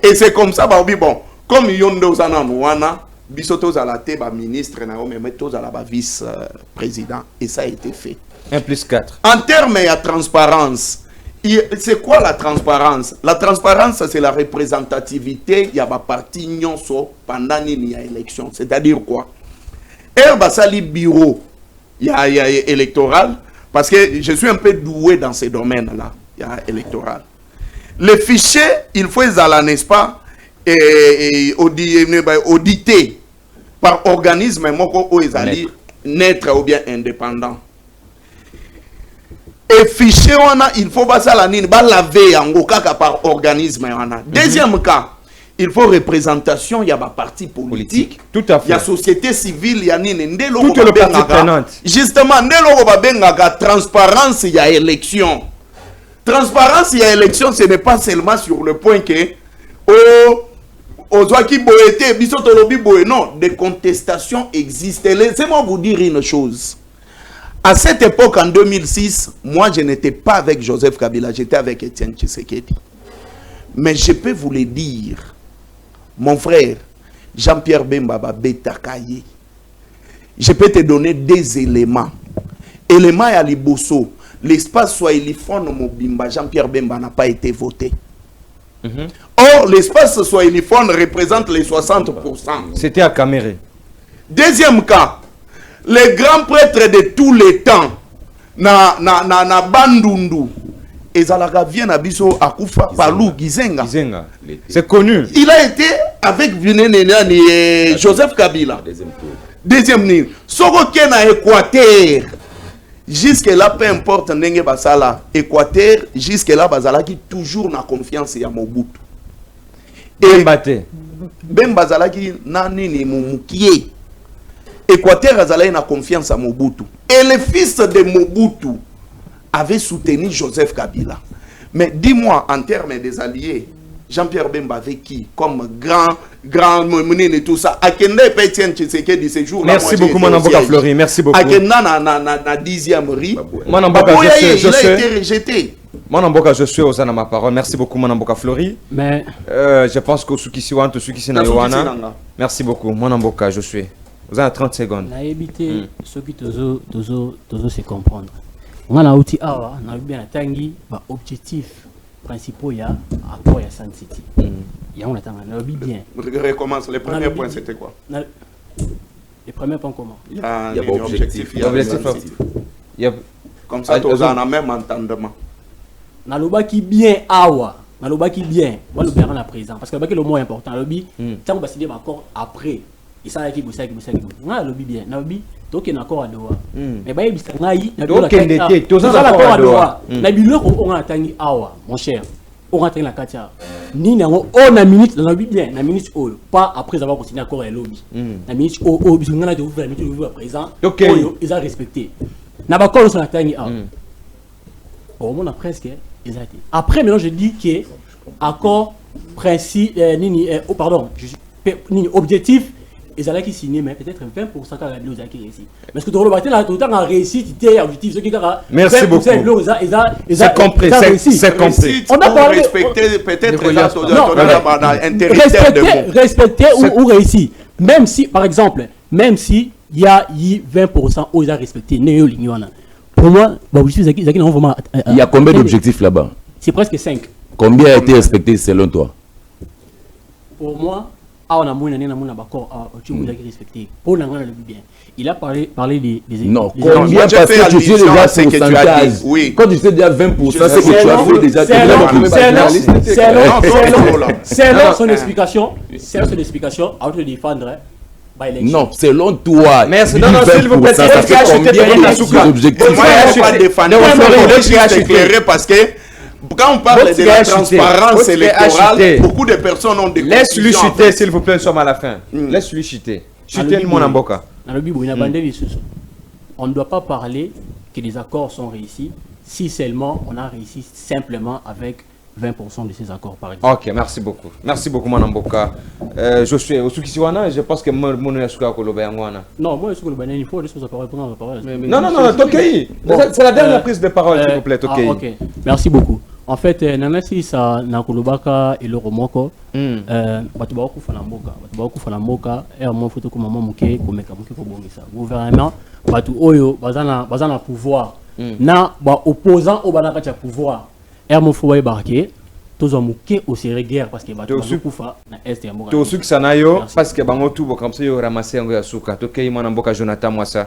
Speaker 2: Et c'est comme ça, bon, comme Yondo Zanamouana, Bissotos à la tête, ministre, Metos à la vice-président. Et ça a été fait.
Speaker 1: 1+4.
Speaker 2: En termes de transparence, c'est quoi la transparence? La transparence, c'est la représentativité. Il y a un parti pendant l'élection. C'est-à-dire quoi? Sali bureau, il y a électoral. Parce que je suis un peu doué dans ces domaines-là. Il y a électoral. Les fichiers, il faut, n'est-ce pas, audité par organisme neutre ou bien indépendant. Et fichier, il faut pas ça la laver en cas par organisme. Deuxième cas, il faut représentation, il y a un parti politique.
Speaker 1: Tout à fait.
Speaker 2: Il y a société civile, il y a
Speaker 1: toutes les parties prenantes.
Speaker 2: Justement, transparence, il y a élection. Transparence, il y a élection, ce n'est pas seulement sur le point que non, des contestations existent. Laissez-moi vous dire une chose. À cette époque, en 2006, moi, je n'étais pas avec Joseph Kabila, j'étais avec Etienne Tshisekedi. Mais je peux vous le dire, mon frère, Jean-Pierre Bemba Betakaye, je peux te donner des éléments. Éléments à Liboso, l'espace Swahiliphone Mobimba, Jean-Pierre Bemba n'a pas été voté. Or, l'espace Swahiliphone représente les 60%.
Speaker 1: C'était à Caméré.
Speaker 2: Deuxième cas, les grands prêtres de tous les temps, na Bandundu, Ezalaga vient à Bisso Akufa, Palou, Gizenga.
Speaker 1: C'est connu.
Speaker 2: Il a été avec Joseph Kabila. Deuxième niveau. Soko Kena Équateur. Jusque-là, peu importe Nenge Basala, Équateur, jusque-là, Basala qui toujours n'a confiance à Mobutu. Et Ben Basala qui n'a ni Moumukie. Équateur Azala n'a confiance à Mobutu. Et le fils de Mobutu avait soutenu Joseph Kabila. Mais dis-moi, en termes des alliés, Jean-Pierre Bemba avec qui? Comme grand mené et tout ça. Akenda et Etienne Tshisekedi ces jours-là.
Speaker 1: Merci beaucoup, Manamboka Fleury. Merci beaucoup.
Speaker 2: Akenda na 10e riz.
Speaker 1: Manamboka,
Speaker 2: il a été rejeté.
Speaker 1: Manamboka, je suis aux ma parole. Merci beaucoup, Manamboka Fleury.
Speaker 5: Mais
Speaker 1: je pense que ceux qui s'y wantent, ceux qui s'y n'aillent. Merci beaucoup, Manamboka, je suis. Vous avez 30 secondes.
Speaker 5: On a évité ceux qui se comprendre. On a outil awa, on a bien tangi, bah objectif principal ya accord ya Sun City. Il y a on attend on a bien.
Speaker 2: Recommence. Le premier point c'était quoi?
Speaker 5: Les premiers points comment?
Speaker 2: Il y a objectif. Comme ça, on a même entendement.
Speaker 5: Na loba qui bien awa, na loba qui bien. Moi le bien en présent parce que le mot important. Lobby, tant qu'on va signer encore après. Et ça qui ça. Na lobby bien, na lobby donc il y a encore à doa. Mais bah il ngai na doa. Donc encore à doa. Na biloko on a tangi awa, mon cher. On rentre la katia. Ni na on a minute dans lobby bien, na minute pas après avoir continué encore à lobby. Na minute biso ngana de ouvrir la minute à présent. OK. Ils ont respecté. Na ba call sur la tangi awa. Au moins presque exact. Après maintenant je dis que accord principe objectif ils allaient qui signer mais peut-être 20% quand la bluse a qui réussi. Parce que dans le matin là tout le temps a réussi c'était objectif ce qui
Speaker 1: merci beaucoup. C'est compris, c'est compris.
Speaker 2: On a parlé respecter peut-être
Speaker 5: respecter ou réussir. Même si par exemple, même si il y a 20% où ils ont respecté néo lignoana. Pour moi, il
Speaker 4: y a combien d'objectifs là-bas?
Speaker 5: C'est presque 5.
Speaker 4: Combien a été respecté selon toi?
Speaker 5: Pour moi, on a respecté. Pour bien. Il a parlé des
Speaker 4: non, combien parce que tu sais déjà pourcentage. Oui. Quand tu sais déjà 20%, c'est que tu as fait déjà.
Speaker 5: C'est son explication. C'est son explication. À te défendre.
Speaker 4: Non, selon toi.
Speaker 1: Merci. Non, s'il vous plaît,
Speaker 4: ça fait combien d'objectifs?
Speaker 2: Moi, je ne suis pas défendre. Je éclairer parce que quand on parle de la transparence électorale, beaucoup de personnes ont des confusions.
Speaker 1: Laisse-lui chuter, s'il vous plaît, nous sommes à la fin. Laisse-lui chuter. Chuter le monde en boca.
Speaker 5: On ne doit pas parler que les accords sont réussis si seulement on a réussi simplement avec 20% de ces accords, par exemple.
Speaker 1: Ok, merci beaucoup. Merci beaucoup, Manamboka. Je suis au Soukisiwana, je pense que moi, je suis à Kolobayangwana.
Speaker 5: Non, moi, je suis à Kolobayangwana, il faut laisser la parole.
Speaker 1: Non, Tokei. C'est la dernière prise de parole, s'il vous plaît, Tokei.
Speaker 5: Ok, merci beaucoup. En fait, Nanasi, ça, Nakolobaka et le Romoko, Batubaku Fanamboka, et à mon photo comme maman Mouké, comme Mekamuke Kobongisa. Gouvernement, Batu Oyo, Bazana pouvoir. Na, opposant au Banakacha pouvoir. Et mon foyer barqué, tous en mouqué au série guerre parce que Batu Koufa, na Est et Amoura.
Speaker 1: Tous ceux qui s'en aillent, parce que Bangotu, comme ça, ils ont ramassé un Yasuka. Tokei, Manamboka, Jonathan, moi ça.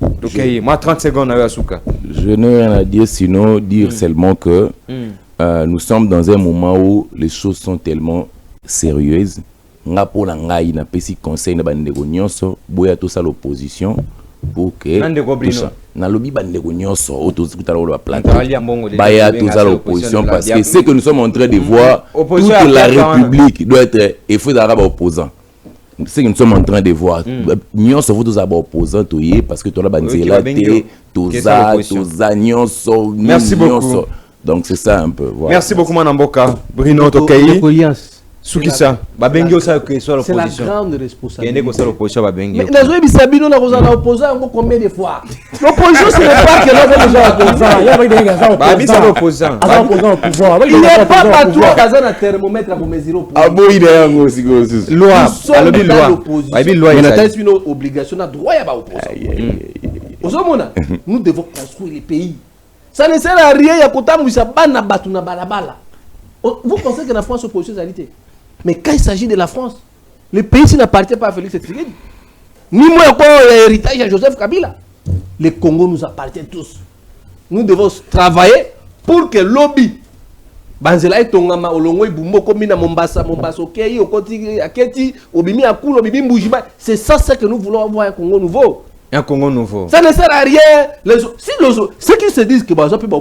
Speaker 1: Ok, moi 30 secondes à Yasuka.
Speaker 4: Je n'ai rien à dire sinon dire seulement que nous sommes dans un moment où les choses sont tellement sérieuses. Nga pour la ngai na pesi conseil na bandeko nyonso boya to sa l'opposition pour que na lobby bandeko nyonso auto tout la plante baya to sa l'opposition parce que ce que nous sommes en train de voir toute la République doit être effet d'arabe opposant. C'est que nous sommes en train de voir. Nous sommes tous opposants parce que tu as banzela toza nyonso.
Speaker 1: Merci beaucoup.
Speaker 4: Donc c'est ça un peu.
Speaker 1: Voilà. Merci beaucoup Manamboka. Bruno Tokei. Soukissa. Babengi osa que soit l'opposition.
Speaker 3: C'est la grande responsabilité.
Speaker 1: Yene ko sa l'opposition babengi.
Speaker 3: Mais nazo bisabino na kozana opposant combien de fois? L'opposition ce n'est pas que l'on est déjà opposant. Il y a pas de gars.
Speaker 1: Babi c'est l'opposant.
Speaker 3: Opposant au pouvoir. Il n'est pas partout à thermomètre pour mesurer au pouvoir.
Speaker 4: Ah bon il est un aussi
Speaker 1: loi. Alobi loi. Babi loi.
Speaker 3: Il a une obligation na droit ya ba opposant. Ozomona, nous devons construire les pays. Ça ne sert à rien ya kotamwisa bana batu na balabala. Vous pensez que la France opposition égalité? Mais quand il s'agit de la France, le pays n'appartient pas à Félix Tshisekedi. Ni moi encore l'héritage à Joseph Kabila. Le Congo nous appartient tous. Nous devons travailler pour que lobby Banzela et Tongama Olongo Ibumbo Komina Mombasa Okei Okoti Aketi Obimi Akul Obimi Mbujiba. C'est ça que nous voulons avoir un Congo nouveau.
Speaker 1: Un Congo nouveau.
Speaker 3: Ça ne sert à rien. Ceux qui se disent que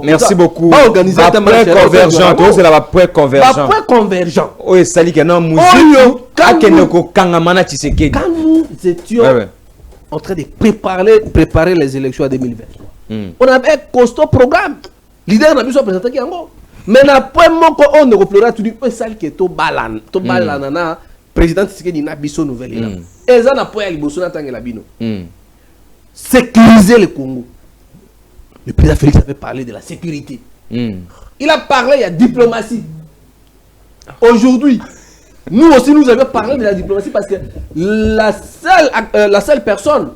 Speaker 1: merci beaucoup.
Speaker 3: Pas organiser
Speaker 1: un point convergent. C'est la point convergent.
Speaker 3: Point convergent.
Speaker 1: Oui, ça dit que non, quand
Speaker 3: nous étions en train de préparer les élections à 2023, on avait un costaud programme. Leader n'a pas besoin de présenter Kiango. Mais na point on ne replera tout du peu celle qui est au balan. Au balan, président Tshisekedi n'a biso nouvelle. Et ça n'a pas eu besoin d'entendre la bino. Sécuriser le Congo. Le président Félix avait parlé de la sécurité. Il a parlé, il y a diplomatie. Aujourd'hui, Nous aussi, nous avions parlé de la diplomatie parce que la seule personne,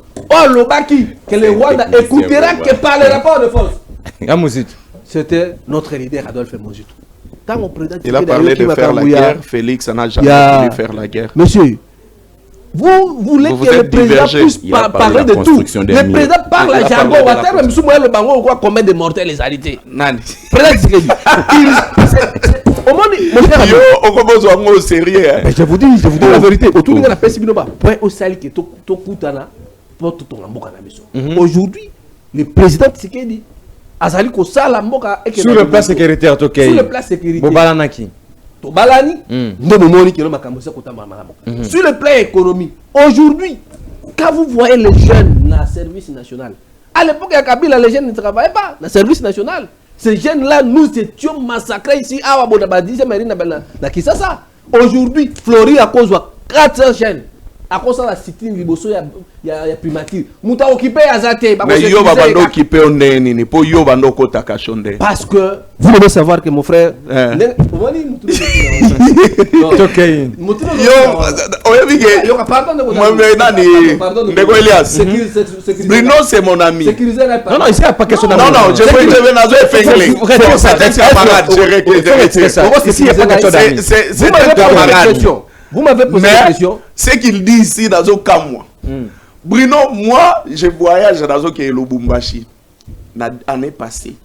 Speaker 3: Lobaki, que le Rwanda écoutera que par les rapports de force, c'était notre leader Adolphe Mozitu.
Speaker 2: Il a parlé de faire la guerre, Félix n'a jamais voulu faire la guerre.
Speaker 3: Monsieur, vous voulez que le président puisse parler de tout. Le président parle à jargon. Même si moi le bango, quoi, combien de mortels les arrêtés.
Speaker 2: Au sérieux.
Speaker 3: Je vous dis la vérité. Autour de la paix, point au sel qui est tout coutana pour tout le aujourd'hui, le président Tshisekedi azali ko sala mboka
Speaker 1: sur le plan sécuritaire
Speaker 3: sur le plan sécuritaire
Speaker 1: bobalanaki
Speaker 3: tobalani ndomo moni kilo makambo se kotamba mala sur le plan économique aujourd'hui quand vous voyez les jeunes dans le service national à l'époque ya Kabila les jeunes ne travaillaient pas dans le service national. Ces jeunes là nous étions massacrés ici à Wabodaba 10e marine na Kisasa. Aujourd'hui Flori à cause de 400 jeunes à cause de la cité liboso ya primature muta occupé azate
Speaker 2: mais yo bando occupé on nini pour yo bando kota kashonde
Speaker 3: parce que vous devez savoir que mon frère
Speaker 2: Bruno c'est mon ami.
Speaker 1: Non ici pas question
Speaker 2: non je vais nazo efengler c'est un camarade.
Speaker 3: Vous m'avez posé la question.
Speaker 2: Ce qu'il dit ici dans aucun mois. Bruno, moi, je voyage dans le Lubumbashi l'année passée.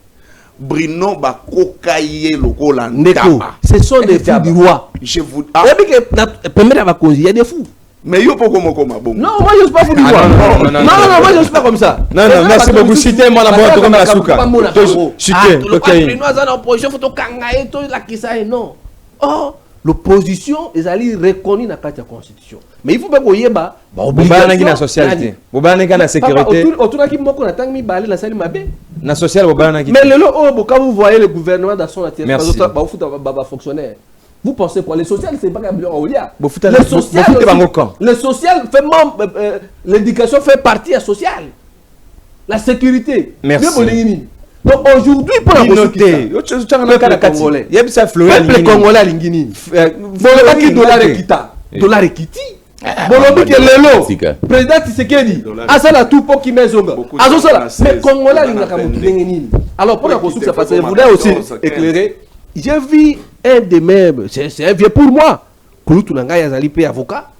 Speaker 2: Bruno va cocailler le Colanda.
Speaker 3: Ce sont des fous du roi.
Speaker 2: Je vous.
Speaker 3: Il y a des fous.
Speaker 2: Mais yo poko moko mabongo.
Speaker 3: Non, moi je suis pas fou du roi. Non, moi je suis pas comme ça.
Speaker 1: Non, merci beaucoup. Citez moi la boîte comme la souka.
Speaker 3: Citez. Bruno a une opposition photo kangaé to la kisa non. Oh. L'opposition est allée reconnue dans la constitution. Mais il faut pas qu'on y ait pas.
Speaker 1: Obligation la socialité. Obligation la sécurité.
Speaker 3: Autour de moi qu'on attend mi balé la salle mabé.
Speaker 1: La sociale obligation.
Speaker 3: Mais quand vous voyez le gouvernement dans son atelier, bah fonctionnaire. Vous pensez quoi? Les sociales c'est pas comme Olia. Les sociales fait membre l'éducation fait partie sociale. La sécurité.
Speaker 1: Merci.
Speaker 3: Donc aujourd'hui pour la
Speaker 1: communauté,
Speaker 3: peuple congolais lingini. Voilà qui dollar equity. Bolobi ke lelo. Président Tshisekedi. Asala tout pour qui mezonga. Azosala. Mais congolais lingaka mutu nini. Alors pour la construction parce que je voulais aussi éclairer. J'ai vu un des mêmes, c'est un vieux pour moi. Kouloutou nanga yazali pe avocat.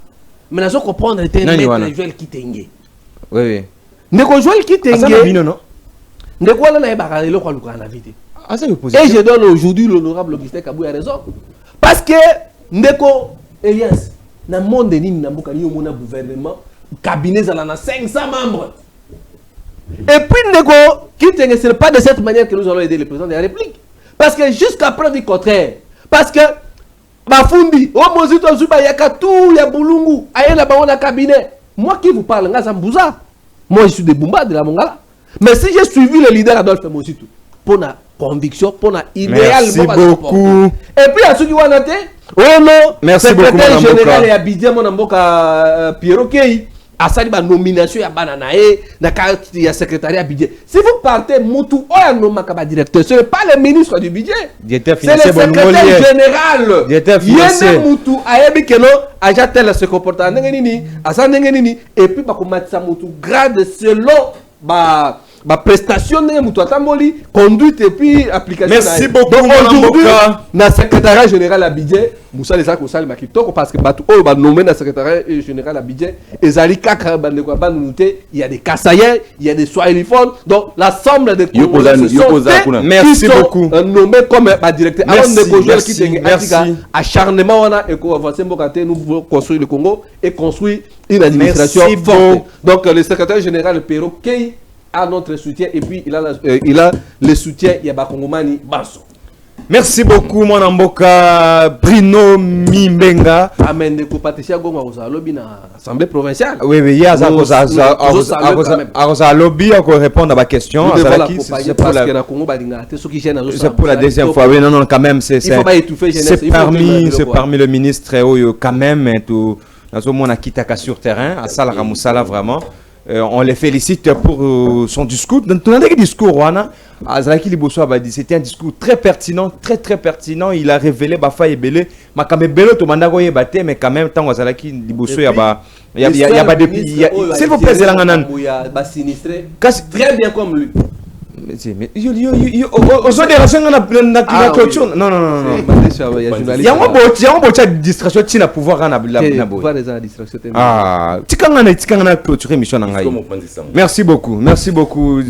Speaker 3: Mais nazo comprendre était maître Joël Kitenge.
Speaker 1: Oui.
Speaker 3: Ndeko Joël Kitenge.
Speaker 1: Non.
Speaker 3: Et je donne aujourd'hui l'honorable Augustin Kabou a raison. Parce que Ndeko Elias, dans le monde de Nini, dans le gouvernement, cabinet à 500 membres. Et puis Ndeko, ce n'est pas de cette manière que nous allons aider le président de la République. Parce que jusqu'à preuve du contraire, parce que Bafundi, Mozito Zuba, Yakatou, Yaboulungu, Ayela Baona cabinet. Moi qui vous parle, Ngazambouza. Moi je suis de Bumba, de la Mongala. Mais si j'ai suivi le leader Adolphe Mozitu, pour la conviction, pour la idéal,
Speaker 1: merci beaucoup.
Speaker 3: Et puis à ceux qui vont noter,
Speaker 1: merci beaucoup,
Speaker 3: secrétaire général et Abidjan, mon amboka Pierrot Kei, à sa nomination, il y a secrétariat Abidjan. Si vous partez, Moutou, directeur, ce n'est pas le ministre du budget, c'est le secrétaire général. Il y a Moutou, Ajatel se comporte à Nengenini, à Sanengenini, et puis Moutou, grade selon. Prestation de conduite et puis application.
Speaker 1: Merci beaucoup.
Speaker 3: Donc aujourd'hui, dans le secrétariat général Abidjan, Moussa les Akosal Makitoko parce que Batou va nommer dans le secrétariat général Abidjan et Zali Kaka il y a des Kassaïens, il y a des Swahiliphones, donc l'ensemble des
Speaker 1: merci beaucoup.
Speaker 3: Nommés comme directeur.
Speaker 1: Merci.
Speaker 3: Acharnement on a et nous voulons construire le Congo et construire une administration forte. Donc le secrétaire général Pierrot Kei a notre soutien et puis il a le soutien Yabakongomani Basso.
Speaker 1: Merci beaucoup mon amboka Bruno Mimbenga.
Speaker 3: Amen de Patricia Goma aux lobby na assemblée provinciale.
Speaker 1: Oui il y a ça lobby encore répondre à ma question. C'est pour la deuxième fois. Oui non quand même c'est parmi le ministre quand même tout dans mon akitaka sur terrain à Salara Moussala vraiment. On les félicite pour son discours. Dans le discours, c'était un discours très pertinent, très pertinent. Il a révélé Bafa et Belé. Mais quand même, Belé, mais quand même, tant que il y a des pays. S'il vous plaît,
Speaker 3: très bien comme lui.
Speaker 1: Mais aux générations la clôture non il y a un distraction qui n'a pouvoir clôturer mission. Merci beaucoup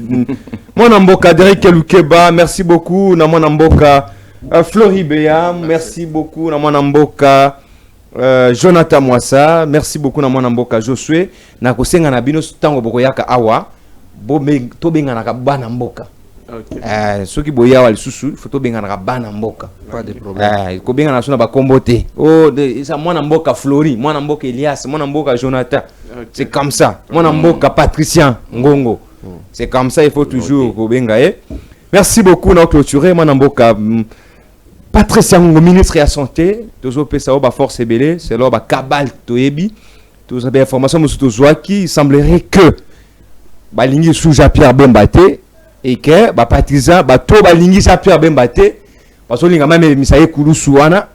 Speaker 1: mon amboka Derek Lukeba, merci beaucoup na mon amboka Floribea, merci beaucoup na mon amboka Jonathan Mwasa, merci beaucoup na mon amboka Josué na kosenga na bino tango bokoyaka awa to benganaka bana mboka. Ceux qui boya wal susu faut to benganaka bana mboka.
Speaker 3: Pas de problème.
Speaker 1: Ko bengana sona ba kombote. Oh ça mwana mboka Flori, mwana mboka Elias, mwana mboka Jonathan. C'est comme ça. Mwana mboka Patricien Ngongo. C'est comme ça, il faut toujours ko benga Merci beaucoup na clôturer mwana mboka Patricien Ngongo, ministre de la santé, tozo pesa ba force belé, c'est là ba cabal toyebi. Tous avez information musuto zwaki, il semblerait que balingi sous Pierre Bembate et que ba partisan ba to balingi Pierre Bembate parce que linga même misaye kulu suwana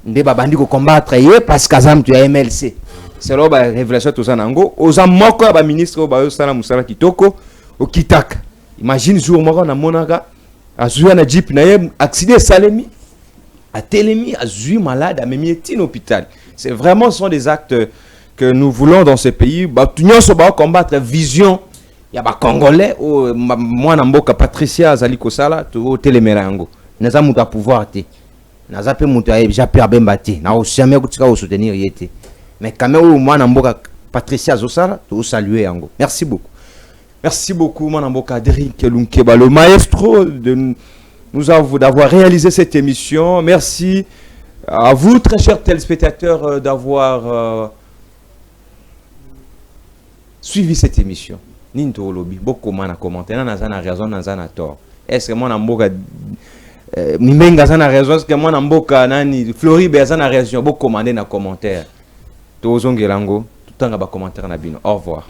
Speaker 1: nde ba bandi ko combattre ye parce qu'azam tu MLC c'est là ba révélation to sanango oza moko ba ministre ba yo sala musala kitoko o kitaka imagine jour moko na monaka azuya na jeep na ye accident salemi a telemi azuya malade a memi tin hôpital. C'est vraiment ce sont des actes que nous voulons dans ce pays ba tunyo so ba combattre vision. Il y a des Congolais, moi, Namboka Patricia Azali Kosala, tu télémérango. Nous avons un pouvoir. Nous avons Pierre Bembate. Nous avons jamais soutenir. Mais quand même, moi, Namboka Patricia Zosala, tu saluer. Merci beaucoup. Merci beaucoup, moi, Namboka Derek Lunkeba, le maestro de nous d'avoir réalisé cette émission. Merci à vous, très chers téléspectateurs, d'avoir suivi cette émission. Ninto lobby beaucoup mana commenter na zana raison na zana tort est-ce que moi na mboka Mimenga zana raison est-ce que moi na mboka nani Floribert zana raison beaucoup commander na commentaire to zongelango tout temps ba commentaire na bino au revoir.